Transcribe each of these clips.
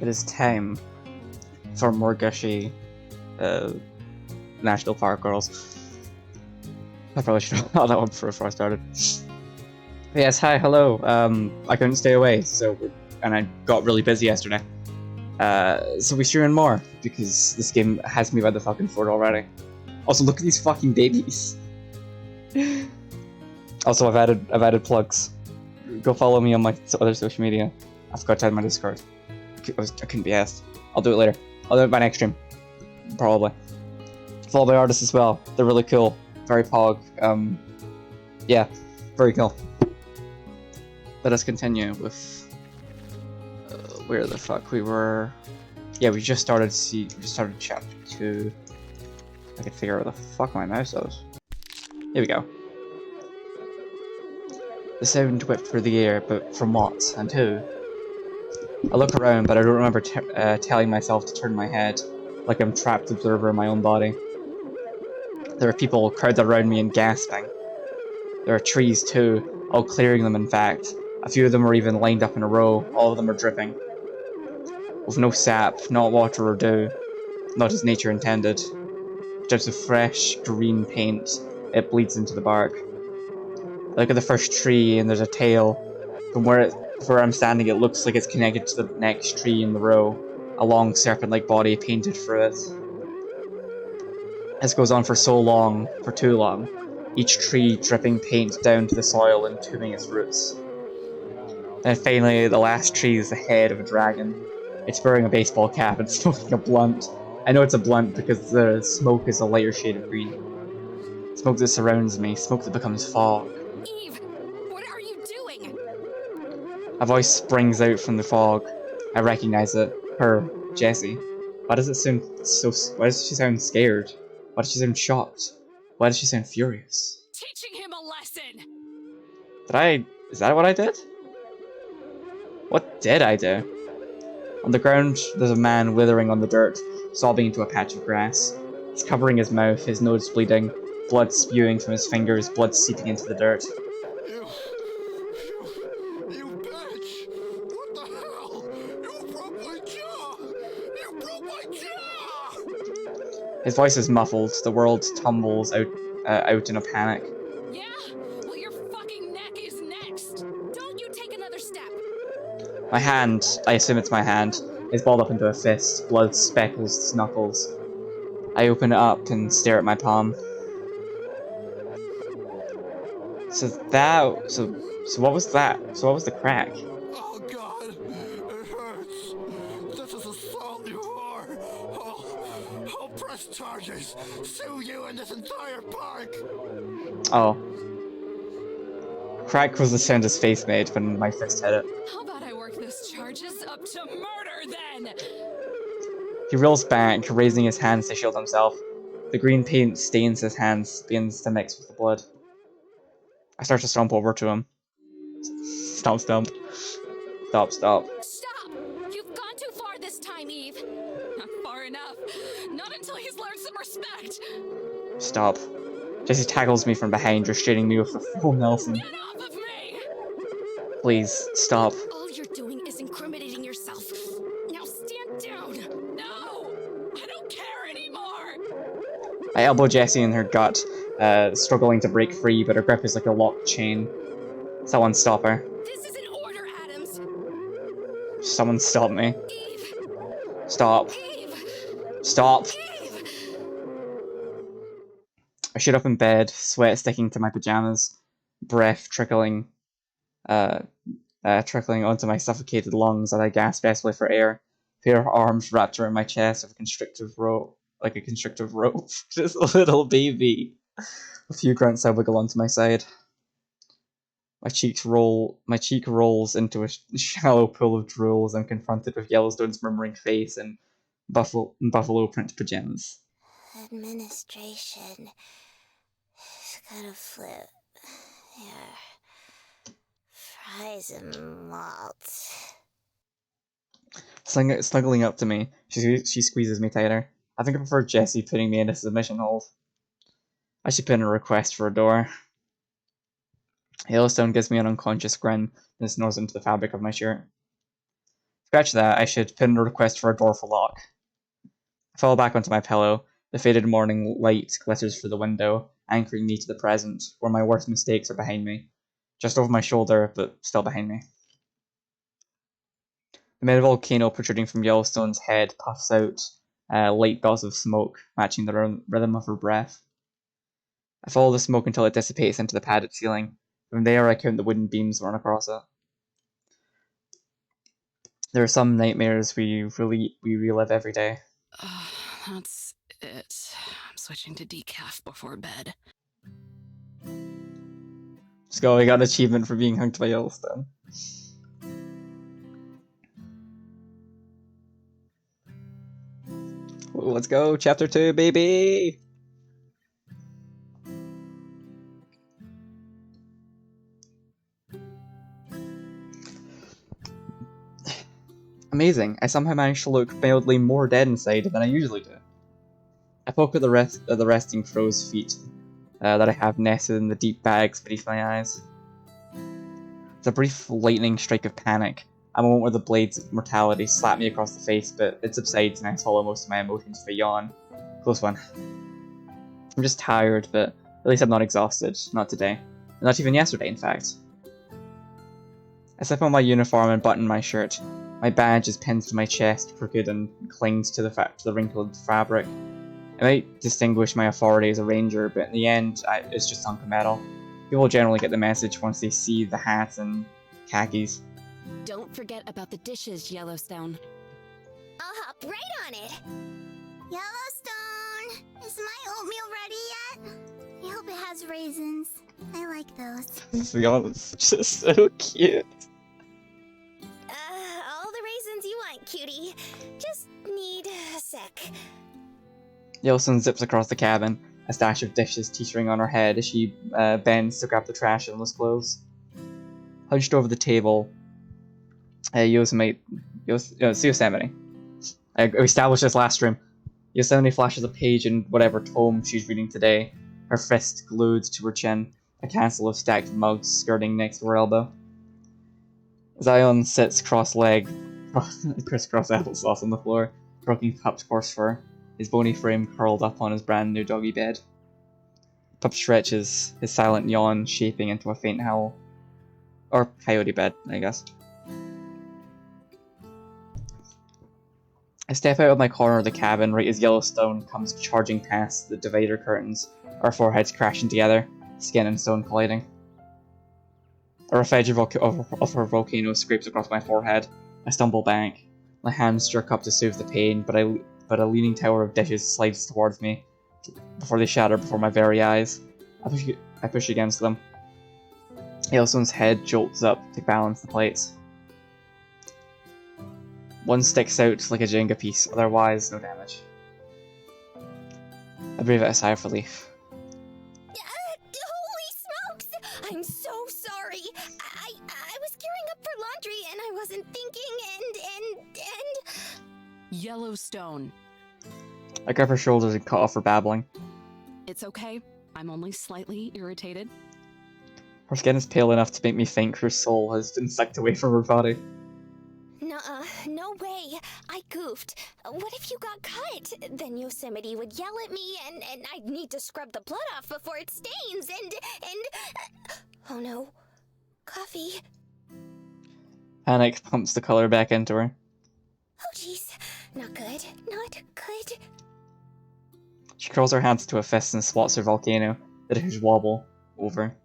It is time for more gushy National Park girls. I probably should have thought that one before I started. But yes, hi, hello. I couldn't stay away, and I got really busy yesterday. So we're streaming more because this game has me by the fucking throat already. Also, look at these fucking babies. Also, I've added plugs. Go follow me on my other social media. I forgot to add my Discord. I couldn't be asked. I'll do it later. I'll do it by next stream. Probably. Follow my artists as well. They're really cool. Very pog. Yeah, very cool. Let us continue with where the fuck we were. Yeah, we just started chapter 2. I can figure out where the fuck my mouse is. Here we go. The sound whipped through the air, but from what and who? I look around, but I don't remember telling myself to turn my head, like I'm trapped observer in my own body. There are people crowded around me and gasping. There are trees too, all clearing them in fact. A few of them are even lined up in a row, all of them are dripping. With no sap, not water or dew, not as nature intended. Just of fresh, green paint, it bleeds into the bark. I look at the first tree and there's a tail. From where I'm standing, it looks like it's connected to the next tree in the row. A long serpent-like body painted through it. This goes on for so long, for too long. Each tree dripping paint down to the soil and tubing its roots. Then finally, the last tree is the head of a dragon. It's wearing a baseball cap and smoking a blunt. I know it's a blunt because the smoke is a lighter shade of green. Smoke that surrounds me, smoke that becomes fog. Eve, what are you doing? A voice springs out from the fog. I recognize it. Her, Jessie. Why does it sound so? Why does she sound scared? Why does she sound shocked? Why does she sound furious? Teaching him a lesson! Did I? Is that what I did? What did I do? On the ground, there's a man withering on the dirt, sobbing into a patch of grass. He's covering his mouth, his nose bleeding, blood spewing from his fingers, blood seeping into the dirt. You bitch! What the hell? You broke my jaw! You broke my jaw! His voice is muffled. The world tumbles out in a panic. Yeah? Well, your fucking neck is next! Don't you take another step! My hand, I assume it's my hand, is balled up into a fist. Blood speckles its knuckles. I open it up and stare at my palm. So what was that? So what was the crack? Oh god, it hurts. This is assault, you whore. I'll press charges. Sue you and this entire park. Oh. Crack was the sound his face made when my fist hit it. How about I work those charges up to murder then? He reels back, raising his hands to shield himself. The green paint stains his hands, begins to mix with the blood. I start to stomp over to him. Stomp, stomp. Stop, stop. Stop! You've gone too far this time, Eve. Not far enough. Not until he's learned some respect. Stop. Jessie tackles me from behind, restraining me with a full Nelson. Get off of me! Please, stop. All you're doing is incriminating yourself. Now stand down. No! I don't care anymore! I elbow Jessie in her gut, struggling to break free, but her grip is like a locked chain. Someone stop her. This is an order, Adams. Someone stop me. Eve! Stop. Eve! Stop. Eve! I sit up in bed, sweat sticking to my pajamas, breath trickling onto my suffocated lungs as I gasp desperately for air. Pair of arms wrapped around my chest with a constrictive rope, like a constrictive rope. Just a little baby. A few grunts I wiggle onto my side. My cheek rolls into a shallow pool of drool as I'm confronted with Yellowstone's murmuring face and buffalo print pajamas. Administration is gonna flip your fries and malt. Snuggling up to me, she squeezes me tighter. I think I prefer Jessie putting me in a submission hold. I should put in a request for a door. Yellowstone gives me an unconscious grin and snores into the fabric of my shirt. Scratch that, I should put in a request for a door for lock. I fall back onto my pillow. The faded morning light glitters through the window, anchoring me to the present, where my worst mistakes are behind me. Just over my shoulder, but still behind me. The mid volcano protruding from Yellowstone's head puffs out light belts of smoke, matching the rhythm of her breath. I follow the smoke until it dissipates into the padded ceiling. From there, I count the wooden beams run across it. There are some nightmares we relive every day. That's it. I'm switching to decaf before bed. Scully got an achievement for being hugged by Yellowstone. Let's go, chapter 2, baby! Amazing, I somehow managed to look mildly more dead inside than I usually do. I poke at the resting crow's feet that I have nested in the deep bags beneath my eyes. It's a brief lightning strike of panic, a moment where the blades of mortality slap me across the face, but it subsides and I swallow most of my emotions with a yawn. Close one. I'm just tired, but at least I'm not exhausted. Not today. Not even yesterday, in fact. I slip on my uniform and button my shirt. My badge is pinned to my chest, crooked and clings to the wrinkled fabric. I might distinguish my authority as a ranger, but in the end, it's just hunk of metal. People generally get the message once they see the hat and khakis. Don't forget about the dishes, Yellowstone. I'll hop right on it. Yellowstone, is my oatmeal ready yet? I hope it has raisins. I like those. To be honest, it's just so cute. All the raisins you want, cutie. Just need a sec. Yellowstone zips across the cabin, a stash of dishes teetering on her head as she bends to grab the trash and loose clothes. Hunched over the table, Yosemite. I established this last stream. Yosemite flashes a page in whatever tome she's reading today, her fist glued to her chin, a castle of stacked mugs skirting next to her elbow. Zion sits cross-legged, crisscross applesauce on the floor, broken Pup's coarse fur, his bony frame curled up on his brand new doggy bed. Pup stretches, his silent yawn shaping into a faint howl. Or coyote bed, I guess. I step out of my corner of the cabin right as Yellowstone comes charging past the divider curtains, our foreheads crashing together, skin and stone colliding. A reflection of her volcano scrapes across my forehead. I stumble back. My hands jerk up to soothe the pain, but a leaning tower of dishes slides towards me before they shatter before my very eyes. I push against them. Yellowstone's head jolts up to balance the plates. One sticks out like a Jenga piece, otherwise no damage. I breathe out a sigh of relief. Holy smokes! I'm so sorry. I was gearing up for laundry and I wasn't thinking and... Yellowstone. I grab her shoulders and cut off her babbling. It's okay. I'm only slightly irritated. Her skin is pale enough to make me think her soul has been sucked away from her body. Nuh-uh, no way. I goofed. What if you got cut? Then Yosemite would yell at me and I'd need to scrub the blood off before it stains and... Oh no. Coffee. Panic pumps the color back into her. Oh jeez. Not good. Not good. She curls her hands to a fist and swats her volcano, that huge wobble, over.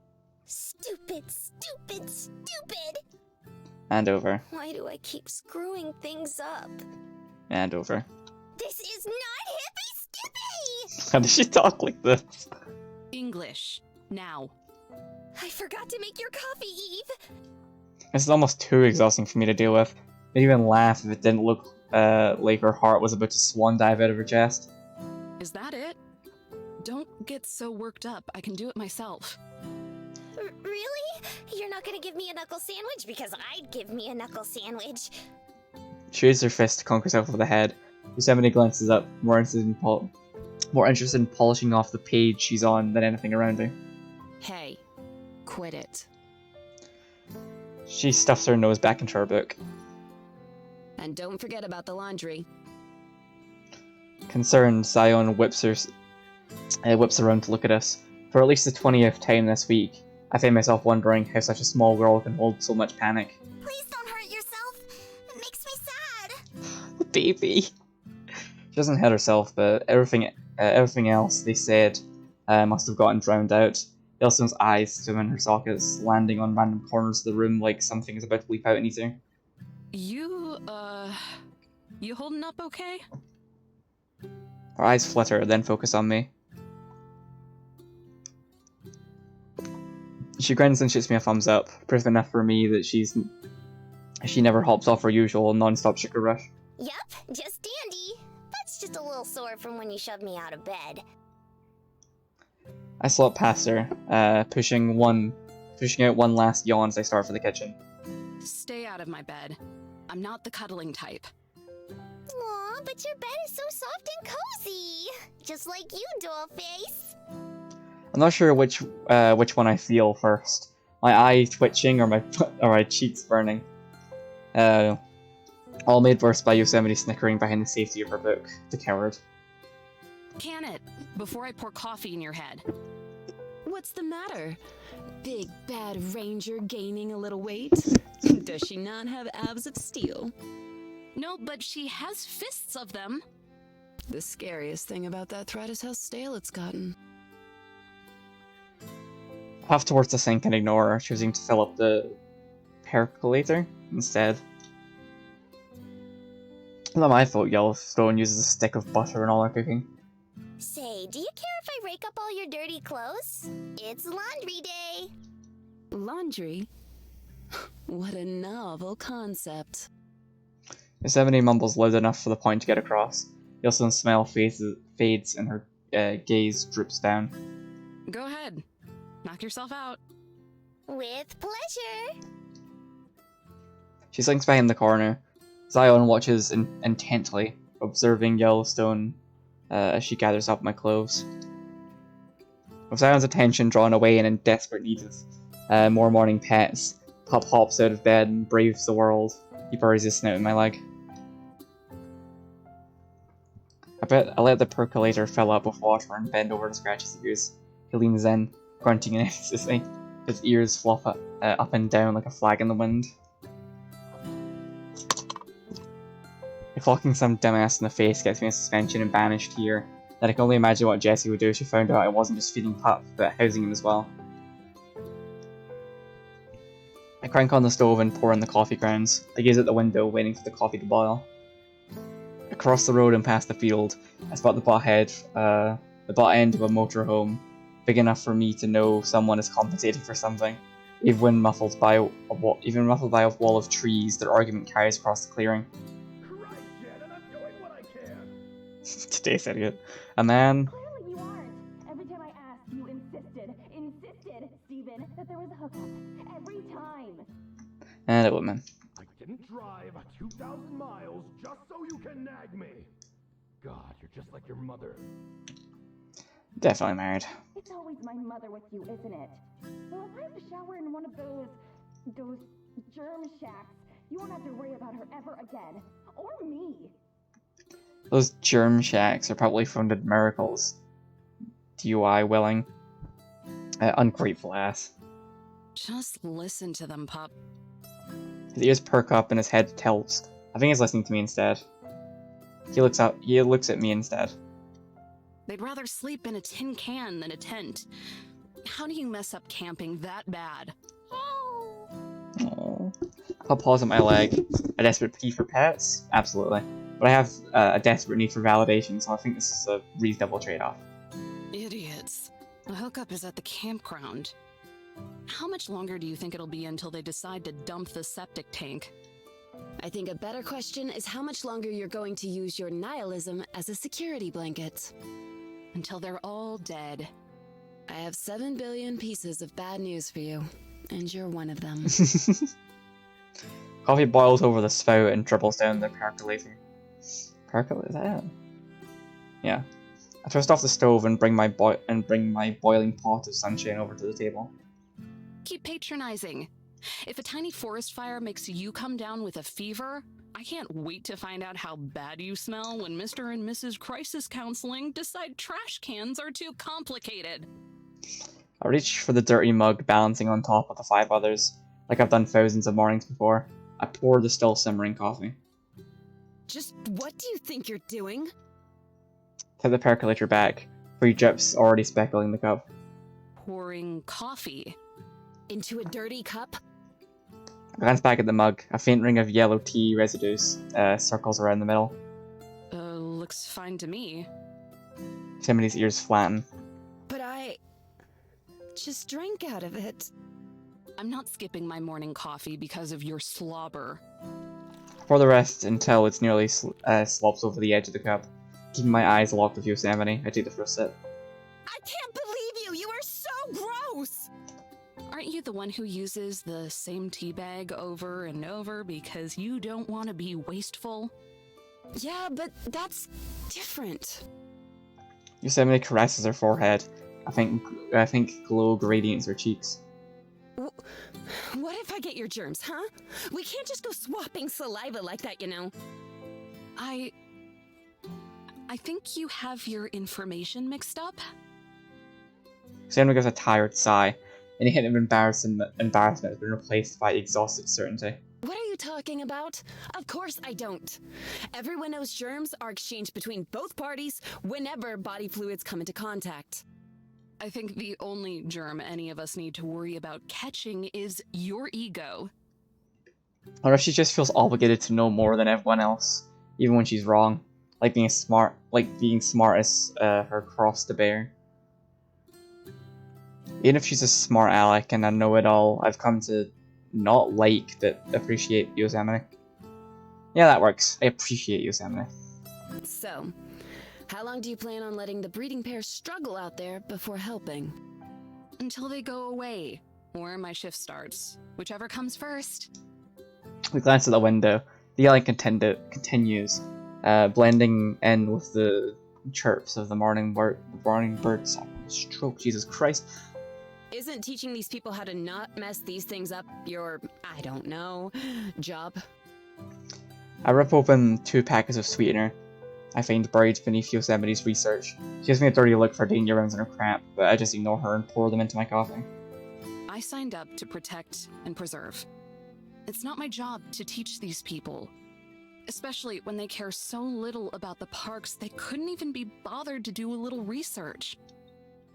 Stupid, stupid, stupid! And over. Why do I keep screwing things up? And over. This is not hippy-skippy! How does she talk like this? English. Now. I forgot to make your coffee, Eve! This is almost too exhausting for me to deal with. I'd even laugh if it didn't look like her heart was about to swan dive out of her chest. Is that it? Don't get so worked up. I can do it myself. Really? You're not gonna give me a knuckle sandwich? Because I'd give me a knuckle sandwich. She raises her fist to conk herself over the head. Yosemite glances up, more interested in polishing off the page she's on than anything around her. Hey, quit it. She stuffs her nose back into her book. And don't forget about the laundry. Concerned, Zion whips around to look at us. For at least the 20th time this week, I find myself wondering how such a small girl can hold so much panic. Please don't hurt yourself. It makes me sad. The baby! She doesn't hurt herself, but everything else they said must have gotten drowned out. Yellowstone's eyes swim in her sockets, landing on random corners of the room like something is about to leap out and eat her. You holding up okay? Her eyes flutter, then focus on me. She grins and shoots me a thumbs up, proof enough for me that she never hops off her usual non-stop sugar rush. Yep, just dandy. That's just a little sore from when you shoved me out of bed. I slot past her, pushing out one last yawn as I start for the kitchen. Stay out of my bed. I'm not the cuddling type. Aw, but your bed is so soft and cozy. Just like you, Dollface. I'm not sure which one I feel first. My eye twitching or my cheeks burning. All made worse by Yosemite snickering behind the safety of her book, the coward. Can it, before I pour coffee in your head. What's the matter? Big bad ranger gaining a little weight? Does she not have abs of steel? No, but she has fists of them. The scariest thing about that threat is how stale it's gotten. Puff towards the sink and ignore her, choosing to fill up the percolator instead. It's not my fault Yellowstone uses a stick of butter in all her cooking. Say, do you care if I rake up all your dirty clothes? It's laundry day. Laundry? What a novel concept. Yosemite mumbles loud enough for the point to get across. Yellowstone's smile fades and her gaze droops down. Go ahead. Knock yourself out. With pleasure. She slinks behind the corner. Zion watches intently, observing Yellowstone as she gathers up my clothes. With Zion's attention drawn away and in desperate need of more morning pets, Pup hops out of bed and braves the world. He buries his snout in my leg. I let the percolator fill up with water and bend over to scratch his ears. He leans in, grunting in ecstasy. His ears flop up and down like a flag in the wind. Clocking some dumbass in the face gets me a suspension and banished here. Then I can only imagine what Jessie would do if she found out I wasn't just feeding Pup, but housing him as well. I crank on the stove and pour in the coffee grounds. I gaze at the window, waiting for the coffee to boil. Across the road and past the field, I spot the butt end of a motorhome, big enough for me to know someone is compensating for something. Even muffled by a wall of trees, their argument carries across the clearing. Today's idiot. A man. Clearly you aren't. Every time I asked, you insisted, Steven, that there was a hookup. Every time. And a woman. I didn't drive 2,000 miles just so you can nag me. God, you're just like your mother. Definitely married. It's always my mother with you, isn't it? Well, if I have to shower in one of those germ shacks, you won't have to worry about her ever again. Or me. Those germ shacks are probably funded miracles. DUI willing. Ungrateful ass. Just listen to them, Pup. His ears perk up and his head tilts. I think he's listening to me instead. He looks at me instead. They'd rather sleep in a tin can than a tent. How do you mess up camping that bad? Oh. I'll pause at my leg. A desperate plea for pets? Absolutely. But I have a desperate need for validation, so I think this is a reasonable trade-off. Idiots. The hookup is at the campground. How much longer do you think it'll be until they decide to dump the septic tank? I think a better question is how much longer you're going to use your nihilism as a security blanket. Until they're all dead. I have 7 billion pieces of bad news for you, and you're one of them. Coffee boils over the spout and dribbles down the percolator. Percolator? Yeah. I twist off the stove and bring my boiling pot of sunshine over to the table. Keep patronizing. If a tiny forest fire makes you come down with a fever, I can't wait to find out how bad you smell when Mr. and Mrs. Crisis Counseling decide trash cans are too complicated. I reach for the dirty mug balancing on top of the 5 others, like I've done thousands of mornings before. I pour the still simmering coffee. Just what do you think you're doing? Tip the percolator back, 3 drips already speckling the cup. Pouring coffee into a dirty cup? I glance back at the mug. A faint ring of yellow tea residues circles around the middle. Looks fine to me. Timothy's ears flatten. But I just drank out of it. I'm not skipping my morning coffee because of your slobber. Pour the rest until it's nearly slops over the edge of the cup. Keeping my eyes locked with Yosemite, I take the first sip. I can't believe you! You are so gross! Aren't you the one who uses the same tea bag over and over because you don't want to be wasteful? Yeah, but that's different. Yosemite caresses her forehead. I think glow gradients her cheeks. What if I get your germs, huh? We can't just go swapping saliva like that, you know. I think you have your information mixed up. Yosemite gives a tired sigh. Any hint of embarrassment has been replaced by exhausted certainty. What are you talking about? Of course I don't. Everyone knows germs are exchanged between both parties whenever body fluids come into contact. I think the only germ any of us need to worry about catching is your ego. Or if she just feels obligated to know more than everyone else, even when she's wrong, like being smart is her cross to bear. Even if she's a smart aleck and a know-it-all, I've come to not like but appreciate Yosemite. Yeah, that works. I appreciate Yosemite. So, how long do you plan on letting the breeding pair struggle out there before helping? Until they go away, or my shift starts. Whichever comes first. We glance at the window. The yelling continues, blending in with the chirps of the morning birds. Stroke, Jesus Christ. Isn't teaching these people how to not mess these things up your, I don't know, job? I rip open 2 packets of sweetener I find buried beneath Yosemite's research. She gives me a dirty look for danger rounds in her crap, but I just ignore her and pour them into my coffee. I signed up to protect and preserve. It's not my job to teach these people. Especially when they care so little about the parks they couldn't even be bothered to do a little research.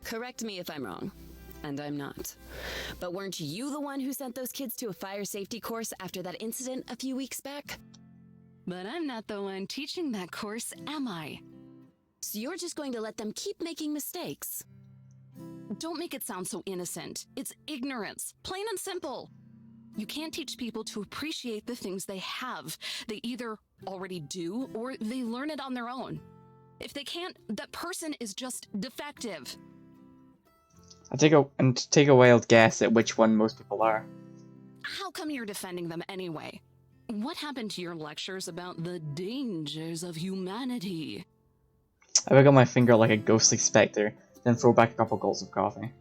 Correct me if I'm wrong. And I'm not. But weren't you the one who sent those kids to a fire safety course after that incident a few weeks back? But I'm not the one teaching that course, am I? So you're just going to let them keep making mistakes? Don't make it sound so innocent. It's ignorance, plain and simple. You can't teach people to appreciate the things they have. They either already do or they learn it on their own. If they can't, that person is just defective. I take a wild guess at which one most people are. How come you're defending them anyway? What happened to your lectures about the dangers of humanity? I wiggle my finger like a ghostly spectre, then throw back a couple gulps of coffee.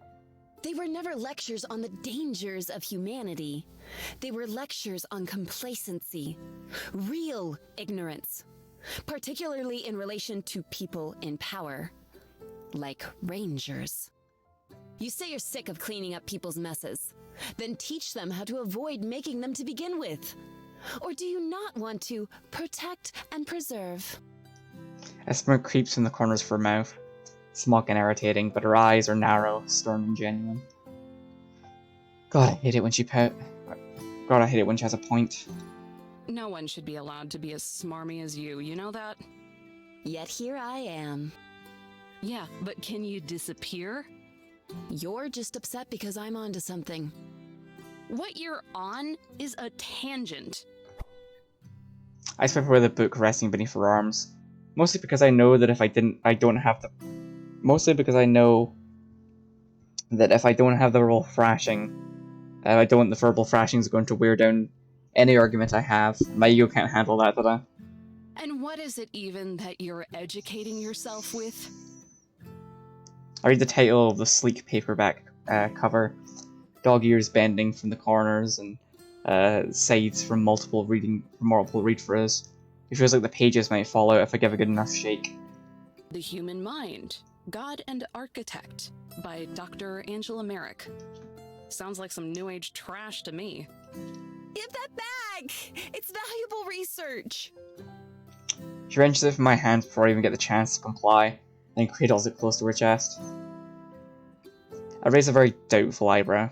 They were never lectures on the dangers of humanity. They were lectures on complacency, real ignorance, particularly in relation to people in power, like rangers. You say you're sick of cleaning up people's messes. Then teach them how to avoid making them to begin with. Or do you not want to protect and preserve? A smirk creeps in the corners of her mouth. Smug and irritating, but her eyes are narrow, stern and genuine. God, I hate it when she God, I hate it when she has a point. No one should be allowed to be as smarmy as you know that? Yet here I am. Yeah, but can you disappear? You're just upset because I'm onto something. What you're on is a tangent. I swipe away the book resting beneath her arms. Mostly because I know that if I don't have the verbal thrashing, the verbal thrashing is going to wear down any argument I have. My ego can't handle that today. And what is it even that you're educating yourself with? I read the title of the sleek paperback cover, dog ears bending from the corners, and sides from multiple read throughs. It feels like the pages might fall out if I give a good enough shake. The Human Mind, God and Architect by Dr. Angela Merrick. Sounds like some new age trash to me. Give that back! It's valuable research! She wrenches it from my hand before I even get the chance to comply, then cradles it close to her chest. I raise a very doubtful eyebrow.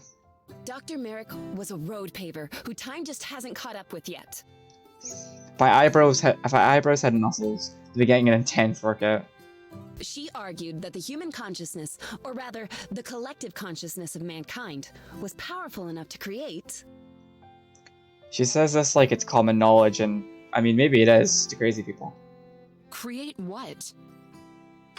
Dr. Merrick was a road paver who time just hasn't caught up with yet. If my eyebrows had muscles, they'd be getting an intense workout. She argued that the human consciousness, or rather, the collective consciousness of mankind, was powerful enough to create. She says this like it's common knowledge, and I mean, maybe it is to crazy people. Create what?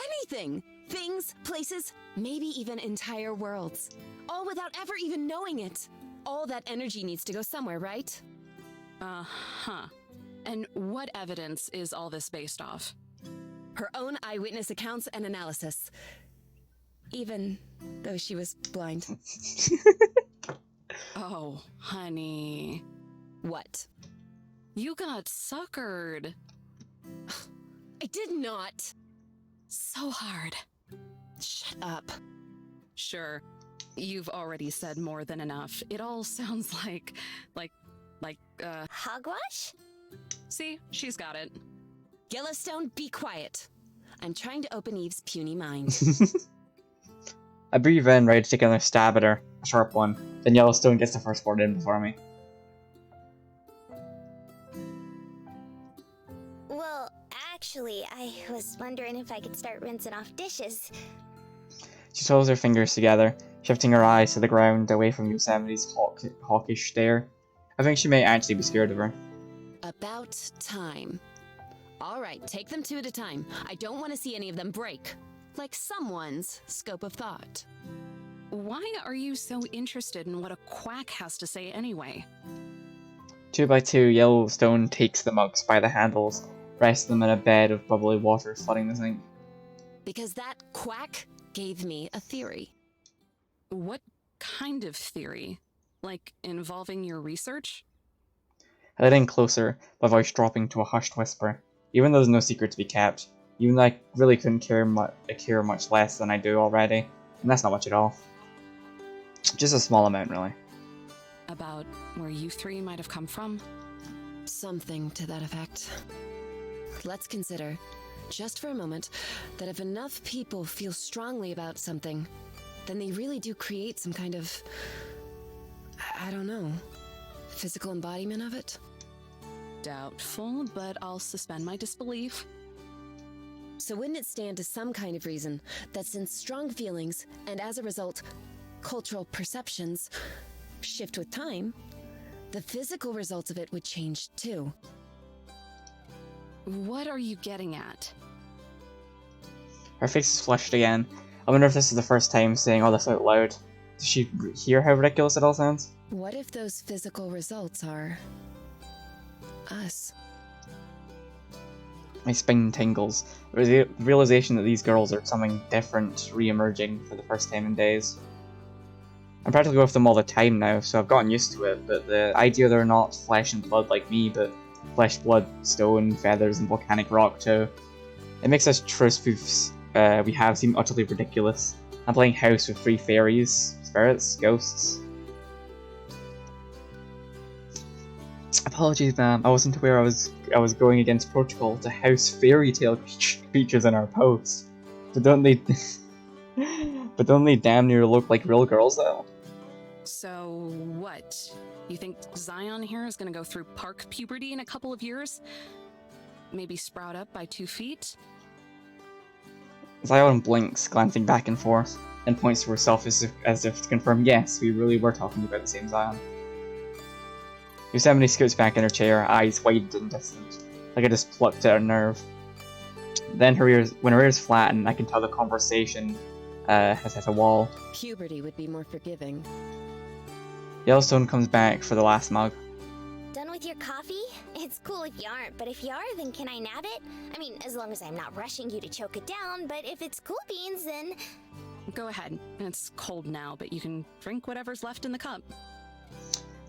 Anything! Things, places, maybe even entire worlds. All without ever even knowing it. All that energy needs to go somewhere, right? Uh-huh. And what evidence is all this based off? Her own eyewitness accounts and analysis. Even though she was blind. Oh, honey. What? You got suckered. I did not! So hard. Shut up. Sure. You've already said more than enough. It all sounds like, Hogwash? see, she's got it. Yellowstone, be quiet. I'm trying to open Eve's puny mind. I breathe in, ready to take another stab at her, a sharp one. Then Yellowstone gets the first word in before me. Well, actually, I was wondering if I could start rinsing off dishes. She twirls her fingers together, shifting her eyes to the ground away from Yosemite's hawkish stare. I think she may actually be scared of her. About time. All right, take them two at a time. I don't want to see any of them break. Like someone's scope of thought. Why are you so interested in what a quack has to say anyway? 2 by 2, Yellowstone takes the mugs by the handles, rests them in a bed of bubbly water flooding the sink. Because that quack gave me a theory. What kind of theory? Like, involving your research? I lean in closer, my voice dropping to a hushed whisper. Even though there's no secret to be kept, even though I really couldn't care much less than I do already, and that's not much at all. Just a small amount, really. About where you three might have come from? Something to that effect. Let's consider, just for a moment, that if enough people feel strongly about something, then they really do create some kind of, I don't know, physical embodiment of it? Doubtful, but I'll suspend my disbelief. So wouldn't it stand to some kind of reason that since strong feelings, and as a result, cultural perceptions, shift with time, the physical results of it would change too? What are you getting at? Her face is flushed again. I wonder if this is the first time saying all this out loud. Does she hear how ridiculous it all sounds? What if those physical results are us? My spine tingles. The realization that these girls are something different re-emerging for the first time in days. I'm practically with them all the time now, so I've gotten used to it, but the idea they're not flesh and blood like me, but flesh, blood, stone, feathers, and volcanic rock too. It makes us true spoofs we have seem utterly ridiculous. I'm playing house with 3 fairies, spirits, ghosts. Apologies, ma'am. I wasn't aware I was going against protocol to house fairy tale creatures in our post. But don't they? But don't they damn near look like real girls though? So, what? You think Zion here is gonna go through park puberty in a couple of years? Maybe sprout up by 2 feet? Zion blinks, glancing back and forth, and points to herself as if to confirm, yes, we really were talking about the same Zion. Yosemite scoots back in her chair, eyes wide and distant, like I just plucked at a nerve. Then when her ears flatten, I can tell the conversation has hit a wall. Puberty would be more forgiving. Yellowstone comes back for the last mug. Done with your coffee? It's cool if you aren't, but if you are, then can I nab it? I mean, as long as I'm not rushing you to choke it down, but if it's cool beans, then... Go ahead. It's cold now, but you can drink whatever's left in the cup.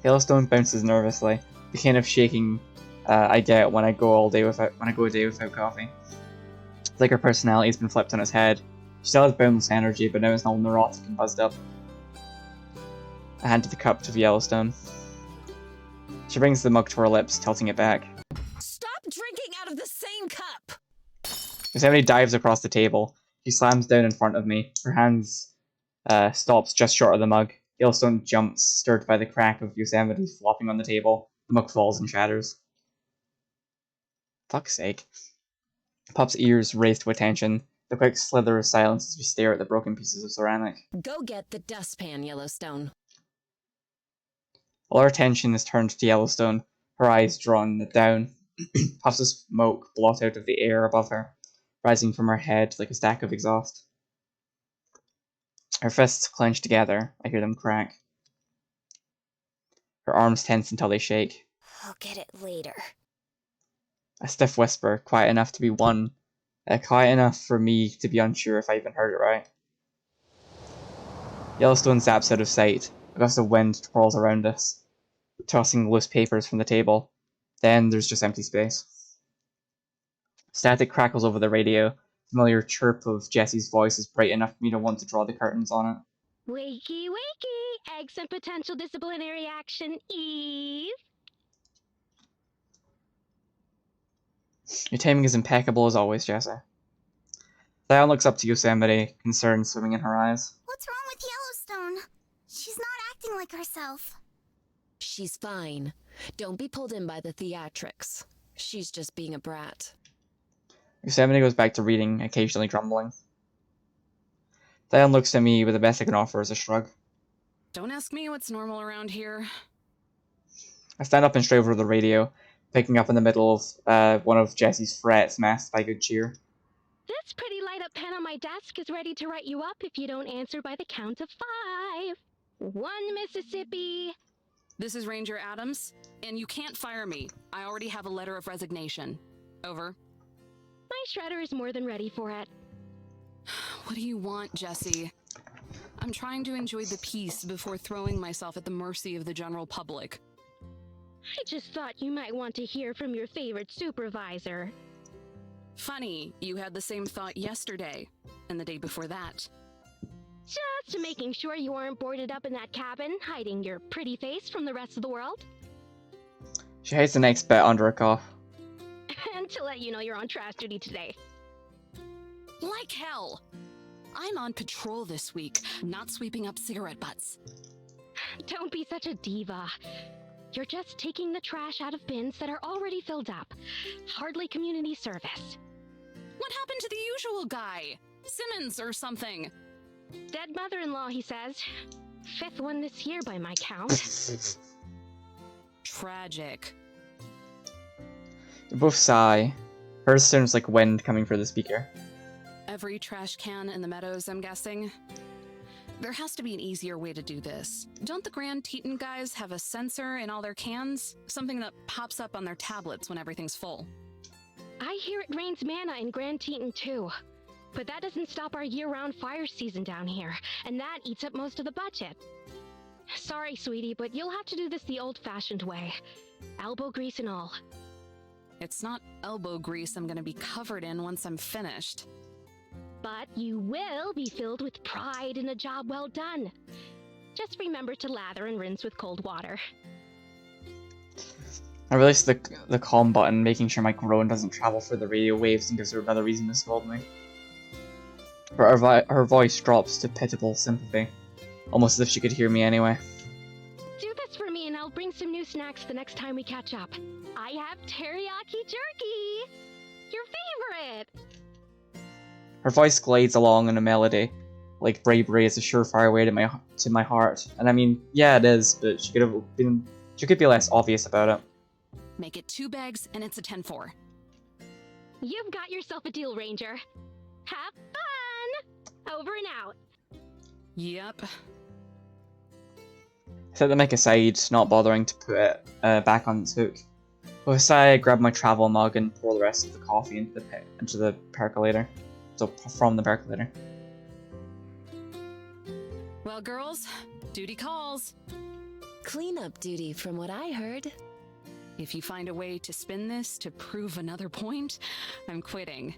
Yellowstone bounces nervously, the kind of shaking I get when I go a day without coffee. It's like her personality has been flipped on its head. She still has boundless energy, but now it's all neurotic and buzzed up. I handed the cup to Yellowstone. She brings the mug to her lips, tilting it back. Stop drinking out of the same cup! Yosemite dives across the table. She slams down in front of me. Her hands stops just short of the mug. Yellowstone jumps, stirred by the crack of Yosemite flopping on the table. The mug falls and shatters. Fuck's sake. Pup's ears raise to attention. The quick slither of silence as we stare at the broken pieces of ceramic. Go get the dustpan, Yellowstone. All our attention is turned to Yellowstone, her eyes drawn down. Puffs of smoke blot out of the air above her, rising from her head like a stack of exhaust. Her fists clench together. I hear them crack. Her arms tense until they shake. I'll get it later. A stiff whisper, quiet enough to be quiet enough for me to be unsure if I even heard it right. Yellowstone zaps out of sight. A gust of wind twirls around us, tossing loose papers from the table. Then there's just empty space. Static crackles over the radio. Familiar chirp of Jesse's voice is bright enough for me to want to draw the curtains on it. Wakey, wakey! Eggs and potential disciplinary action, Eve! Your timing is impeccable as always, Jesse. Diane looks up to Yosemite, concern swimming in her eyes. What's wrong with Yellowstone? She's not acting like herself. She's fine. Don't be pulled in by the theatrics. She's just being a brat. Yosemite goes back to reading, occasionally grumbling. Diane looks at me with the best I can offer as a shrug. Don't ask me what's normal around here. I stand up and stray over to the radio, picking up in the middle of one of Jesse's frets masked by good cheer. This pretty light-up pen on my desk is ready to write you up if you don't answer by the count of 5. 1 Mississippi. This is Ranger Adams, and you can't fire me. I already have a letter of resignation. Over. My shredder is more than ready for it. What do you want, Jesse? I'm trying to enjoy the peace before throwing myself at the mercy of the general public. I just thought you might want to hear from your favorite supervisor. Funny, you had the same thought yesterday, and the day before that. Just making sure you aren't boarded up in that cabin, hiding your pretty face from the rest of the world. She hides the next bit under her cough. And to let you know you're on trash duty today. Like hell! I'm on patrol this week, not sweeping up cigarette butts. Don't be such a diva. You're just taking the trash out of bins that are already filled up. Hardly community service. What happened to the usual guy? Simmons or something? Dead mother-in-law, he says. 5th one this year by my count. Tragic. They both sigh. Hers sounds like wind coming through the speaker. Every trash can in the meadows, I'm guessing. There has to be an easier way to do this. Don't the Grand Teton guys have a sensor in all their cans? Something that pops up on their tablets when everything's full. I hear it rains manna in Grand Teton too. But that doesn't stop our year-round fire season down here, and that eats up most of the budget. Sorry, sweetie, but you'll have to do this the old-fashioned way. Elbow grease and all. It's not elbow grease I'm gonna be covered in once I'm finished. But you will be filled with pride in a job well done. Just remember to lather and rinse with cold water. I release the calm button, making sure my groan doesn't travel through the radio waves and gives her another reason to scold me. But her voice drops to pitiable sympathy, almost as if she could hear me anyway. Do this for me and I'll bring some new snacks the next time we catch up. I have teriyaki jerky! Your favorite! Her voice glides along in a melody, like bravery is a surefire way to my heart. And I mean, yeah, it is, but she could be less obvious about it. Make it 2 bags and it's a 10-4. You've got yourself a deal, Ranger. Have fun! Over and out. Yep. I set the mic aside, not bothering to put it back on its hook. With a sigh, I grab my travel mug and pour the rest of the coffee into the percolator. So, from the percolator. Well, girls, duty calls. cleanup duty from what I heard. If you find a way to spin this to prove another point, I'm quitting.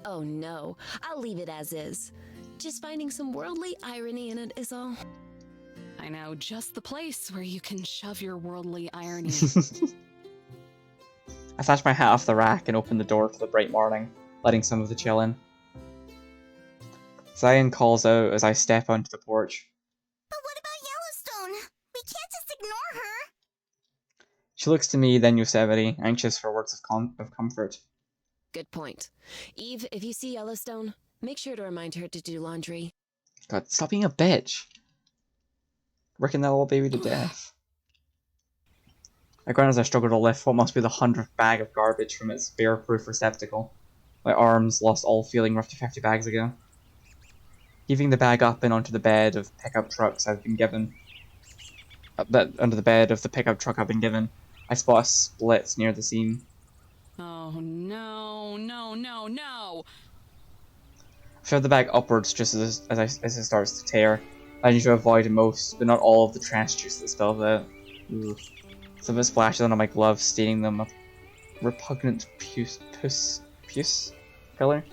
Oh no, I'll leave it as is. Just finding some worldly irony in it is all. I know just the place where you can shove your worldly irony. I snatch my hat off the rack and open the door to the bright morning, letting some of the chill in. Zion calls out as I step onto the porch. But what about Yellowstone? We can't just ignore her. She looks to me, then Yosemite, anxious for words of comfort. Good point. Eve, if you see Yellowstone, make sure to remind her to do laundry. God, stop being a bitch. Working that little baby to death. I grind as I struggle to lift what must be the 100th bag of garbage from its bear-proof receptacle. My arms lost all feeling roughly 50 bags ago. Heaving the bag up and onto the bed of pickup trucks I've been given. Under the bed of the pickup truck I've been given, I spot a split near the seam. Oh no, no, no, no! I shove the bag upwards just as it starts to tear. I need to avoid most, but not all of the trash juice that spills out. Ooh. Some of it splashes onto my gloves, staining them with repugnant puce color.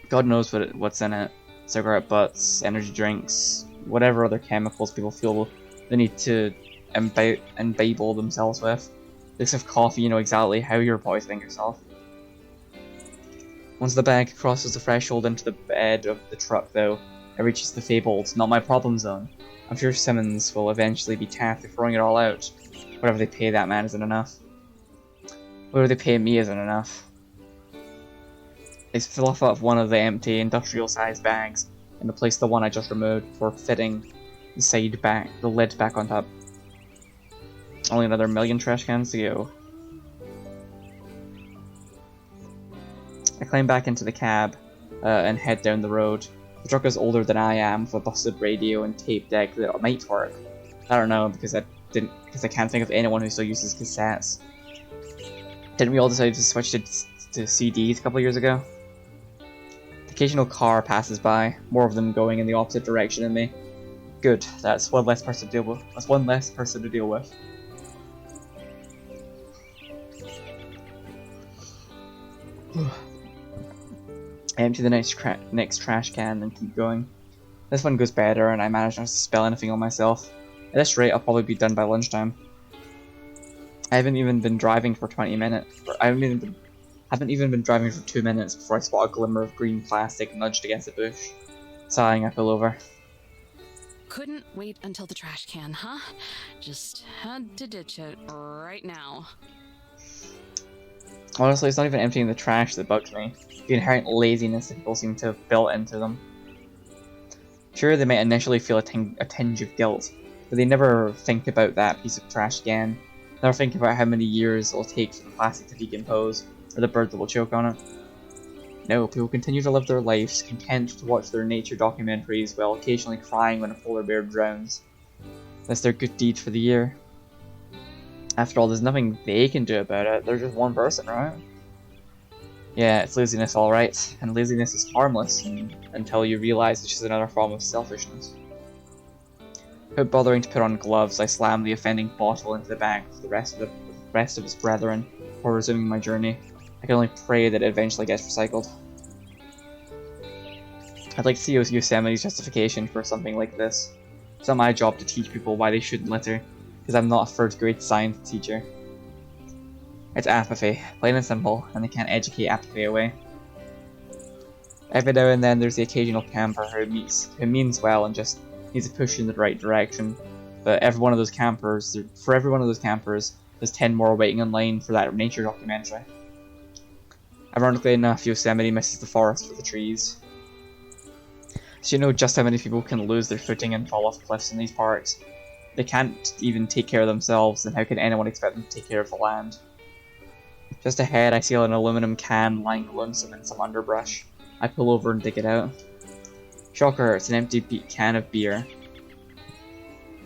God knows what's in it. Cigarette butts, energy drinks, whatever other chemicals people feel they need to imbibe themselves with. This of coffee, you know exactly how you're poisoning yourself. Once the bag crosses the threshold into the bed of the truck, though, it reaches the fabled not my problem zone. I'm sure Simmons will eventually be tapped for throwing it all out. Whatever they pay that man isn't enough. Whatever they pay me isn't enough. They fill up one of the empty industrial-sized bags and replace the one I just removed before fitting the lid back on top. Only another million trash cans to go. I climb back into the cab and head down the road. The truck is older than I am, with a busted radio and tape deck that might work. I don't know because I can't think of anyone who still uses cassettes. Didn't we all decide to switch to CDs a couple of years ago? The occasional car passes by, more of them going in the opposite direction than me. Good, that's one less person to deal with. I empty the next trash can and keep going. This one goes better, and I manage not to spill anything on myself. At this rate, I'll probably be done by lunchtime. I haven't even been driving for 20 minutes. I haven't even been driving for 2 minutes before I spot a glimmer of green plastic nudged against a bush. Sighing, I pull over. Couldn't wait until the trash can, huh? Just had to ditch it right now. Honestly, it's not even emptying the trash that bugs me. The inherent laziness that people seem to have built into them. Sure, they might initially feel a tinge of guilt, but they never think about that piece of trash again. Never think about how many years it'll take for the plastic to decompose, or the bird that will choke on it. No, people continue to live their lives, content to watch their nature documentaries while occasionally crying when a polar bear drowns. That's their good deed for the year. After all, there's nothing they can do about it, they're just one person, right? Yeah, it's laziness alright, and laziness is harmless until you realize it's just another form of selfishness. Without bothering to put on gloves, I slam the offending bottle into the bag with the rest of its brethren before resuming my journey. I can only pray that it eventually gets recycled. I'd like to see Yosemite's justification for something like this. It's not my job to teach people why they shouldn't litter, because I'm not a third grade science teacher. It's apathy, plain and simple, and they can't educate apathy away. Every now and then there's the occasional camper who means well and just needs a push in the right direction, but for every one of those campers, there's 10 more waiting in line for that nature documentary. Ironically enough, Yosemite misses the forest for the trees. So you know just how many people can lose their footing and fall off cliffs in these parks. They can't even take care of themselves, and how can anyone expect them to take care of the land? Just ahead, I see an aluminum can lying lonesome in some underbrush. I pull over and dig it out. Shocker, it's an empty can of beer.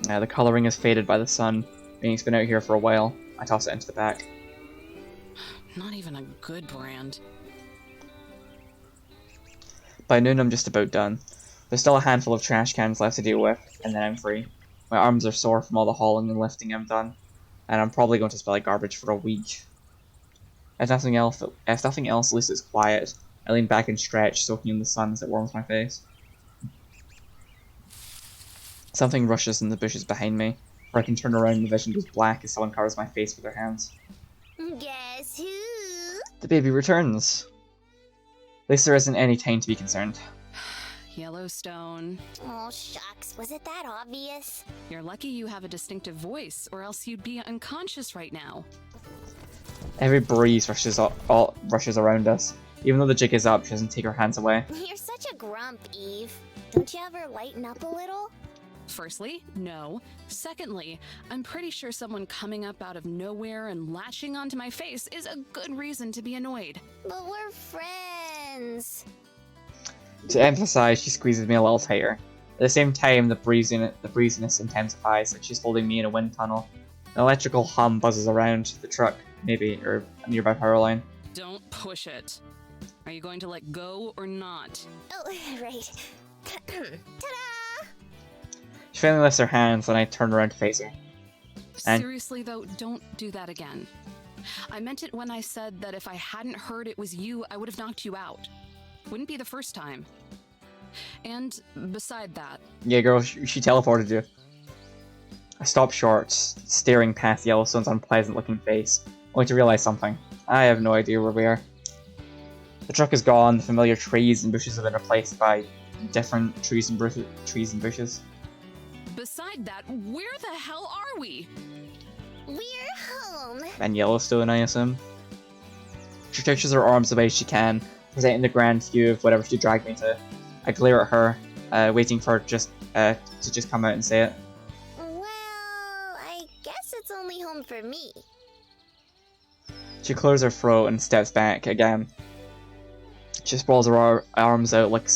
The colouring is faded by the sun, meaning it's been out here for a while. I toss it into the back. Not even a good brand. By noon, I'm just about done. There's still a handful of trash cans left to deal with, and then I'm free. My arms are sore from all the hauling and lifting I've done, and I'm probably going to smell like garbage for a week. If nothing else, at least it's quiet. I lean back and stretch, soaking in the sun as it warms my face. Something rushes in the bushes behind me, where I can turn around and the vision goes black as someone covers my face with their hands. Guess who? The baby returns. At least there isn't any time to be concerned. Yellowstone. Oh, shucks. Was it that obvious? You're lucky you have a distinctive voice, or else you'd be unconscious right now. Every breeze rushes around us. Even though the jig is up, she doesn't take her hands away. You're such a grump, Eve. Don't you ever lighten up a little? Firstly, no. Secondly, I'm pretty sure someone coming up out of nowhere and latching onto my face is a good reason to be annoyed. But we're friends. To emphasize, she squeezes me a little tighter. At the same time, the breeziness intensifies, like she's holding me in a wind tunnel. An electrical hum buzzes around the truck, maybe, or a nearby power line. Don't push it. Are you going to let go or not? Oh, right. Ta-da! She finally lifts her hands, and I turn around to face her. And Seriously though, don't do that again. I meant it when I said that if I hadn't heard it was you, I would have knocked you out. Wouldn't be the first time. And beside that... yeah, girl, she teleported you. I stop short, staring past Yellowstone's unpleasant-looking face, only to realize something. I have no idea where we are. The truck is gone, the familiar trees and bushes have been replaced by different trees and bushes. Beside that, where the hell are we? We're home. And Yellowstone, I assume. She stretches her arms the way she can, presenting the grand view of whatever she dragged me to. I glare at her, waiting for her to just come out and say it. Well, I guess it's only home for me. She clears her throat and steps back again. She sprawls her arms out like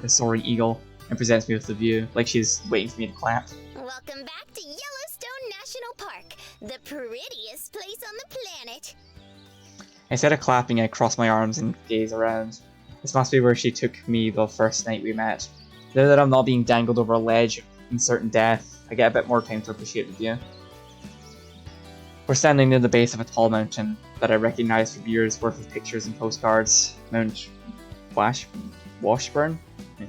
a soaring eagle and presents me with the view, like she's waiting for me to clap. Welcome back to Yellowstone National Park, the prettiest place on the planet. Instead of clapping, I cross my arms and gaze around. This must be where she took me the first night we met. Now that I'm not being dangled over a ledge in certain death, I get a bit more time to appreciate the view. We're standing near the base of a tall mountain that I recognize from years' worth of pictures and postcards. Mount Washburn? Yeah.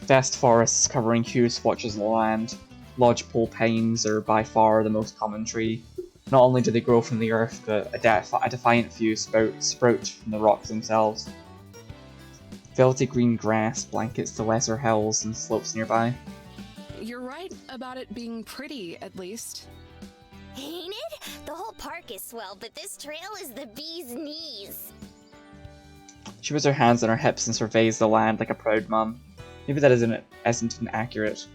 Vast forests covering huge swatches of the land. Lodgepole pines are by far the most common tree. Not only do they grow from the earth, but a defiant few sprout from the rocks themselves. Velvety green grass blankets the lesser hills and slopes nearby. You're right about it being pretty, at least. Ain't it? The whole park is swell, but this trail is the bee's knees. She puts her hands on her hips and surveys the land like a proud mum. Maybe that isn't inaccurate.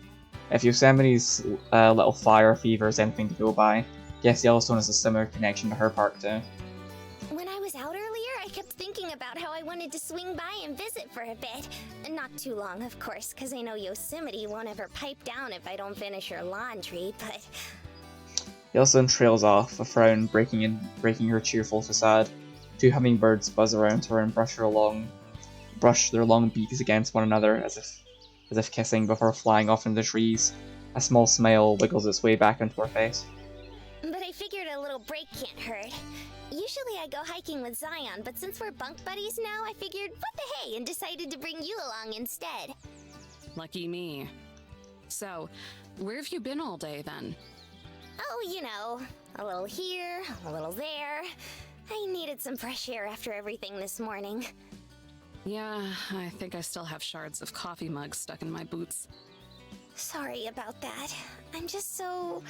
If Yosemite's little fire fever is anything to go by, guess Yellowstone has a similar connection to her park too. When I was out earlier, I kept thinking about how I wanted to swing by and visit for a bit. Not too long, of course, because I know Yosemite won't ever pipe down if I don't finish her laundry, but... Yellowstone trails off, a frown breaking her cheerful facade. Two hummingbirds buzz around her and brush their long beaks against one another as if kissing before flying off into the trees. A small smile wiggles its way back into her face. But I figured a little break can't hurt. Usually I go hiking with Zion, but since we're bunk buddies now, I figured, what the hey, and decided to bring you along instead. Lucky me. So, where have you been all day then? Oh, you know, a little here, a little there. I needed some fresh air after everything this morning. Yeah, I think I still have shards of coffee mugs stuck in my boots. Sorry about that. I'm just so...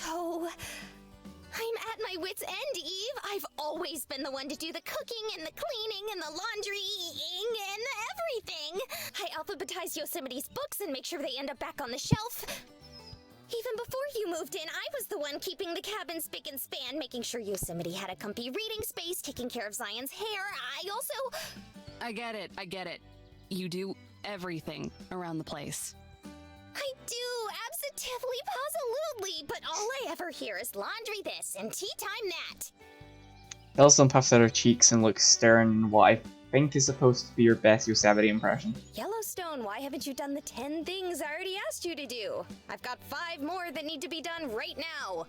I'm at my wit's end, Eve. I've always been the one to do the cooking and the cleaning and the laundrying and everything. I alphabetize Yosemite's books and make sure they end up back on the shelf. Even before you moved in, I was the one keeping the cabin spick and span, making sure Yosemite had a comfy reading space, taking care of Zion's hair. I get it. You do everything around the place. I do, absolutely, positively, but all I ever hear is laundry this and tea time that. Yellowstone puffs out her cheeks and looks stern in what think is supposed to be your best Yosemite impression. Yellowstone, why haven't you done the 10 things I already asked you to do? I've got 5 more that need to be done right now.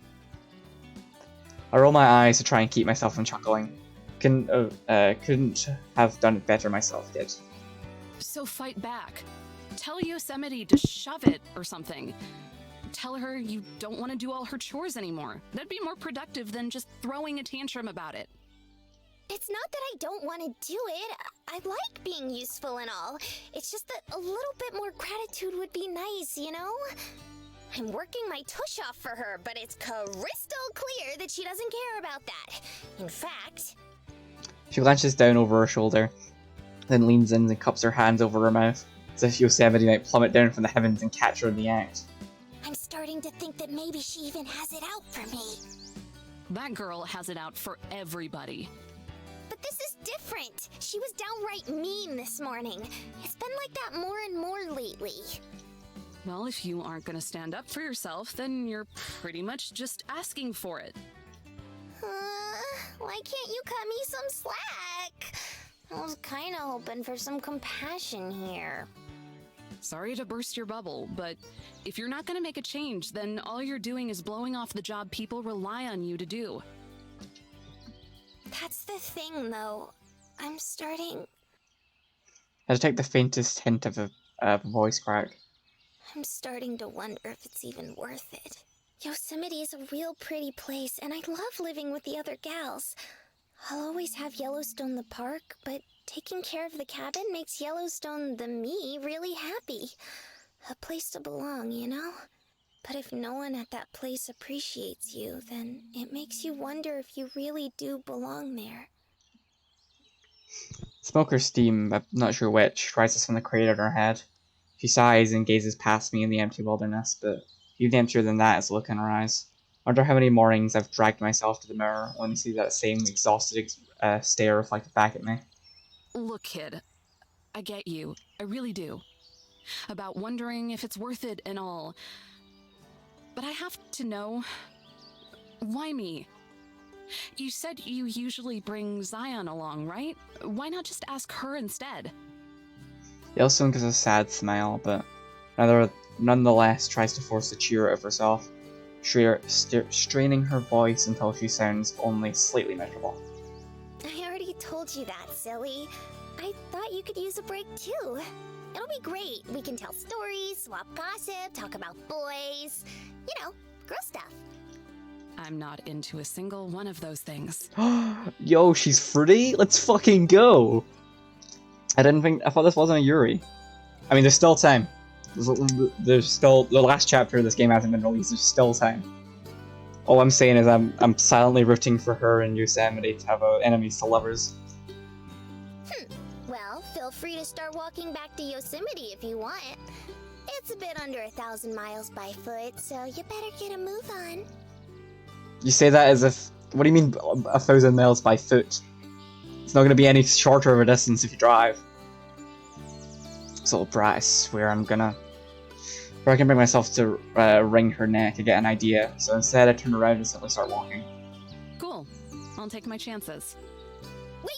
I roll my eyes to try and keep myself from chuckling. Couldn't have done it better myself, did. So fight back. Tell Yosemite to shove it or something. Tell her you don't want to do all her chores anymore. That'd be more productive than just throwing a tantrum about it. It's not that I don't want to do it. I like being useful and all. It's just that a little bit more gratitude would be nice, you know? I'm working my tush off for her, but it's crystal clear that she doesn't care about that. In fact... She glances down over her shoulder, then leans in and cups her hands over her mouth, as if Yosemite might plummet down from the heavens and catch her in the act. I'm starting to think that maybe she even has it out for me. That girl has it out for everybody. But this is different. She was downright mean this morning. It's been like that more and more lately. Well, if you aren't gonna stand up for yourself, then you're pretty much just asking for it. Why can't you cut me some slack? I was kinda hoping for some compassion here. Sorry to burst your bubble, but if you're not gonna make a change, then all you're doing is blowing off the job people rely on you to do. That's the thing, though. I'm starting... I detect the faintest hint of a voice crack. I'm starting to wonder if it's even worth it. Yosemite is a real pretty place, and I love living with the other gals. I'll always have Yellowstone the park, but taking care of the cabin makes Yellowstone the me really happy. A place to belong, you know? But if no one at that place appreciates you, then it makes you wonder if you really do belong there. Smoke or steam, I'm not sure which, rises from the crater in her head. She sighs and gazes past me in the empty wilderness, but even emptier than that is the look in her eyes. I wonder how many mornings I've dragged myself to the mirror only to see that same exhausted stare reflected back at me. Look, kid, I get you. I really do. About wondering if it's worth it and all. But I have to know, why me? You said you usually bring Zion along, right? Why not just ask her instead? Yellowstone gives a sad smile, but nonetheless tries to force a cheer out of herself, straining her voice until she sounds only slightly miserable. I already told you that, silly. I thought you could use a break too. It'll be great. We can tell stories, swap gossip, talk about boys. You know, girl stuff. I'm not into a single one of those things. Yo, she's free? Let's fucking go! I thought this wasn't a Yuri. I mean, there's still time. There's still, the last chapter of this game hasn't been released, there's still time. All I'm saying is I'm silently rooting for her and Yosemite to have enemies to lovers. Well, feel free to start walking back to Yosemite if you want. It's a bit under 1,000 miles by foot, so you better get a move on. You say that as if, what do you mean 1,000 miles by foot? It's not going to be any shorter of a distance if you drive. This little brat, I swear I can bring myself to wring her neck to get an idea, so instead I turn around and simply start walking. Cool. I'll take my chances. Wait!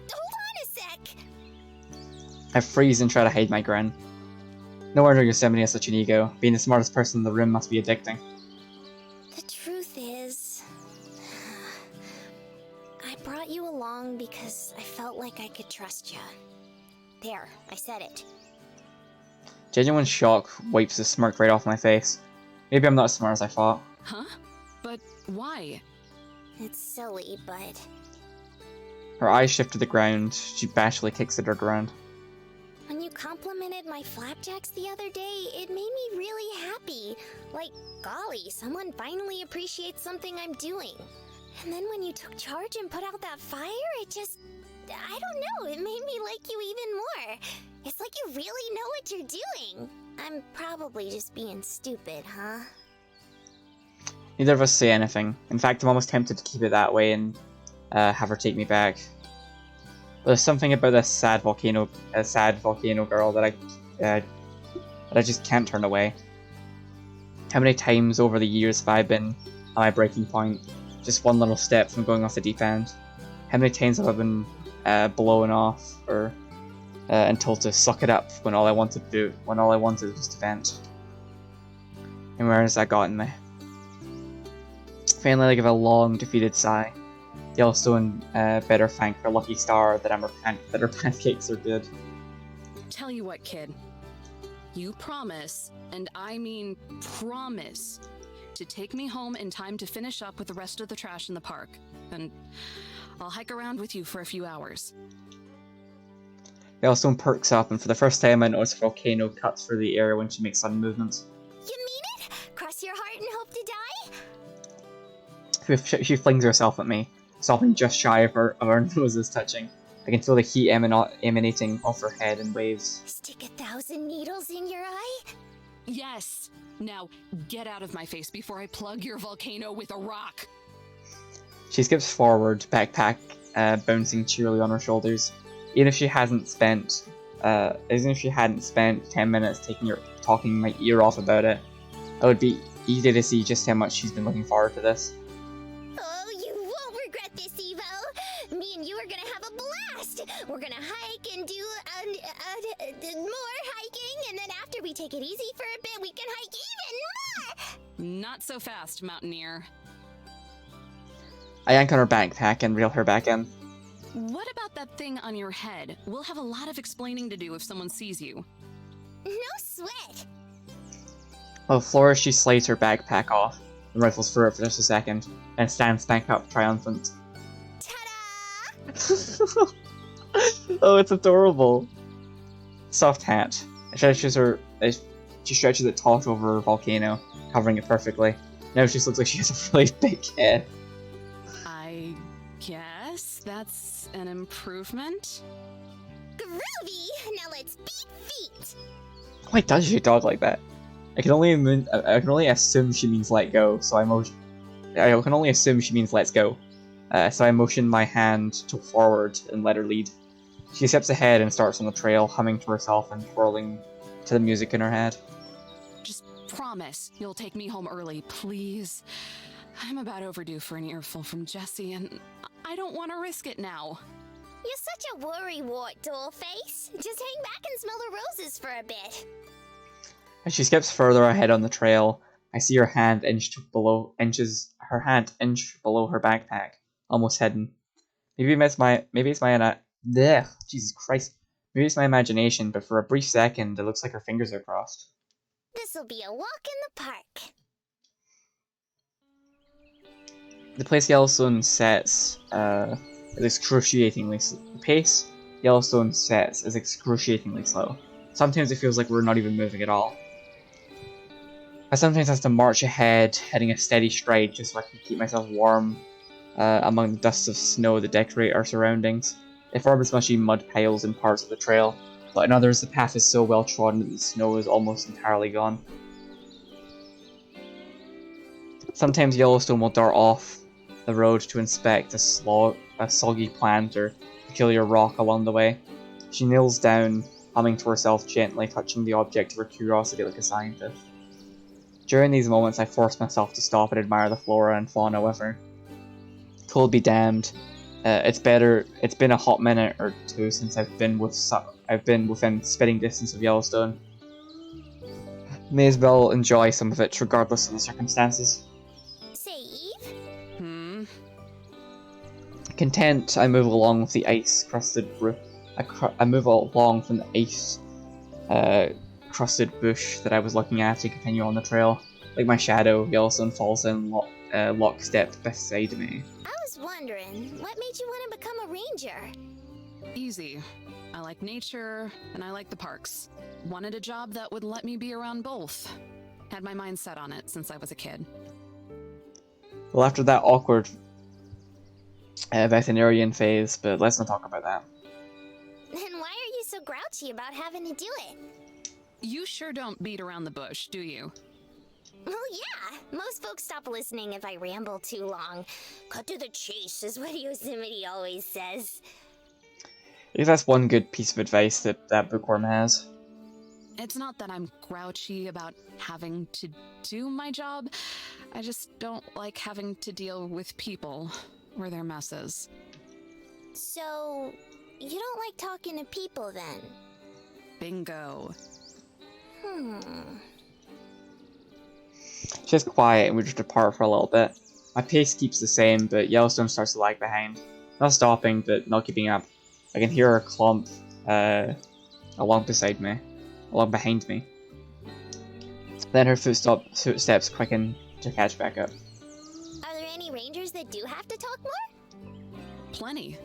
Hold on a sec! I freeze and try to hide my grin. No wonder Yosemite has such an ego. Being the smartest person in the room must be addicting. The truth is... I brought you along because I felt like I could trust you. There, I said it. Genuine shock wipes the smirk right off my face. Maybe I'm not as smart as I thought. Huh? But why? It's silly, but... Her eyes shift to the ground. She bashfully kicks the dirt around. When you complimented my flapjacks the other day, it made me really happy. Like, golly, someone finally appreciates something I'm doing. And then when you took charge and put out that fire, it just... I don't know, it made me like you even more. It's like you really know what you're doing. I'm probably just being stupid, huh? Neither of us say anything. In fact, I'm almost tempted to keep it that way and have her take me back. But there's something about this sad volcano girl that I just can't turn away. How many times over the years have I been at my breaking point, just one little step from going off the deep end? How many times have I been blowing off, or and told to suck it up when all I wanted was to vent. And where has that gotten me? Finally, I give a long, defeated sigh. Yellowstone better thank her lucky star that her pancakes are good. Tell you what, kid. You promise, and I mean promise, to take me home in time to finish up with the rest of the trash in the park. And I'll hike around with you for a few hours. Yellowstone perks up, and for the first time I notice a volcano cuts through the air when she makes sudden movements. You mean it? Cross your heart and hope to die? She flings herself at me, stopping just shy of her noses touching. I can feel the heat emanating off her head in waves. Stick 1,000 needles in your eye? Yes! Now, get out of my face before I plug your volcano with a rock! She skips forward, backpack bouncing cheerily on her shoulders. Even if she hadn't spent 10 minutes talking my ear off about it, it would be easy to see just how much she's been looking forward to this. Oh, you won't regret this, Evo! Me and you are gonna have a blast! We're gonna hike and do more hiking, and then after we take it easy for a bit, we can hike even more! Not so fast, Mountaineer. I yank on her backpack and reel her back in. What about that thing on your head? We'll have a lot of explaining to do if someone sees you. No sweat! Well, Flora, she slides her backpack off and rifles through it for just a second, and stands back up triumphant. Ta-da! Oh, it's adorable. Soft hat. She stretches it taut over her volcano, covering it perfectly. Now she just looks like she has a really big head. I guess that's an improvement? Groovy! Now let's beat feet! Why does she talk like that? I can only assume she means let go, so I can only assume she means let's go. So I motion my hand forward and let her lead. She steps ahead and starts on the trail, humming to herself and twirling to the music in her head. Just promise you'll take me home early, please. I'm about overdue for an earful from Jessie, and I don't want to risk it now. You're such a worrywart, dollface. Just hang back and smell the roses for a bit. As she skips further ahead on the trail, I see her hand inch below her backpack, almost hidden. Maybe it's my Jesus Christ. Maybe it's my imagination, but for a brief second, it looks like her fingers are crossed. This'll be a walk in the park. The pace Yellowstone sets is excruciatingly slow. Sometimes it feels like we're not even moving at all. I sometimes have to march ahead, heading a steady stride just so I can keep myself warm among the dusts of snow that decorate our surroundings. They form as mushy mud piles in parts of the trail, but in others the path is so well trodden that the snow is almost entirely gone. Sometimes Yellowstone will dart off the road to inspect a soggy plant or peculiar rock along the way. She kneels down, humming to herself gently, touching the object of her curiosity like a scientist. During these moments I force myself to stop and admire the flora and fauna with her. Cold be damned. It's been a hot minute or two since I've been within spitting distance of Yellowstone. May as well enjoy some of it regardless of the circumstances. Say, Eve? Content, I move along with the ice-crusted I move along from the ice-crusted bush that I was looking at to continue on the trail. Like my shadow, Yellowstone falls in lockstep beside me. I was wondering, what made you want to become a ranger? Easy. I like nature, and I like the parks. Wanted a job that would let me be around both. Had my mind set on it since I was a kid. Well, after that awkward veterinarian phase, but let's not talk about that. Then why are you so grouchy about having to do it? You sure don't beat around the bush, do you? Well, yeah. Most folks stop listening if I ramble too long. Cut to the chase is what Yosemite always says. I guess that's one good piece of advice that bookworm has. It's not that I'm grouchy about having to do my job. I just don't like having to deal with people or their messes. So, you don't like talking to people then? Bingo. She's quiet and we just depart for a little bit. My pace keeps the same, but Yellowstone starts to lag behind. Not stopping, but not keeping up. I can hear her clump along behind me. Then her footsteps quicken to catch back up. Are there any rangers that do have to talk more? Plenty.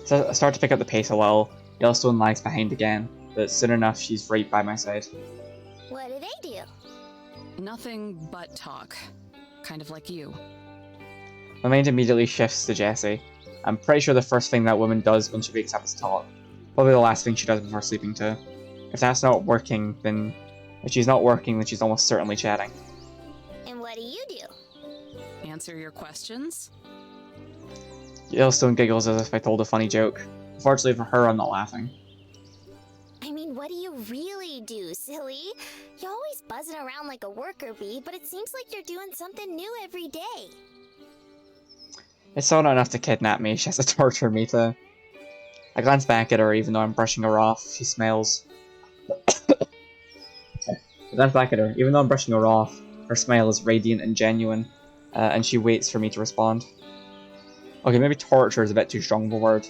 So I start to pick up the pace a little. Yellowstone lags behind again, but soon enough she's right by my side. What do they do? Nothing but talk. Kind of like you. My mind immediately shifts to Jessie. I'm pretty sure the first thing that woman does when she wakes up is talk. Probably the last thing she does before sleeping too. If that's not working, then... If she's not working, then she's almost certainly chatting. And what do you do? Answer your questions? Yellowstone giggles as if I told a funny joke. Unfortunately for her, I'm not laughing. I mean, what do you really do, silly? You're always buzzing around like a worker bee, but it seems like you're doing something new every day. It's still not enough to kidnap me, she has to torture me too. I glance back at her even though I'm brushing her off. She smiles. I glance back at her. Even though I'm brushing her off, her smile is radiant and genuine, and she waits for me to respond. Okay, maybe torture is a bit too strong of a word.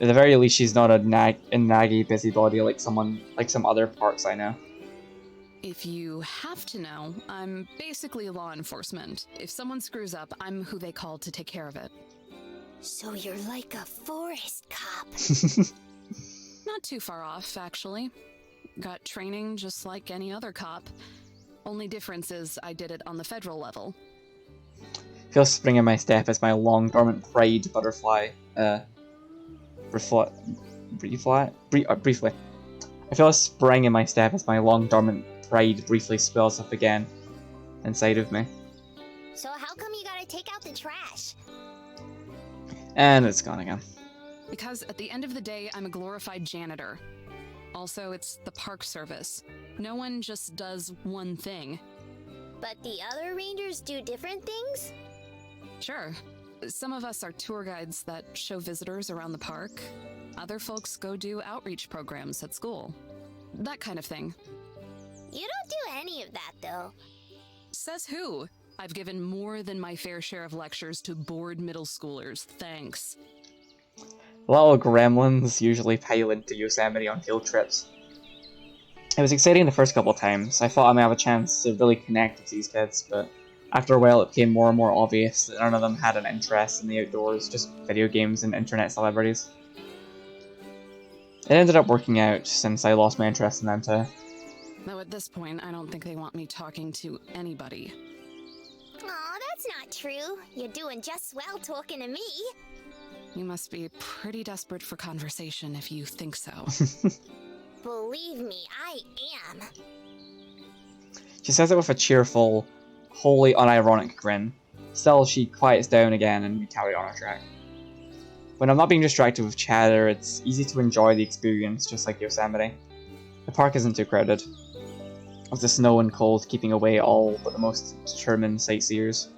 At the very least, she's not a naggy busybody like some other parts I know. If you have to know, I'm basically law enforcement. If someone screws up, I'm who they call to take care of it. So you're like a forest cop. Not too far off, actually. Got training just like any other cop. Only difference is I did it on the federal level. Feel spring in my step as my long dormant pride butterfly briefly. I feel a spring in my step as my long dormant pride briefly swells up again inside of me. So how come you gotta take out the trash? And it's gone again. Because at the end of the day, I'm a glorified janitor. Also, it's the park service. No one just does one thing. But the other rangers do different things? Sure. Some of us are tour guides that show visitors around the park. Other folks go do outreach programs at school. That kind of thing. You don't do any of that, though. Says who? I've given more than my fair share of lectures to bored middle schoolers, thanks. Little gremlins usually pile into Yosemite on field trips. It was exciting the first couple times. I thought I might have a chance to really connect with these kids, but after a while it became more and more obvious that none of them had an interest in the outdoors, just video games and internet celebrities. It ended up working out since I lost my interest in them too. Though at this point, I don't think they want me talking to anybody. Aw, that's not true. You're doing just well talking to me. You must be pretty desperate for conversation if you think so. Believe me, I am. She says it with a cheerful, wholly unironic grin. Still, she quiets down again and we carry on our track. When I'm not being distracted with chatter, it's easy to enjoy the experience, just like Yosemite. The park isn't too crowded, with the snow and cold keeping away all but the most determined sightseers.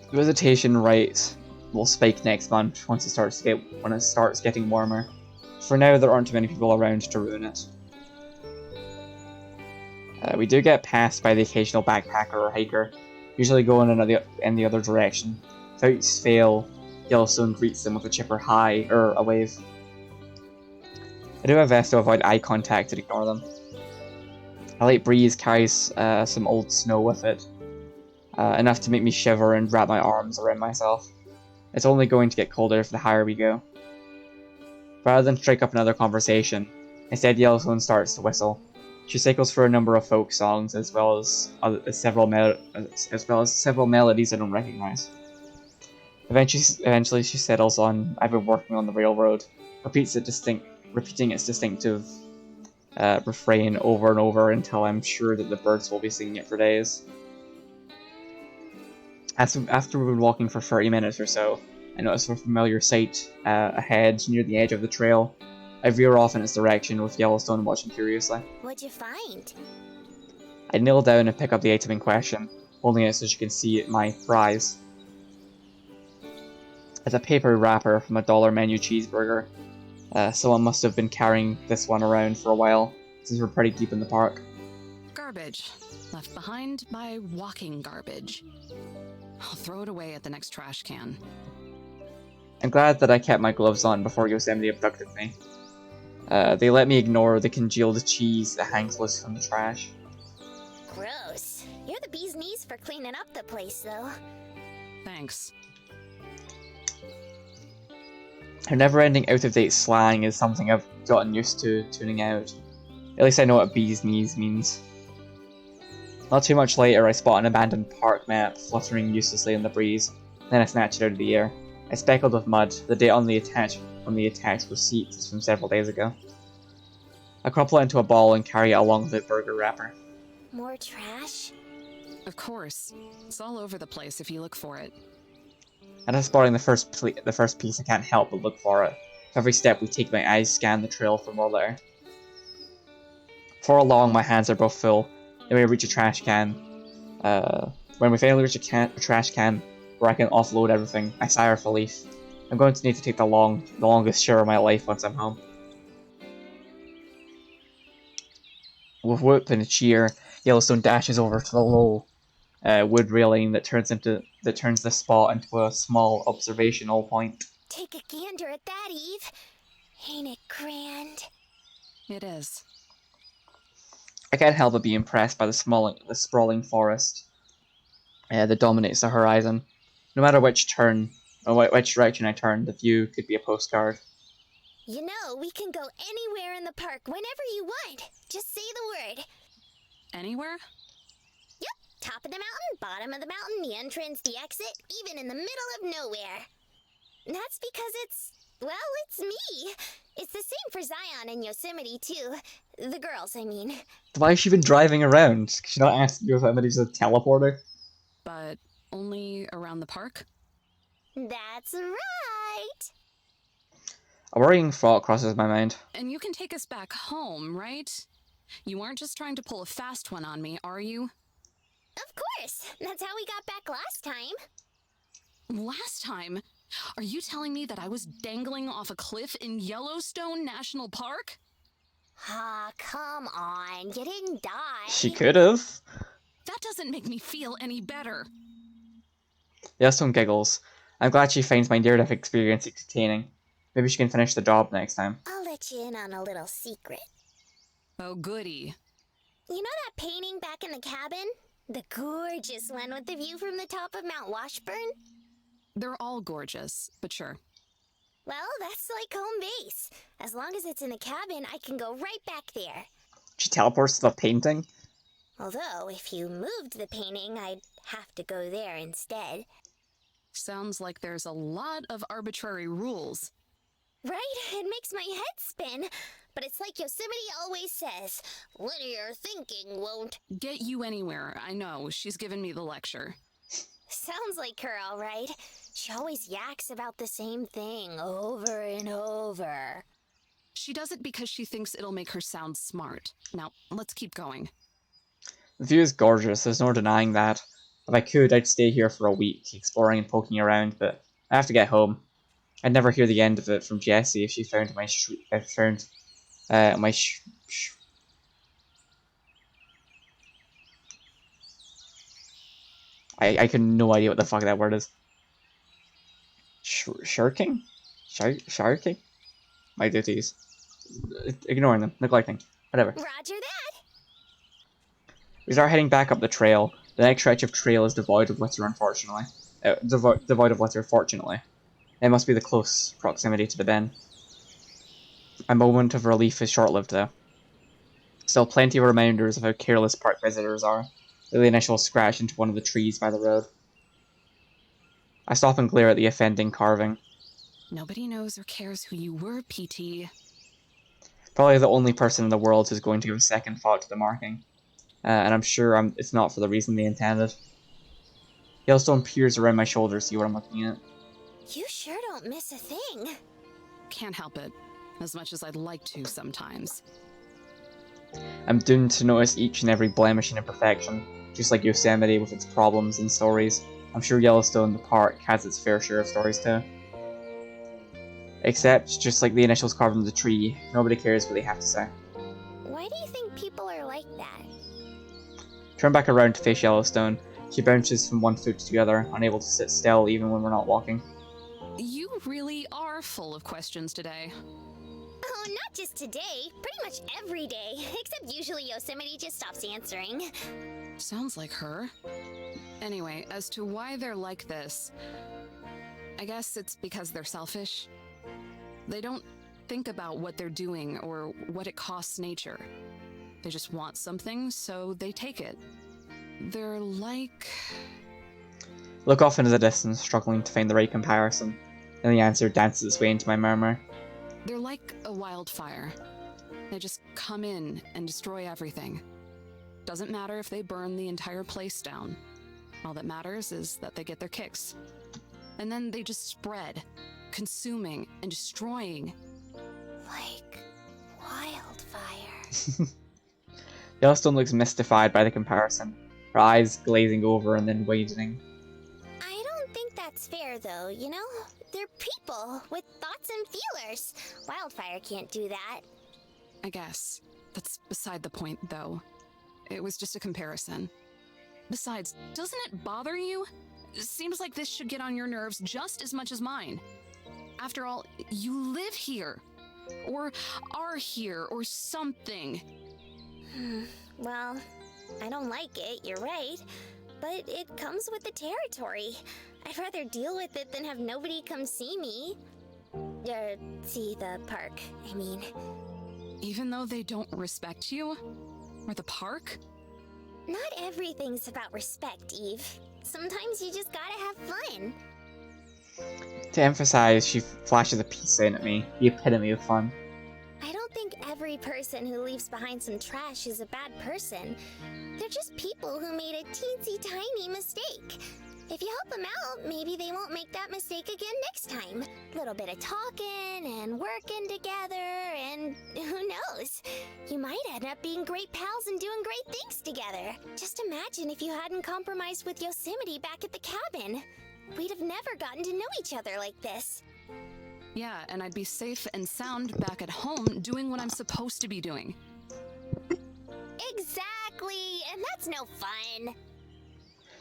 The visitation rate will spike next month when it starts getting warmer. For now, there aren't too many people around to ruin it. We do get passed by the occasional backpacker or hiker, usually going in the other direction. Without fail, Yellowstone greets them with a chipper hi, or a wave. I do my best to avoid eye contact and ignore them. A light breeze carries some old snow with it, enough to make me shiver and wrap my arms around myself. It's only going to get colder the higher we go. Rather than strike up another conversation, instead Yellowstone starts to whistle. She cycles through a number of folk songs as well as several melodies I don't recognize. Eventually she settles on "I've been working on the railroad," repeating its distinctive refrain over and over until I'm sure that the birds will be singing it for days. After we've been walking for 30 minutes or so, I notice a familiar sight ahead near the edge of the trail. I veer off in its direction with Yellowstone watching curiously. What'd you find? I kneel down and pick up the item in question, holding it so she can see my prize. It's a paper wrapper from a dollar menu cheeseburger. Someone must have been carrying this one around for a while, since we're pretty deep in the park. Garbage. Left behind by walking garbage. I'll throw it away at the next trash can. I'm glad that I kept my gloves on before Yosemite abducted me. They let me ignore the congealed cheese that hangs loose from the trash. Gross. You're the bee's knees for cleaning up the place, though. Thanks. Her never-ending out-of-date slang is something I've gotten used to tuning out. At least I know what bee's knees means. Not too much later, I spot an abandoned park map fluttering uselessly in the breeze. Then I snatch it out of the air. It's speckled with mud. The date on the attached receipt is from several days ago. I crumple it into a ball and carry it along the burger wrapper. More trash? Of course. It's all over the place if you look for it. And as spotting the first piece, I can't help but look for it. With every step we take, my eyes scan the trail for more litter. For long, my hands are both full. Then we reach a trash can. When we finally reach a trash can where I can offload everything, I sigh of relief. I'm going to need to take the longest shower of my life once I'm home. With whoop and a cheer, Yellowstone dashes over to the low wood railing that turns the spot into a small observational point. Take a gander at that, Eve. Ain't it grand? It is. I can't help but be impressed by the sprawling forest that dominates the horizon. No matter which direction I turn, the view could be a postcard. You know, we can go anywhere in the park whenever you want. Just say the word. Anywhere? Top of the mountain, bottom of the mountain, the entrance, the exit, even in the middle of nowhere. That's because it's me. It's the same for Zion and Yosemite, too. The girls, I mean. Why has she been driving around? Could she not ask Yosemite to teleporter? But only around the park? That's right. A worrying thought crosses my mind. And you can take us back home, right? You aren't just trying to pull a fast one on me, are you? Of course. That's how we got back last time. Last time? Are you telling me that I was dangling off a cliff in Yellowstone National Park? Ah, come on. You didn't die. She could have. That doesn't make me feel any better. Yellowstone giggles. I'm glad she finds my near-death experience entertaining. Maybe she can finish the job next time. I'll let you in on a little secret. Oh, goody. You know that painting back in the cabin? The gorgeous one with the view from the top of Mount Washburn? They're all gorgeous, but sure. Well, that's like home base. As long as it's in the cabin, I can go right back there. She teleports to the painting? Although, if you moved the painting, I'd have to go there instead. Sounds like there's a lot of arbitrary rules. Right? It makes my head spin. But it's like Yosemite always says, linear thinking won't Get you anywhere, I know. She's given me the lecture. Sounds like her, all right. She always yaks about the same thing over and over. She does it because she thinks it'll make her sound smart. Now, let's keep going. The view is gorgeous, there's no denying that. If I could, I'd stay here for a week, exploring and poking around, but I have to get home. I'd never hear the end of it from Jessie if she found I could no idea what the fuck that word is. Shirking? Sharking? My duties. Ignoring them, neglecting, whatever. Roger that. We start heading back up the trail. The next stretch of trail is devoid of litter, unfortunately. Devoid of litter, fortunately. It must be the close proximity to the bin. A moment of relief is short-lived, though. Still plenty of reminders of how careless park visitors are. The initial scratch into one of the trees by the road. I stop and glare at the offending carving. Nobody knows or cares who you were, PT. Probably the only person in the world who's going to give a second thought to the marking. And I'm sure it's not for the reason they intended. Yellowstone peers around my shoulder to see what I'm looking at. You sure don't miss a thing. Can't help it. As much as I'd like to sometimes. I'm doomed to notice each and every blemish and imperfection, just like Yosemite with its problems and stories. I'm sure Yellowstone, the park, has its fair share of stories too. Except, just like the initials carved on the tree, nobody cares what they have to say. Why do you think people are like that? Turn back around to face Yellowstone. She bounces from one foot to the other, unable to sit still even when we're not walking. You really are full of questions today. Oh, not just today. Pretty much every day. Except usually Yosemite just stops answering. Sounds like her. Anyway, as to why they're like this, I guess it's because they're selfish. They don't think about what they're doing or what it costs nature. They just want something, so they take it. They're like... Look off into the distance, struggling to find the right comparison. Then the answer dances its way into my memory. They're like a wildfire. They just come in and destroy everything. Doesn't matter if they burn the entire place down. All that matters is that they get their kicks. And then they just spread, consuming and destroying. Like wildfire. Yellowstone looks mystified by the comparison, her eyes glazing over and then widening. I don't think that's fair, though, you know? They're people with thoughts and feelers. Wildfire can't do that. I guess. That's beside the point, though. It was just a comparison. Besides, doesn't it bother you? It seems like this should get on your nerves just as much as mine. After all, you live here. Or are here, or something. Well, I don't like it, you're right. But it comes with the territory. I'd rather deal with it than have nobody come see me. See the park, I mean. Even though they don't respect you? Or the park? Not everything's about respect, Eve. Sometimes you just gotta have fun. To emphasize, she flashes a peace sign at me, the epitome of fun. I don't think every person who leaves behind some trash is a bad person. They're just people who made a teensy tiny mistake. If you help them out, maybe they won't make that mistake again next time. Little bit of talking and working together, and who knows? You might end up being great pals and doing great things together. Just imagine if you hadn't compromised with Yosemite back at the cabin. We'd have never gotten to know each other like this. Yeah, and I'd be safe and sound back at home doing what I'm supposed to be doing. Exactly, and that's no fun.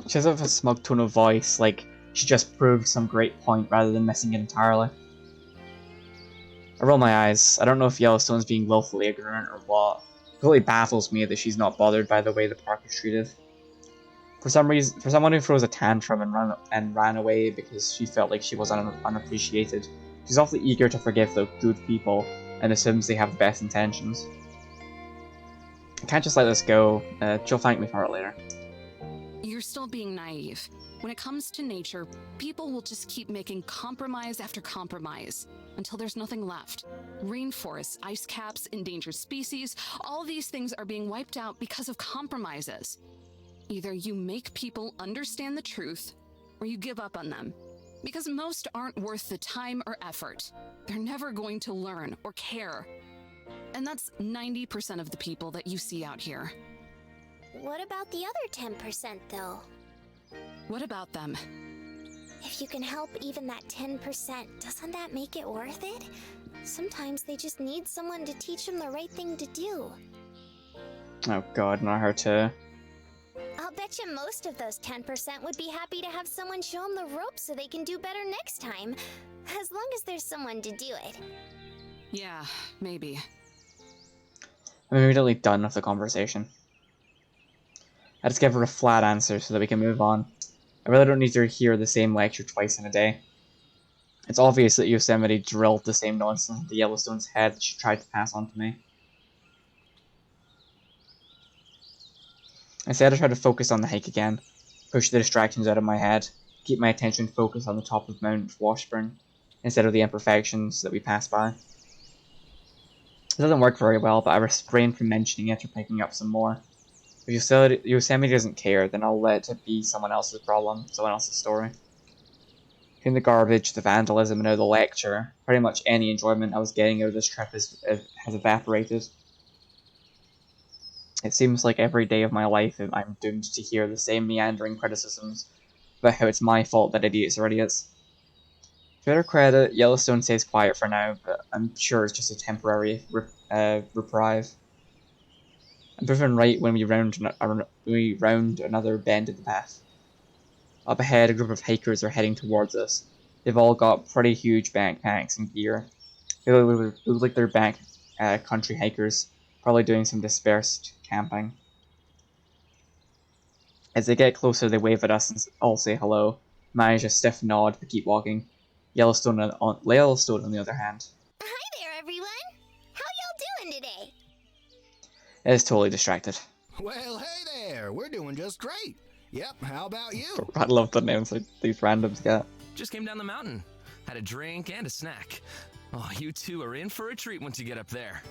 She has a smug tone of voice, like she just proved some great point rather than missing it entirely. I roll my eyes. I don't know if Yellowstone's being willfully ignorant or what. It really baffles me that she's not bothered by the way the park is treated. For some reason, for someone who throws a tantrum and ran away because she felt like she was unappreciated, she's awfully eager to forgive the good people and assumes they have the best intentions. I can't just let this go. She'll thank me for it later. You're still being naive. When it comes to nature, people will just keep making compromise after compromise until there's nothing left. Rainforests, ice caps, endangered species, all these things are being wiped out because of compromises. Either you make people understand the truth, or you give up on them. Because most aren't worth the time or effort. They're never going to learn or care. And that's 90% of the people that you see out here. What about the other 10%, though? What about them? If you can help even that 10%, doesn't that make it worth it? Sometimes they just need someone to teach them the right thing to do. Oh god, not her too. I'll bet you most of those 10% would be happy to have someone show them the ropes so they can do better next time. As long as there's someone to do it. Yeah, maybe. I'm immediately done with the conversation. I just give her a flat answer so that we can move on. I really don't need to hear the same lecture twice in a day. It's obvious that Yosemite drilled the same nonsense into Yellowstone's head that she tried to pass on to me. Instead, I try to focus on the hike again, push the distractions out of my head, keep my attention focused on the top of Mount Washburn, instead of the imperfections that we pass by. It doesn't work very well, but I refrain from mentioning it or picking up some more. If Yosemite doesn't care, then I'll let it be someone else's problem, someone else's story. Between the garbage, the vandalism, and now the lecture, pretty much any enjoyment I was getting out of this trip has evaporated. It seems like every day of my life I'm doomed to hear the same meandering criticisms about how it's my fault that idiots are idiots. To their credit, Yellowstone stays quiet for now, but I'm sure it's just a temporary reprieve. I'm driven right when we round another bend in the path. Up ahead, a group of hikers are heading towards us. They've all got pretty huge backpacks and gear. They look like they're country hikers, probably doing some dispersed camping. As they get closer, they wave at us and all say hello. Manage a stiff nod but keep walking. Yellowstone on the other hand, Hi there, everyone. How y'all doing today? is totally distracted. Well, hey there. We're doing just great. Yep, how about you? I love the names like these randoms get. Just came down the mountain. Had a drink and a snack. Oh, you two are in for a treat once you get up there.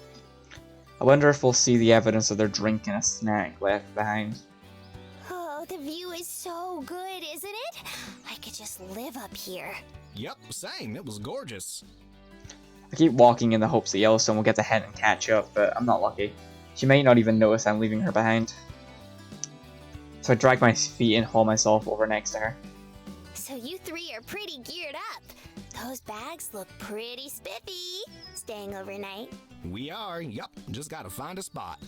I wonder if we'll see the evidence of their drink and a snack left behind. Oh, the view is so good, isn't it? I could just live up here. Yep, same. It was gorgeous. I keep walking in the hopes that Yellowstone will get ahead and catch up, but I'm not lucky. She might not even notice I'm leaving her behind. So I drag my feet and haul myself over next to her. So you three are pretty geared up. Those bags look pretty spiffy. Staying overnight? We are. Yep, just gotta find a spot.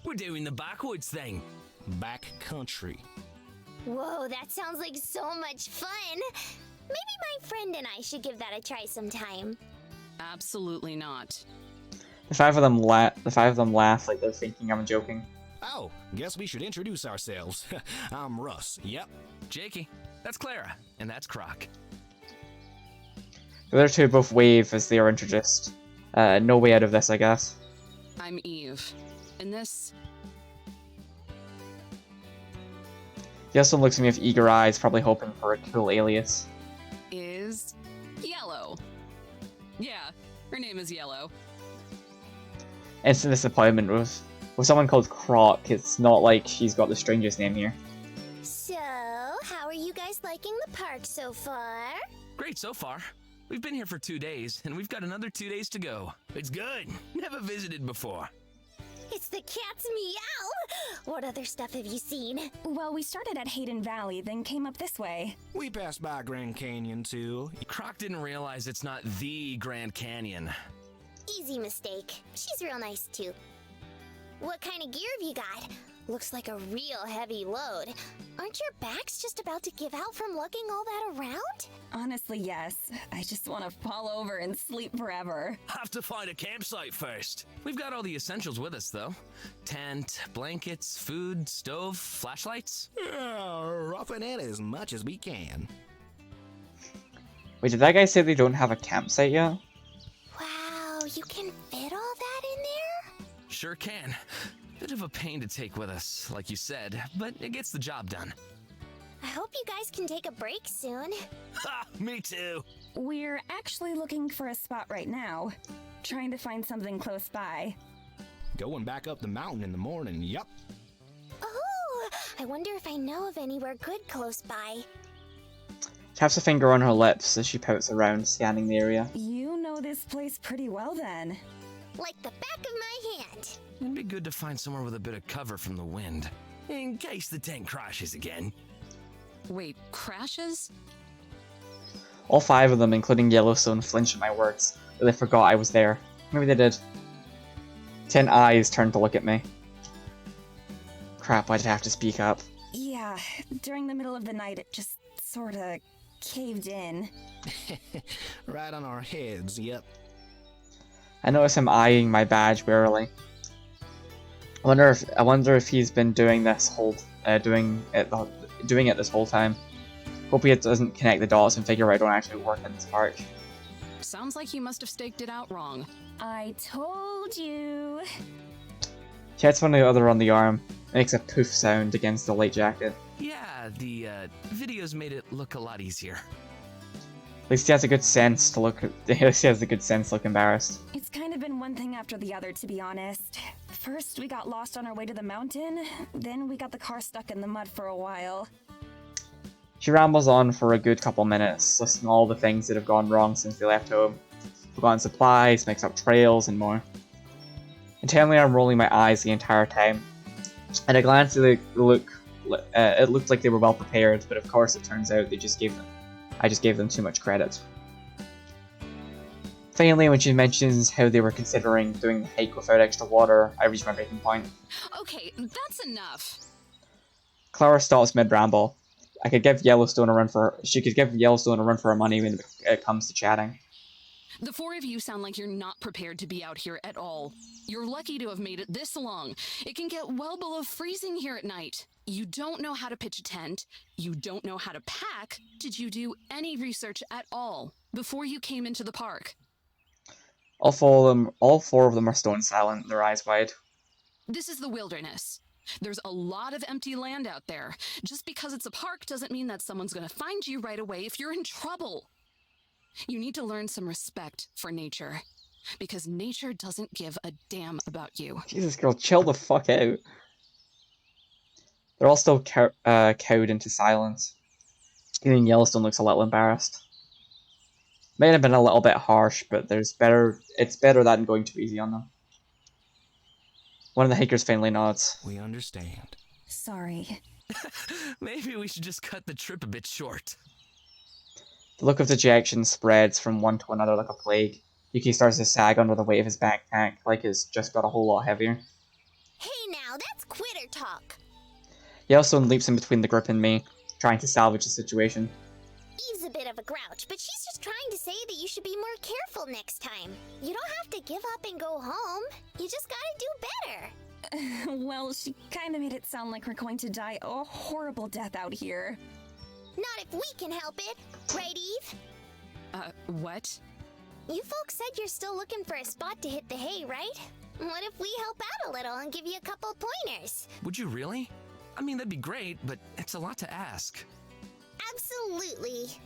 We're doing the backwoods thing. Back country. Whoa, that sounds like so much fun. Maybe my friend and I should give that a try sometime. Absolutely not. The five of them laugh like they're thinking I'm joking. Oh, guess we should introduce ourselves. I'm Russ. Yep. Jakey, that's Clara, and that's Croc. The other two both wave as they are introduced. No way out of this, I guess. I'm Eve. And this... Yellowstone looks at me with eager eyes, probably hoping for a cool alias. is Yellow. Yeah, her name is Yellow. Instant disappointment with someone called Croc. It's not like she's got the strangest name here. So, how are you guys liking the park so far? Great so far. We've been here for 2 days, and we've got another 2 days to go. It's good. Never visited before. It's the cat's meow! What other stuff have you seen? Well, we started at Hayden Valley, then came up this way. We passed by Grand Canyon, too. Croc didn't realize it's not the Grand Canyon. Easy mistake. She's real nice too. What kind of gear have you got? Looks like a real heavy load. Aren't your backs just about to give out from lugging all that around? Honestly, yes. I just want to fall over and sleep forever. Have to find a campsite first. We've got all the essentials with us, though. Tent, blankets, food, stove, flashlights. Roughing it as much as we can. Wait, did that guy say they don't have a campsite yet? Wow, you can fit all that in there? Sure can. Bit of a pain to take with us, like you said, but it gets the job done. I hope you guys can take a break soon. Ha! Me too! We're actually looking for a spot right now. Trying to find something close by. Going back up the mountain in the morning, yup. Oh, I wonder if I know of anywhere good close by. She taps a finger on her lips as she pouts around, scanning the area. You know this place pretty well then. Like the back of my hand. It'd be good to find somewhere with a bit of cover from the wind, in case the tent crashes again. Wait, crashes? All five of them, including Yellowstone, flinch at my words, but they forgot I was there. Maybe they did. 10 eyes turned to look at me. Crap, why did I have to speak up? Yeah, during the middle of the night it just sorta caved in. Right on our heads, yep. I notice him eyeing my badge warily. I wonder if he's been doing this doing it this whole time. Hope he doesn't connect the dots and figure I don't actually work in this park. Sounds like he must have staked it out wrong. I told you. She hits one of the other on the arm and makes a poof sound against the light jacket. Yeah, the videos made it look a lot easier. At least he has a good sense to look. At least he has the good sense to look embarrassed. It's kind of been one thing after the other, to be honest. First, we got lost on our way to the mountain, then we got the car stuck in the mud for a while. She rambles on for a good couple minutes, listing all the things that have gone wrong since they left home. Forgotten supplies, mixed up trails, and more. Internally, I'm rolling my eyes the entire time. At a glance, it looked like they were well prepared, but of course it turns out I just gave them too much credit. Finally, when she mentions how they were considering doing the hike without extra water, I reach my breaking point. Okay, that's enough. Clara stops mid-ramble. I could give Yellowstone a run for she could give Yellowstone a run for her money when it comes to chatting. The four of you sound like you're not prepared to be out here at all. You're lucky to have made it this long. It can get well below freezing here at night. You don't know how to pitch a tent. You don't know how to pack. Did you do any research at all before you came into the park? All four of them are stone silent, their eyes wide. This is the wilderness. There's a lot of empty land out there. Just because it's a park doesn't mean that someone's gonna find you right away if you're in trouble. You need to learn some respect for nature, because nature doesn't give a damn about you. Jesus, girl, chill the fuck out. They're all still cowed into silence. Even Yellowstone looks a little embarrassed. May have been a little bit harsh, but it's better than going too easy on them. One of the hikers finally nods. We understand. Sorry. Maybe we should just cut the trip a bit short. The look of dejection spreads from one to another like a plague. Yuki starts to sag under the weight of his backpack, like it's just got a whole lot heavier. Hey now, that's quitter talk. Yellowstone leaps in between the group and me, trying to salvage the situation. Eve's a bit of a grouch, but she's just trying to say that you should be more careful next time. You don't have to give up and go home. You just gotta do better. Well, she kind of made it sound like we're going to die a horrible death out here. Not if we can help it. Right, Eve? What? You folks said you're still looking for a spot to hit the hay, right? What if we help out a little and give you a couple pointers? Would you really? I mean, that'd be great, but it's a lot to ask. Absolutely.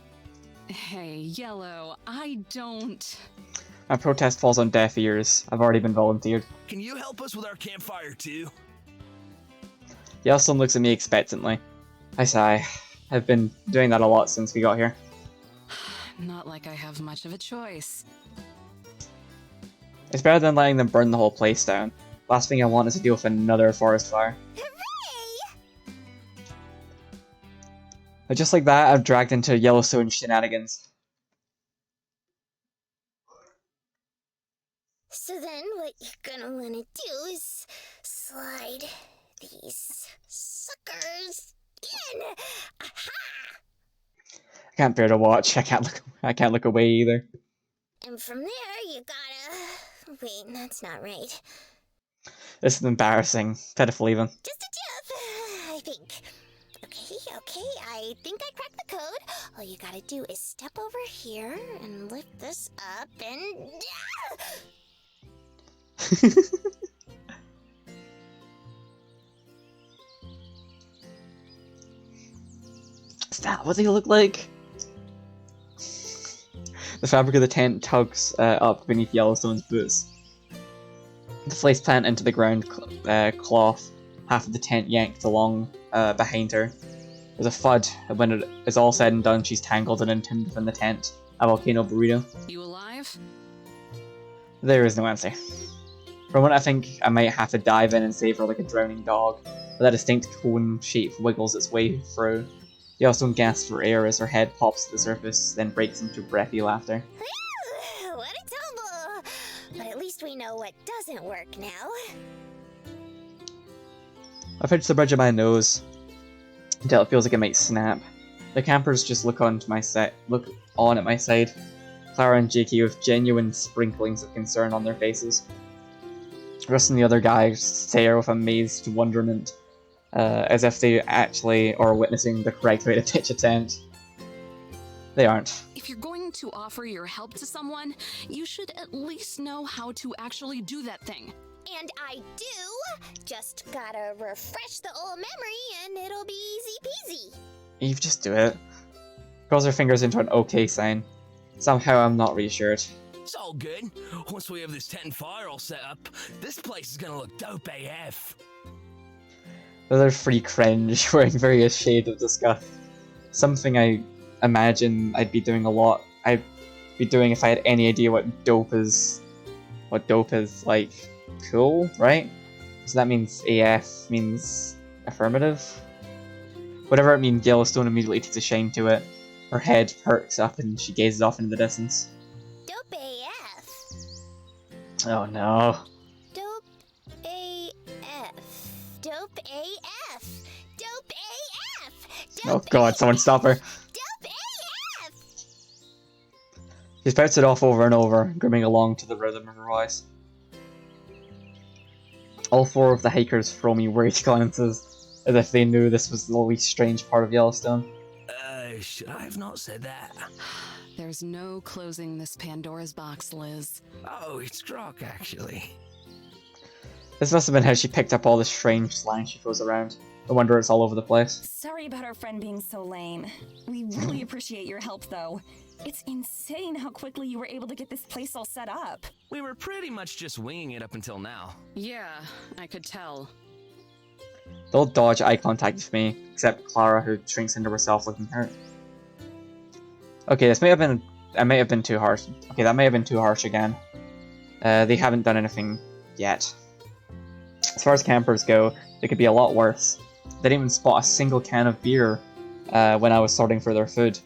Hey, Yellow, I don't... My protest falls on deaf ears. I've already been volunteered. Can you help us with our campfire too? Yellowstone looks at me expectantly. I sigh. I've been doing that a lot since we got here. Not like I have much of a choice. It's better than letting them burn the whole place down. Last thing I want is to deal with another forest fire. Hooray! But just like that, I've dragged into Yellowstone shenanigans. So then what you're gonna wanna do is slide these suckers in. Aha! I can't bear to watch. I can't look away either. And from there you gotta... Wait, that's not right. This is embarrassing. Pitiful even. Just a tip, I think. Okay, I think I cracked the code. All you gotta do is step over here and lift this up and... Stop, what do you look like? The fabric of the tent tugs up beneath Yellowstone's boots. The flace plant into the ground cloth, half of the tent yanked along behind her. There's a thud, and when it is all said and done, she's tangled and entombed within the tent, a volcano burrito. You alive? There is no answer. For a moment I think I might have to dive in and save her like a drowning dog, but that distinct cone shape wiggles its way through. Yellowstone gasps for air as her head pops to the surface, then breaks into breathy laughter. Whew, what a tumble! But at least we know what doesn't work now. I pinch the bridge of my nose until it feels like it might snap. The campers just look on at my side. Clara and Jakey with genuine sprinklings of concern on their faces. Russ and the other guys stare with amazed wonderment, as if they actually are witnessing the correct way to pitch a tent. They aren't. If you're going to offer your help to someone, you should at least know how to actually do that thing. And I do! Just gotta refresh the old memory and it'll be easy peasy. Eve, just do it. Curls her fingers into an OK sign. Somehow I'm not reassured. It's all good. Once we have this tent and fire all set up, this place is gonna look dope AF. The other three cringe, wearing various shades of disgust. Something I imagine I'd be doing a lot. I'd be doing if I had any idea what dope is. What dope is, like, cool, right? So that means AF means affirmative. Whatever it means, Yellowstone immediately takes a shine to it. Her head perks up and she gazes off into the distance. Dope AF. Oh no. Dope AF. Dope AF. Dope AF. Oh Dope god, someone stop her. Dope AF. She spouts it off over and over, grooming along to the rhythm of her voice. All four of the hikers throw me worried glances, as if they knew this was the least strange part of Yellowstone. Should I have not said that? There's no closing this Pandora's box, Liz. Oh, it's Grok, actually. This must have been how she picked up all the strange slang she throws around. No wonder it's all over the place. Sorry about our friend being so lame. We really appreciate your help, though. It's insane how quickly you were able to get this place all set up. We were pretty much just winging it up until now. Yeah, I could tell. They'll dodge eye contact with me, except Clara, who shrinks into herself looking hurt. Okay, this may have been... I may have been too harsh. Okay, that may have been too harsh again. They haven't done anything yet. As far as campers go, they could be a lot worse. They didn't even spot a single can of beer when I was sorting for their food.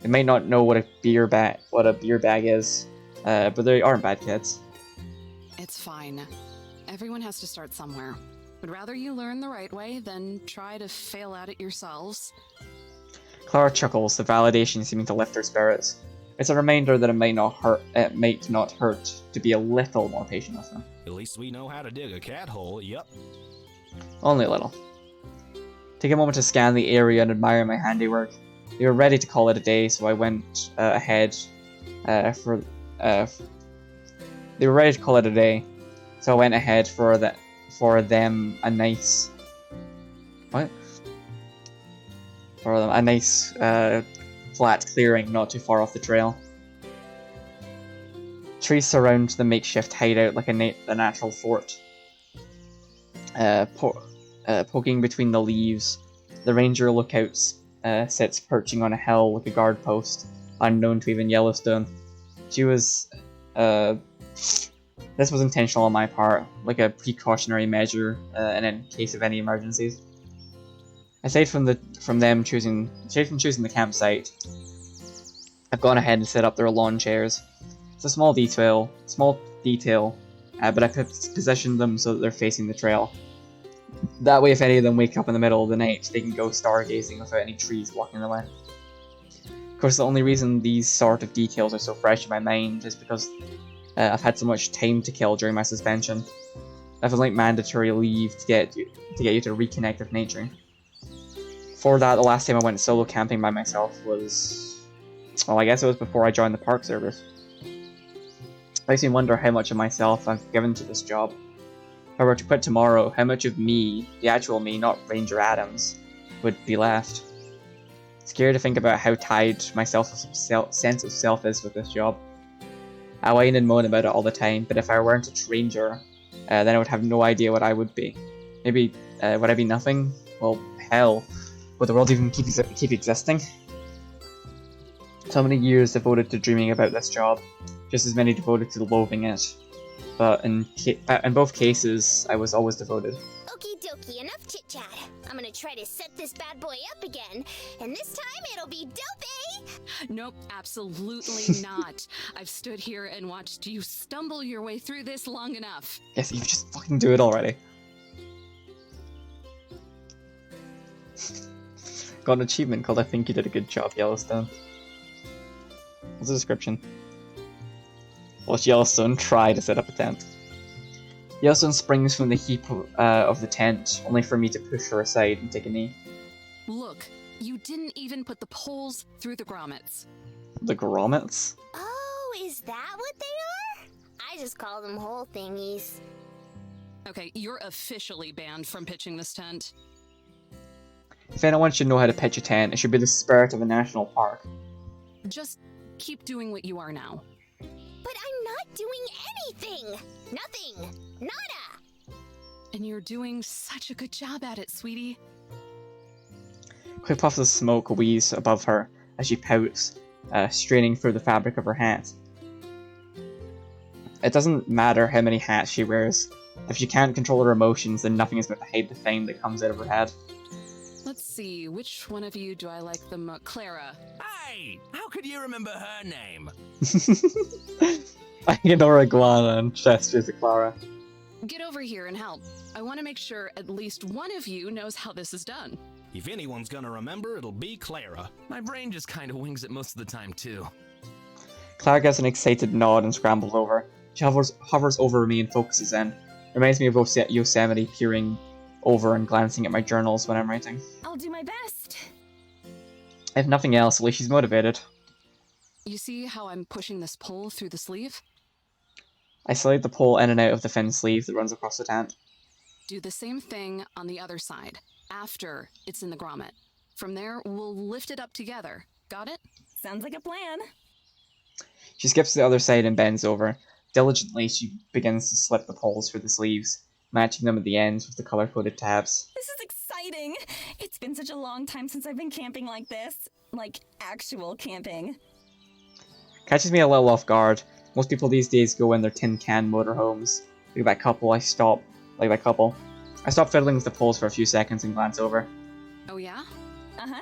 They may not know what a beer bag is, but they aren't bad kids. It's fine. Everyone has to start somewhere. Would rather you learn the right way than try to fail at it yourselves. Clara chuckles, the validation seeming to lift her spirits. It's a reminder that it might not hurt to be a little more patient with them. At least we know how to dig a cat hole, yep. Only a little. Take a moment to scan the area and admire my handiwork. They were ready to call it a day, so I went ahead They were ready to call it a day, so I went ahead for them a nice... What? For them a nice flat clearing not too far off the trail. Trees surround the makeshift hideout like a natural fort. Poking between the leaves, the ranger lookout sits perching on a hill like a guard post, unknown to even Yellowstone. She was... this was intentional on my part, like a precautionary measure in case of any emergencies. Aside from choosing the campsite, I've gone ahead and set up their lawn chairs. It's a small detail, but I positioned them so that they're facing the trail. That way, if any of them wake up in the middle of the night, they can go stargazing without any trees blocking the way. Of course, the only reason these sort of details are so fresh in my mind is because I've had so much time to kill during my suspension. I've like mandatory leave to get you to reconnect with nature. For that, the last time I went solo camping by myself was... well, I guess it was before I joined the Park Service. Makes me wonder how much of myself I've given to this job. If I were to quit tomorrow, how much of me, the actual me, not Ranger Adams, would be left? Scared to think about how tied my sense of self is with this job. I whine and moan about it all the time, but if I weren't a ranger, then I would have no idea what I would be. Maybe, would I be nothing? Well, hell, would the world even keep existing? So many years devoted to dreaming about this job, just as many devoted to loathing it. But in both cases, I was always devoted. Okie dokie, enough chit-chat. I'm gonna try to set this bad boy up again, and this time it'll be dope, eh? Nope, absolutely not. I've stood here and watched you stumble your way through this long enough. Yes, you just fucking do it already. Got an achievement called I think you did a good job, Yellowstone. What's the description? Watch Yellowstone try to set up a tent. Yellowstone springs from the heap of the tent, only for me to push her aside and take a knee. Look, you didn't even put the poles through the grommets. The grommets? Oh, is that what they are? I just call them hole thingies. Okay, you're officially banned from pitching this tent. If anyone should know how to pitch a tent, it should be the spirit of a national park. Just keep doing what you are now. But I'm not doing anything! Nothing! Nada! And you're doing such a good job at it, sweetie. Quick puffs of smoke wheeze above her as she pouts, straining through the fabric of her hat. It doesn't matter how many hats she wears. If she can't control her emotions, then nothing is going to hide the flame that comes out of her head. Let's see, which one of you do I like the most? Clara. Hey! How could you remember her name? I ignore Iguana and gesture to Clara. Get over here and help. I want to make sure at least one of you knows how this is done. If anyone's gonna remember, it'll be Clara. My brain just kind of wings it most of the time, too. Clara gives an excited nod and scrambles over. She hovers over me and focuses in. Reminds me of Yosemite peering over and glancing at my journals when I'm writing. I'll do my best. If nothing else, at least she's motivated. You see how I'm pushing this pole through the sleeve? I slide the pole in and out of the thin sleeve that runs across the tent. Do the same thing on the other side, after it's in the grommet. From there, we'll lift it up together. Got it? Sounds like a plan. She skips to the other side and bends over. Diligently, she begins to slip the poles through the sleeves, matching them at the ends with the color-coded tabs. This is exciting. It's been such a long time since I've been camping like this. Like, actual camping. Catches me a little off guard. Most people these days go in their tin can motorhomes. Like that couple, I stop fiddling with the poles for a few seconds and glance over. Oh yeah? Uh-huh.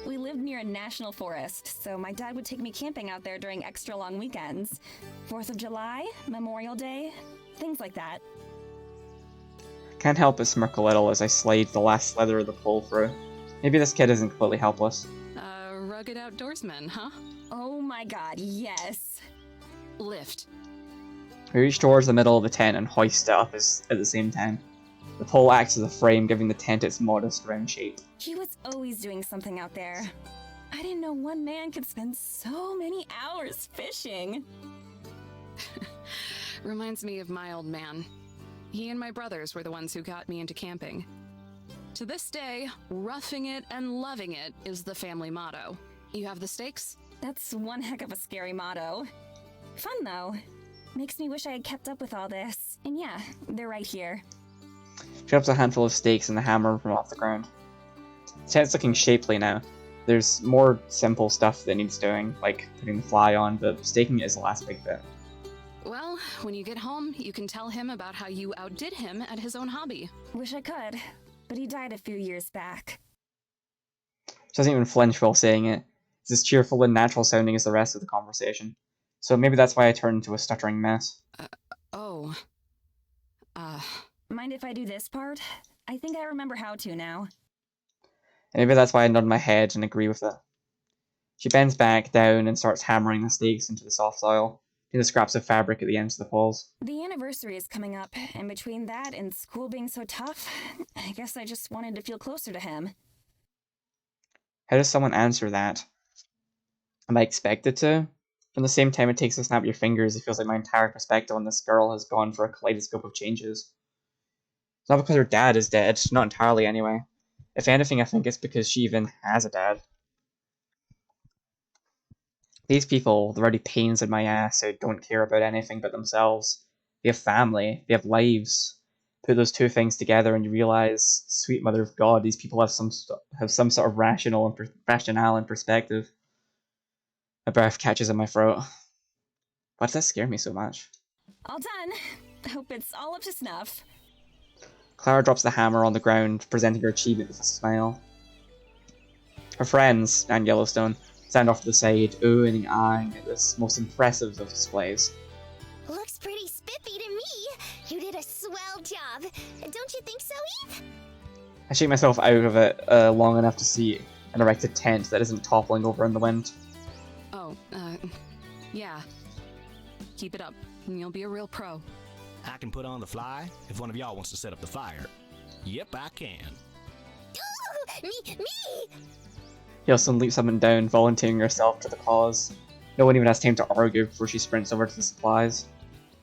We lived near a national forest, so my dad would take me camping out there during extra long weekends. 4th of July, Memorial Day, things like that. Can't help but smirk a little as I slide the last slither of the pole through. Maybe this kid isn't completely helpless. Rugged outdoorsman, huh? Oh my god, yes. Lift. We reach towards the middle of the tent and hoist it up at the same time. The pole acts as a frame, giving the tent its modest round shape. He was always doing something out there. I didn't know one man could spend so many hours fishing. Reminds me of my old man. He and my brothers were the ones who got me into camping. To this day, roughing it and loving it is the family motto. You have the stakes? That's one heck of a scary motto. Fun though. Makes me wish I had kept up with all this. And yeah, they're right here. She drops a handful of stakes and the hammer from off the ground. The tent's looking shapely now. There's more simple stuff that needs doing, like putting the fly on, but staking it is the last big bit. Well, when you get home, you can tell him about how you outdid him at his own hobby. Wish I could, but he died a few years back. She doesn't even flinch while saying it. It's as cheerful and natural sounding as the rest of the conversation. So maybe that's why I turned into a stuttering mess. Mind if I do this part? I think I remember how to now. And maybe that's why I nod my head and agree with it. She bends back down and starts hammering the stakes into the soft soil, in the scraps of fabric at the ends of the poles. The anniversary is coming up, and between that and school being so tough, I guess I just wanted to feel closer to him. How does someone answer that? Am I expected to? From the same time it takes to snap your fingers, it feels like my entire perspective on this girl has gone for a kaleidoscope of changes. It's not because her dad is dead, not entirely anyway. If anything, I think it's because she even has a dad. These people, they're already pains in my ass who don't care about anything but themselves. They have family, they have lives. Put those two things together and you realize, sweet mother of God, these people have some sort of rationale and perspective. My breath catches in my throat. Why does that scare me so much? All done. Hope it's all up to snuff. Clara drops the hammer on the ground, presenting her achievement with a smile. Her friends, and Yellowstone, stand off to the side, oohing and eyeing at this most impressive of displays. Looks pretty spiffy to me. You did a swell job. Don't you think so, Eve? I shake myself out of it long enough to see an erected tent that isn't toppling over in the wind. Yeah. Keep it up, and you'll be a real pro. I can put on the fly if one of y'all wants to set up the fire. Yep, I can. Ooh, me! Yellowstone leaps up and down, volunteering herself to the cause. No one even has time to argue before she sprints over to the supplies.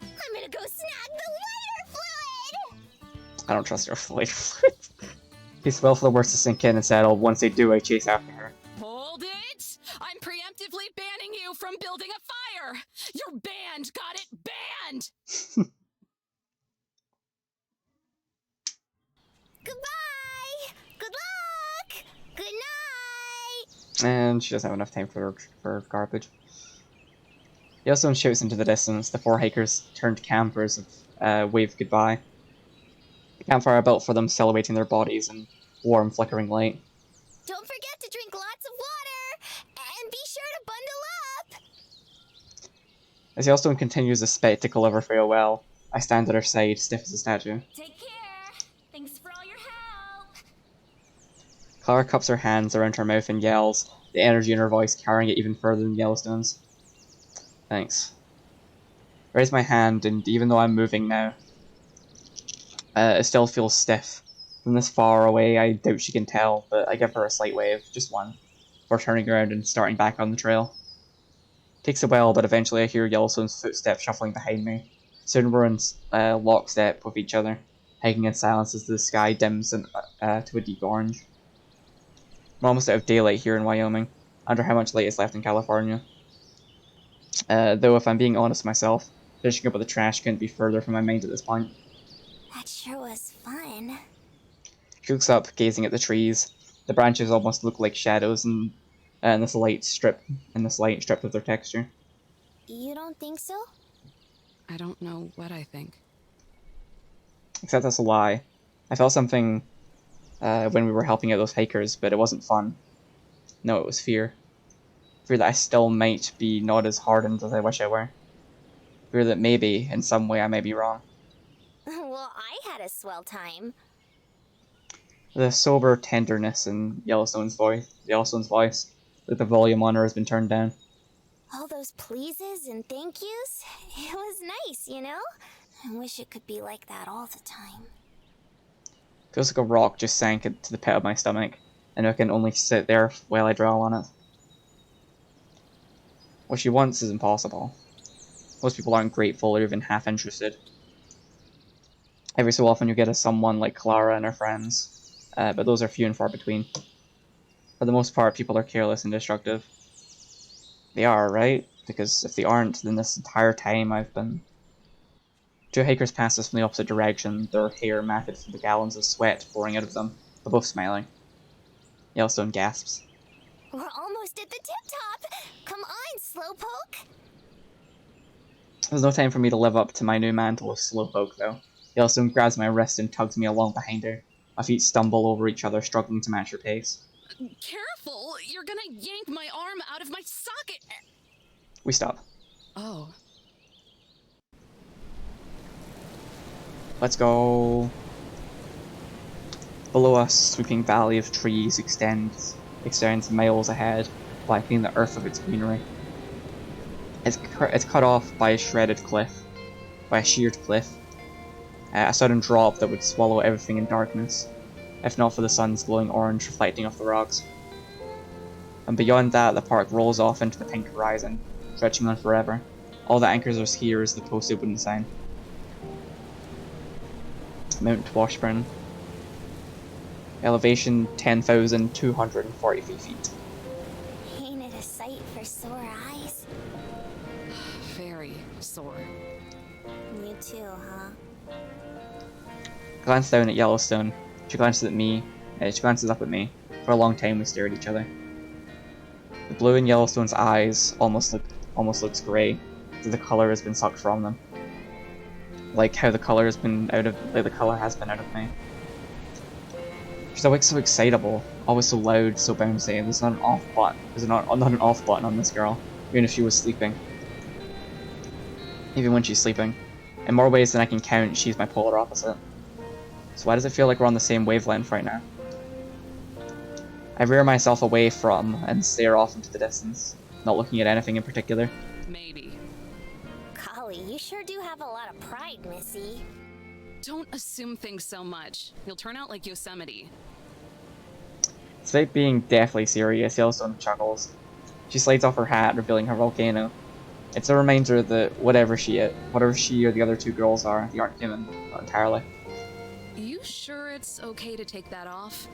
I'm gonna go snag the lighter fluid! I don't trust your lighter fluid. These well for the worst to sink in and settle. Once they do, I chase after her. Hold it! I'm preemptively banning you from building a fire! You're banned! Got it? Banned! Goodbye! Good luck! Good night! And she doesn't have enough time for garbage. Yellowstone shouts into the distance. The four hikers turned campers wave goodbye. The campfire built for them, silhouetting their bodies in warm, flickering light. Don't forget to drink lots of water! And be sure to bundle up! As Yellowstone continues the spectacle of her farewell, I stand at her side, stiff as a statue. Take care. Thanks for all your help. Clara cups her hands around her mouth and yells, the energy in her voice carrying it even further than Yellowstone's. Thanks. I raise my hand, and even though I'm moving now, it still feels stiff. From this far away, I doubt she can tell, but I give her a slight wave, just one, before turning around and starting back on the trail. It takes a while, but eventually I hear Yellowstone's footsteps shuffling behind me. Soon we're in lockstep with each other, hiking in silence as the sky dims to a deep orange. We're almost out of daylight here in Wyoming. I wonder how much light is left in California. Though if I'm being honest myself, finishing up with the trash couldn't be further from my mind at this point. That sure was fun. She looks up, gazing at the trees. The branches almost look like shadows in this light stripped of their texture. You don't think so? I don't know what I think. Except that's a lie. I felt something when we were helping out those hikers, but it wasn't fun. No, it was fear. Fear that I still might be not as hardened as I wish I were. Fear that maybe, in some way, I may be wrong. Well, I had a swell time. The sober tenderness in Yellowstone's voice, like the volume on her has been turned down. All those pleases and thank yous, it was nice, you know? I wish it could be like that all the time. Feels like a rock just sank into the pit of my stomach, and I can only sit there while I dwell on it. What she wants is impossible. Most people aren't grateful or even half interested. Every so often you get a someone like Clara and her friends, but those are few and far between. For the most part, people are careless and destructive. They are, right? Because if they aren't, then this entire time I've been... Two hikers pass us from the opposite direction, their hair matted from the gallons of sweat pouring out of them. They're both smiling. Yellowstone gasps. We're almost at the tip-top! Come on, Slowpoke! There's no time for me to live up to my new mantle of Slowpoke, though. Yellowstone grabs my wrist and tugs me along behind her. My feet stumble over each other, struggling to match her pace. Careful! You're gonna yank my arm out of my socket! We stop. Oh. Let's go. Below us, sweeping valley of trees extends miles ahead, blackening the earth of its greenery. It's cut off by a sheared cliff. A sudden drop that would swallow everything in darkness, if not for the sun's glowing orange reflecting off the rocks. And beyond that, the park rolls off into the pink horizon, stretching on forever. All that anchors us here is the posted wooden sign. Mount Washburn. Elevation 10,243 feet. Ain't it a sight for sore eyes? Very sore. You too, huh? Glanced down at Yellowstone. She glances at me. She glances up at me. For a long time we stare at each other. The blue in Yellowstone's eyes almost looks grey, as if the color has been sucked from them. Like how the color has been out of me. She's always so excitable, always so loud, so bouncy. There's not an off button. There's not an off button on this girl, even if she was sleeping. Even when she's sleeping. In more ways than I can count, she's my polar opposite. So why does it feel like we're on the same wavelength right now? I rear myself away from and stare off into the distance, not looking at anything in particular. Maybe. Golly, you sure do have a lot of pride, Missy. Don't assume things so much. You'll turn out like Yosemite. Despite being deathly serious, Yellowstone chuckles. She slides off her hat, revealing her volcano. It's a reminder that whatever she or the other two girls are, they aren't human, not entirely. You sure it's okay to take that off?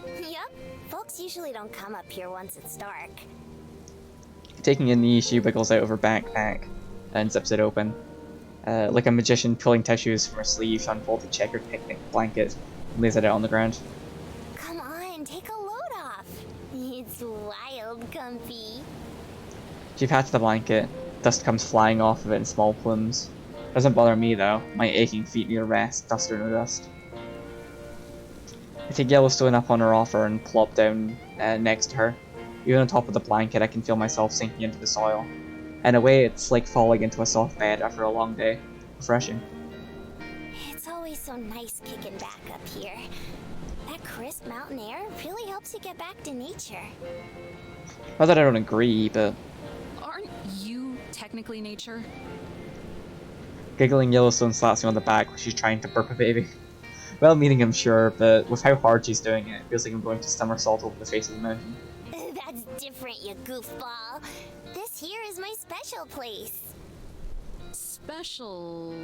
Yup. Folks usually don't come up here once it's dark. Taking a knee, she wiggles out of her backpack and zips it open. Like a magician pulling tissues from her sleeve to unfold a checkered picnic blanket and lays it out on the ground. Come on, take a load off. It's wild comfy. She pats the blanket. Dust comes flying off of it in small plumes. Doesn't bother me though. My aching feet need a rest, dust or no dust. I take Yellowstone up on her offer and plop down next to her. Even on top of the blanket, I can feel myself sinking into the soil. In a way, it's like falling into a soft bed after a long day. Refreshing. It's always so nice kicking back up here. That crisp mountain air really helps you get back to nature. Not that I don't agree, but Aren't you technically nature? giggling Yellowstone slaps me on the back when she's trying to burp a baby. Well meaning, I'm sure, but with how hard she's doing it, it feels like I'm going to somersault over the face of the mountain. That's different, you goofball. This here is my special place. Special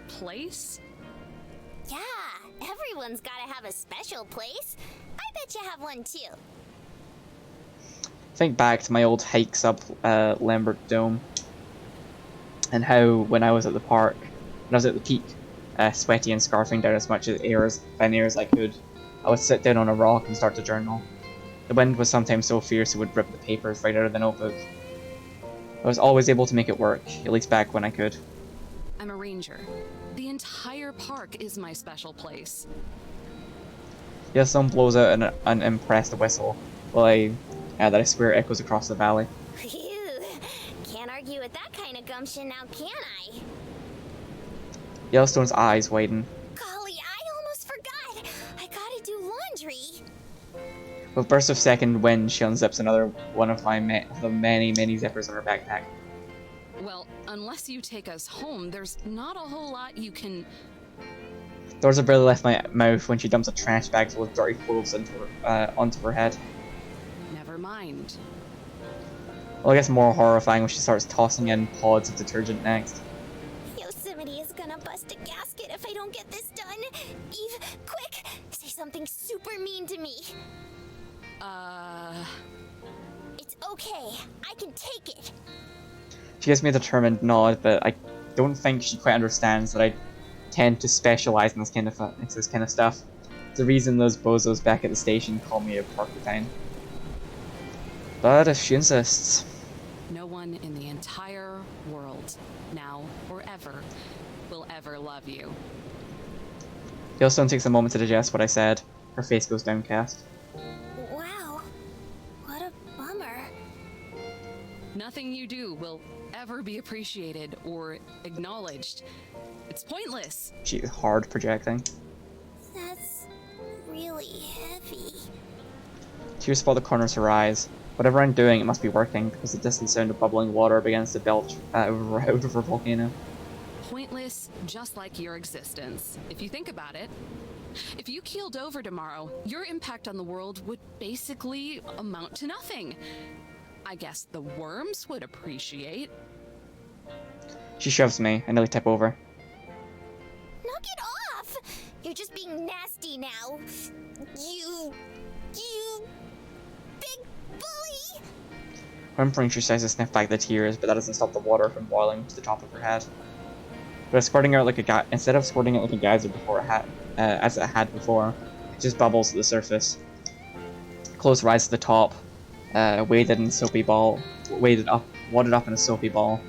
place? Yeah, everyone's gotta have a special place. I bet you have one too. Think back to my old hikes up Lambert Dome, and how when I was at the park, when I was at the peak, sweaty and scarfing down as much thin air as I could, I would sit down on a rock and start to journal. The wind was sometimes so fierce it would rip the papers right out of the notebook. I was always able to make it work, at least back when I could. I'm a ranger. The entire park is my special place. Yellowstone blows out an unimpressed whistle, while that I swear echoes across the valley. Phew. Can't argue with that kind of gumption now, can I? Yellowstone's eyes widen. Golly, I almost forgot. I gotta do laundry. With bursts of second wind, she unzips another one of the many zippers in her backpack. Well, unless you take us home, there's not a whole lot you can... Doors have barely left my mouth when she dumps a trash bag full of dirty clothes onto her head. Never mind. Well, I guess more horrifying when she starts tossing in pods of detergent next. Yosemite is gonna bust a gasket if I don't get this done. Eve, quick! Say something super mean to me. It's okay. I can take it. She gives me a determined nod, but I don't think she quite understands that I tend to specialize in this kind of stuff. It's the reason those bozos back at the station call me a porcupine. But if she insists... No one in the entire world, now or ever, will ever love you. Yellowstone takes a moment to digest what I said. Her face goes downcast. Wow. What a bummer. Nothing you do will ever be appreciated or acknowledged. It's pointless. She's hard projecting. That's really heavy. Tears spot the corners of her eyes. Whatever I'm doing, it must be working, because the distant sound of bubbling water begins to belch out of her volcano. Pointless, just like your existence. If you think about it, if you keeled over tomorrow, your impact on the world would basically amount to nothing. I guess the worms would appreciate. She shoves me. I nearly tip over. Knock it off! You're just being nasty now. You big bully! Whimpering, she tries to sniff back the tears, but that doesn't stop the water from boiling to the top of her head. But squirting out like a instead of squirting out like a geyser before as it had before, it just bubbles to the surface. Clothes rise to the top, wadded up in a soapy ball.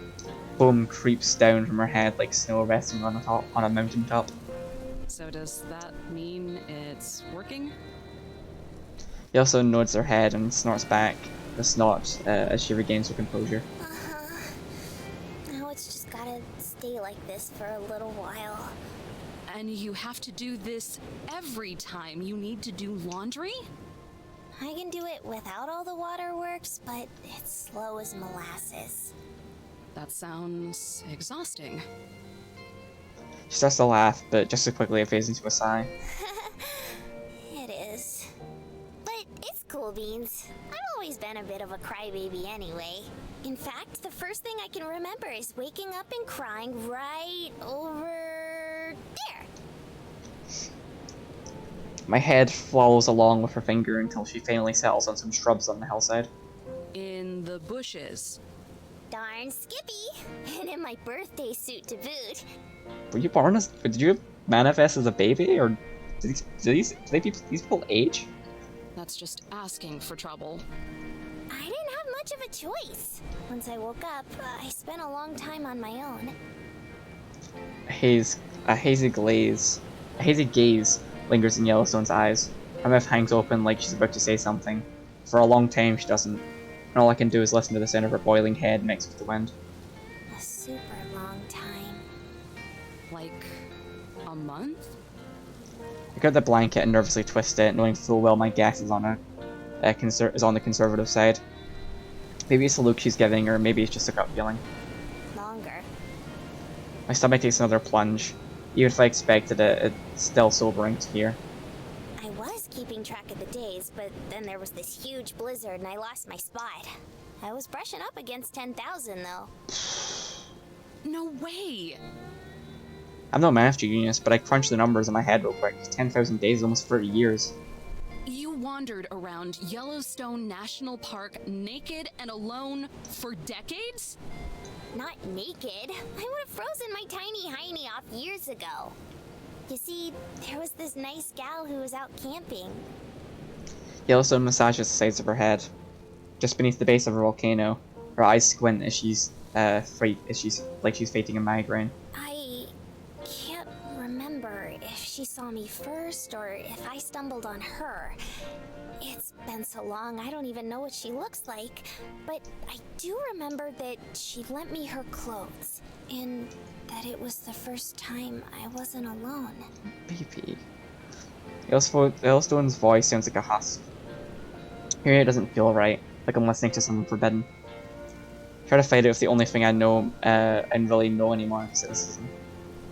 Foam creeps down from her head like snow resting on a mountain top. So does that mean it's working? He also nods her head and snorts back the snort as she regains her composure. Now it's just gotta stay like this for a little while. And you have to do this every time you need to do laundry? I can do it without all the waterworks, but it's slow as molasses. That sounds exhausting. She starts to laugh, but just as quickly it fades into a sigh. It is. But it's cool beans. I've always been a bit of a crybaby anyway. In fact, the first thing I can remember is waking up and crying right over there. My head follows along with her finger until she finally settles on some shrubs on the hillside. In the bushes. Darn Skippy! And in my birthday suit to boot. Were you born as... Did you manifest as a baby, or do these people age? That's just asking for trouble. I didn't have much of a choice. Once I woke up, I spent a long time on my own. A hazy gaze lingers in Yellowstone's eyes. Her mouth hangs open like she's about to say something. For a long time she doesn't, and all I can do is listen to the sound of her boiling head mixed with the wind. super long time. Like a month? I grab the blanket and nervously twist it, knowing full well my guess is on the conservative side. Maybe it's the look she's giving, or maybe it's just a gut feeling. Longer. My stomach takes another plunge. Even if I expected it, it's still sobering to hear. I was keeping track of the days, but then there was this huge blizzard and I lost my spot. I was brushing up against 10,000 though. No way! I'm no math genius, but I crunched the numbers in my head real quick. 10,000 days is almost 30 years. You wandered around Yellowstone National Park naked and alone for decades? Not naked. I would have frozen my tiny hiney off years ago. You see, there was this nice gal who was out camping. Yellowstone massages the sides of her head. Just beneath the base of her volcano, her eyes squint as she's she's faking a migraine. I can't remember if she saw me first or if I stumbled on her. It's been so long, I don't even know what she looks like. But I do remember that she lent me her clothes, and that it was the first time I wasn't alone. Baby. Yellowstone's voice sounds like a husk. Hearing it doesn't feel right, like I'm listening to something forbidden. Try to fight it with the only thing I know and really know anymore, cynicism.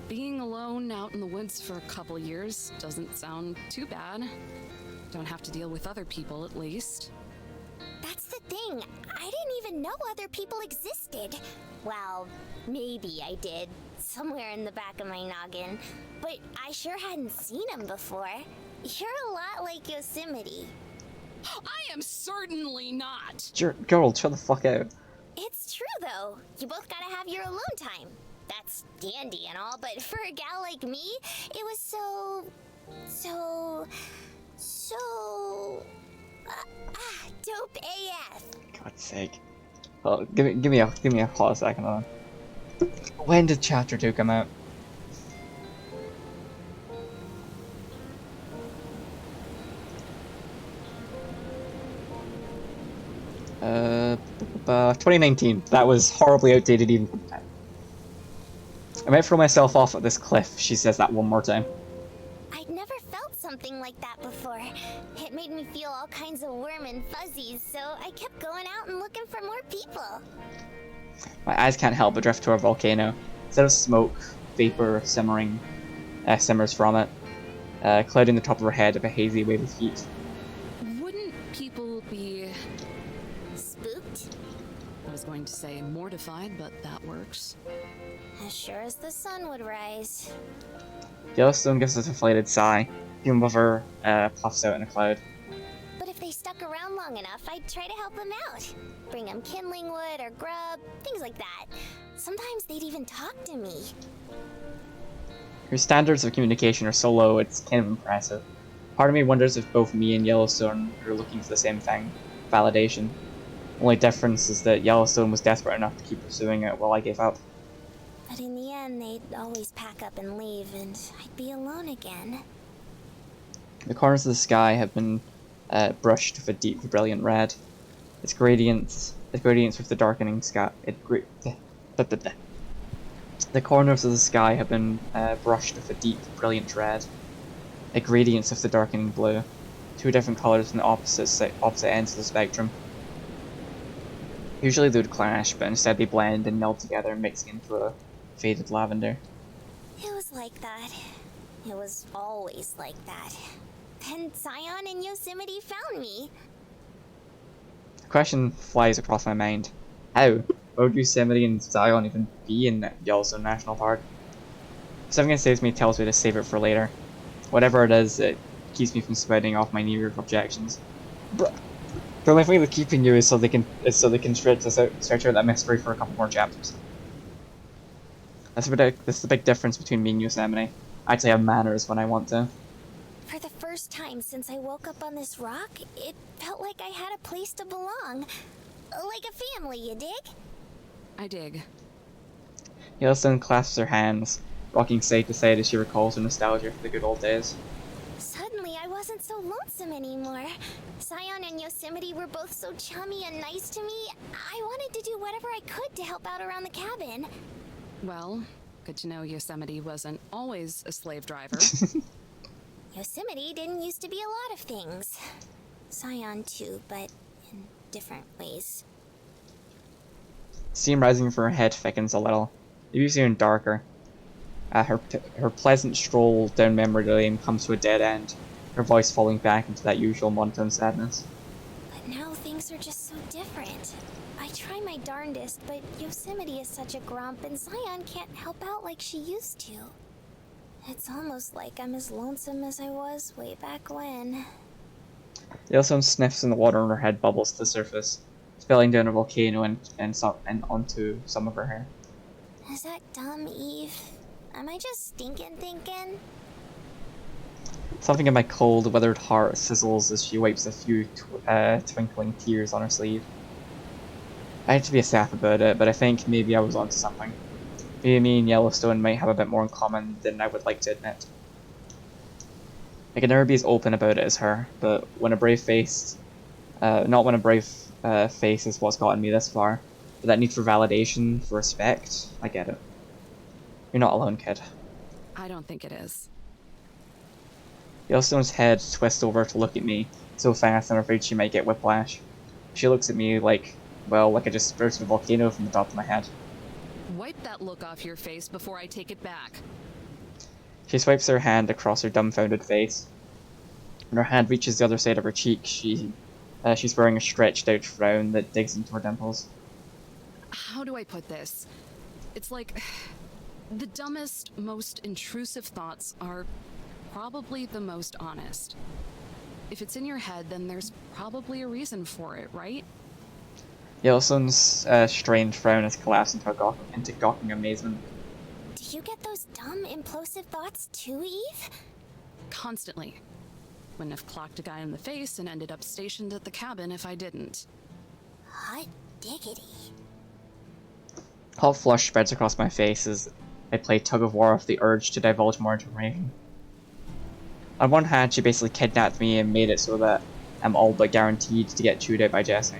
Being alone out in the woods for a couple years doesn't sound too bad. Don't have to deal with other people, at least. That's the thing. I didn't even know other people existed. Well, maybe I did, somewhere in the back of my noggin. But I sure hadn't seen them before. You're a lot like Yosemite. I am certainly not! Girl, chill the fuck out. It's true, though. You both gotta have your alone time. That's dandy and all, but for a gal like me, it was so... dope AF. God's sake. Oh, give me a hot second on. When did Chapter 2 come out? Uh, 2019. That was horribly outdated even for the time. I might throw myself off at this cliff. She says that one more time. I'd never felt something like that before. It made me feel all kinds of warm and fuzzies, so I kept going out and looking for more people. My eyes can't help but drift to our volcano. Instead of smoke, vapor simmers from it, clouding the top of her head of a hazy wave of heat. Wouldn't people be... Spooked? I was going to say mortified, but that works. As sure as the sun would rise. Yellowstone gives us a deflated sigh. Fume above her puffs out in a cloud. But if they stuck around long enough, I'd try to help them out. Bring them kindling wood or grub, things like that. Sometimes they'd even talk to me. Her standards of communication are so low, it's kind of impressive. Part of me wonders if both me and Yellowstone are looking for the same thing. Validation. Only difference is that Yellowstone was desperate enough to keep pursuing it while I gave up. But in the end, they'd always pack up and leave, and I'd be alone again. The corners of the sky have been brushed with a deep, brilliant red. Its gradients with the darkening sky. The corners of the sky have been brushed with a deep, brilliant red. It gradients with the darkening blue. Two different colors on the opposite ends of the spectrum. Usually they would clash, but instead they blend and meld together, mixing into a faded lavender. It was like that. It was always like that. Then Zion and Yosemite found me. The question flies across my mind. How? Why would Yosemite and Zion even be in Yellowstone National Park? Something inside me tells me to save it for later. Whatever it is, it keeps me from spouting off my New Year's objections. The only thing that's keeping you is so they can stretch out that mystery for a couple more chapters. That's the big difference between me and Yosemite. I actually have manners when I want to. For the first time since I woke up on this rock, it felt like I had a place to belong. Like a family, you dig? I dig. Yellowstone clasps her hands, rocking side to side as she recalls her nostalgia for the good old days. Suddenly, I wasn't so lonesome anymore. Zion and Yosemite were both so chummy and nice to me. I wanted to do whatever I could to help out around the cabin. Well, good to know Yosemite wasn't always a slave driver. Yosemite didn't used to be a lot of things. Scion too, but in different ways. Steam rising from her head thickens a little. It becomes even darker. Her pleasant stroll down memory lane comes to a dead end, her voice falling back into that usual monotone sadness. But now things are just so different. I try my darndest, but Yosemite is such a grump and Zion can't help out like she used to. It's almost like I'm as lonesome as I was way back when. Yellowstone sniffs and the water on her head bubbles to the surface, spilling down a volcano and onto some of her hair. Is that dumb, Eve? Am I just stinking thinking? Something in my cold, weathered heart sizzles as she wipes a few twinkling tears on her sleeve. I hate to be a sap about it, but I think maybe I was onto something. Maybe me and Yellowstone might have a bit more in common than I would like to admit. I could never be as open about it as her, but when a brave face, not when a brave face is what's gotten me this far, but that need for validation, for respect, I get it. You're not alone, kid. I don't think it is. Yellowstone's head twists over to look at me, so fast I'm afraid she might get whiplash. She looks at me like, well, like I just sprouted a volcano from the top of my head. Wipe that look off your face before I take it back. She swipes her hand across her dumbfounded face. When her hand reaches the other side of her cheek, she's wearing a stretched out frown that digs into her dimples. How do I put this? It's like the dumbest, most intrusive thoughts are probably the most honest. If it's in your head, then there's probably a reason for it, right? Yellowstone's strange frown has collapsed into gawking amazement. Do you get those dumb, implosive thoughts too, Eve? Constantly. Wouldn't have clocked a guy in the face and ended up stationed at the cabin if I didn't. Hot diggity. Hot flush spreads across my face as I play tug of war with the urge to divulge more information. On one hand, she basically kidnapped me and made it so that I'm all but guaranteed to get chewed out by Jesse.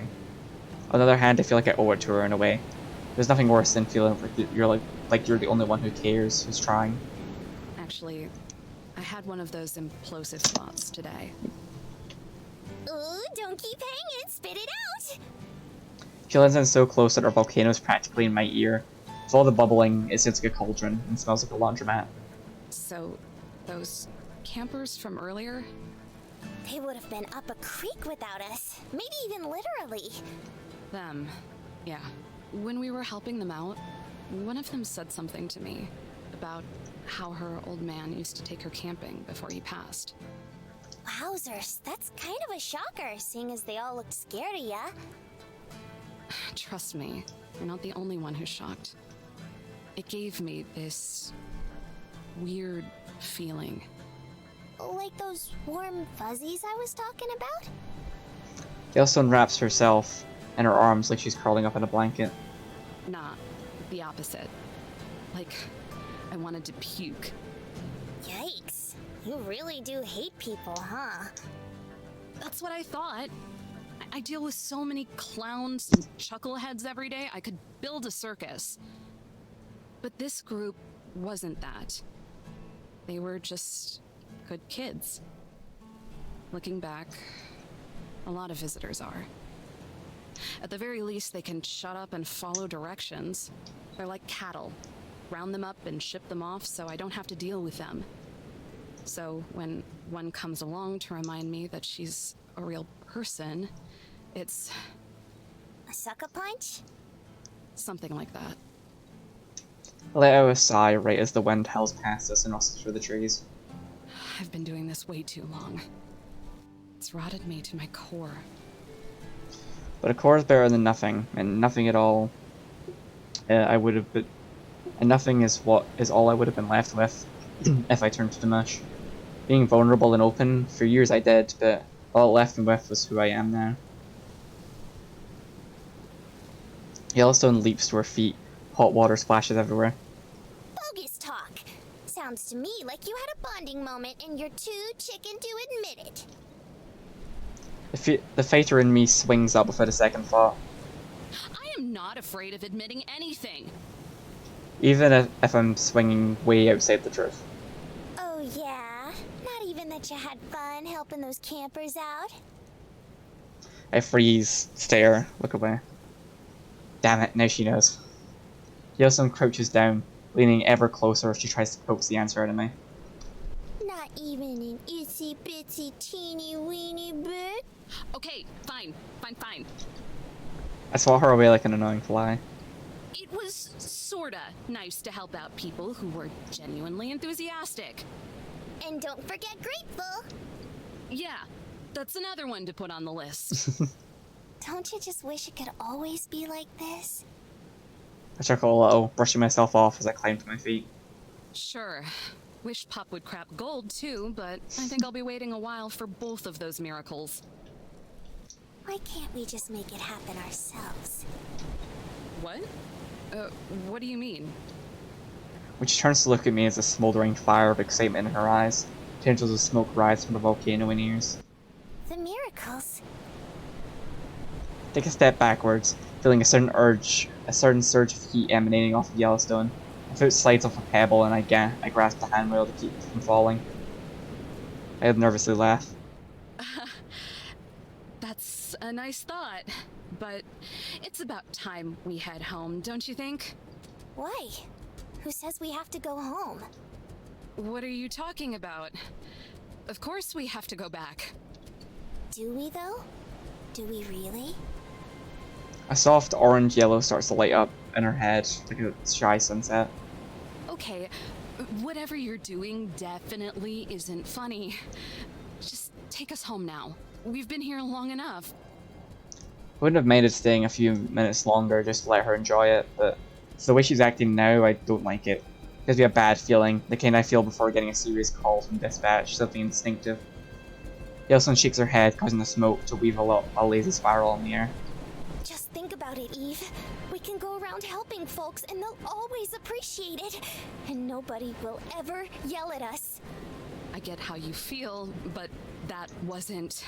On the other hand, I feel like I owe it to her in a way. There's nothing worse than feeling like you're the only one who cares, who's trying. Actually, I had one of those implosive thoughts today. Ooh, don't keep hanging, spit it out! She leans in so close that her volcano is practically in my ear. With all the bubbling, it sounds like a cauldron and smells like a laundromat. So, those campers from earlier? They would have been up a creek without us. Maybe even literally. Them. Yeah. When we were helping them out, one of them said something to me about how her old man used to take her camping before he passed. Wowzers, that's kind of a shocker, seeing as they all looked scared of ya. Trust me, you're not the only one who's shocked. It gave me this weird feeling. Like those warm fuzzies I was talking about? Yellowstone wraps herself in her arms like she's curling up in a blanket. Not the opposite. Like, I wanted to puke. Yikes. You really do hate people, huh? That's what I thought. I deal with so many clowns and chuckleheads every day, I could build a circus. But this group wasn't that. They were just good kids. Looking back, a lot of visitors are. At the very least, they can shut up and follow directions. They're like cattle. Round them up and ship them off so I don't have to deal with them. So when one comes along to remind me that she's a real person, it's... A sucker punch? something like that. I let out a sigh right as the wind howls past us and rustles through the trees. I've been doing this way too long. It's rotted me to my core. But a core is better than nothing, and nothing at all. And nothing is all I would have been left with if I turned to the mush. Being vulnerable and open, for years I did, but all it left me with was who I am now. Yellowstone leaps to her feet, hot water splashes everywhere. Bogus talk. Sounds to me like you had a bonding moment and you're too chicken to admit it. The fighter in me swings up without a second thought. I am not afraid of admitting anything. Even if I'm swinging way outside the truth. Oh yeah? Not even that you had fun helping those campers out? I freeze, stare, look away. Damn it, now she knows. Yellowstone crouches down, leaning ever closer as she tries to coax the answer out of me. Not even an itsy bitsy teeny weeny bit? Okay, fine. I swat her away like an annoying fly. It was sorta nice to help out people who were genuinely enthusiastic. And don't forget grateful! Yeah, that's another one to put on the list. Don't you just wish it could always be like this? I chuckle a little, brushing myself off as I climb to my feet. Sure. Wish Pup would crap gold too, but I think I'll be waiting a while for both of those miracles. Why can't we just make it happen ourselves? What? What do you mean? When she turns to look at me as a smoldering fire of excitement in her eyes, tendrils of smoke rise from the volcano in ears. The miracles? Take a step backwards, feeling a certain surge of heat emanating off of Yellowstone. My foot slides off a pebble and I grasp the handrail to keep it from falling. I nervously laugh. That's a nice thought, but it's about time we head home, don't you think? Why? Who says we have to go home? What are you talking about? Of course we have to go back. Do we though? Do we really? A soft orange yellow starts to light up in her head, like a shy sunset. Okay, whatever you're doing definitely isn't funny. Just take us home now. We've been here long enough. I wouldn't have minded staying a few minutes longer just to let her enjoy it, but it's the way she's acting now, I don't like it. It gives me a bad feeling, the kind I feel before getting a serious call from dispatch, something instinctive. Yellowstone shakes her head, causing the smoke to weave a lazy spiral in the air. Just think about it, Eve. We can go around helping folks and they'll always appreciate it. And nobody will ever yell at us. I get how you feel, but that wasn't...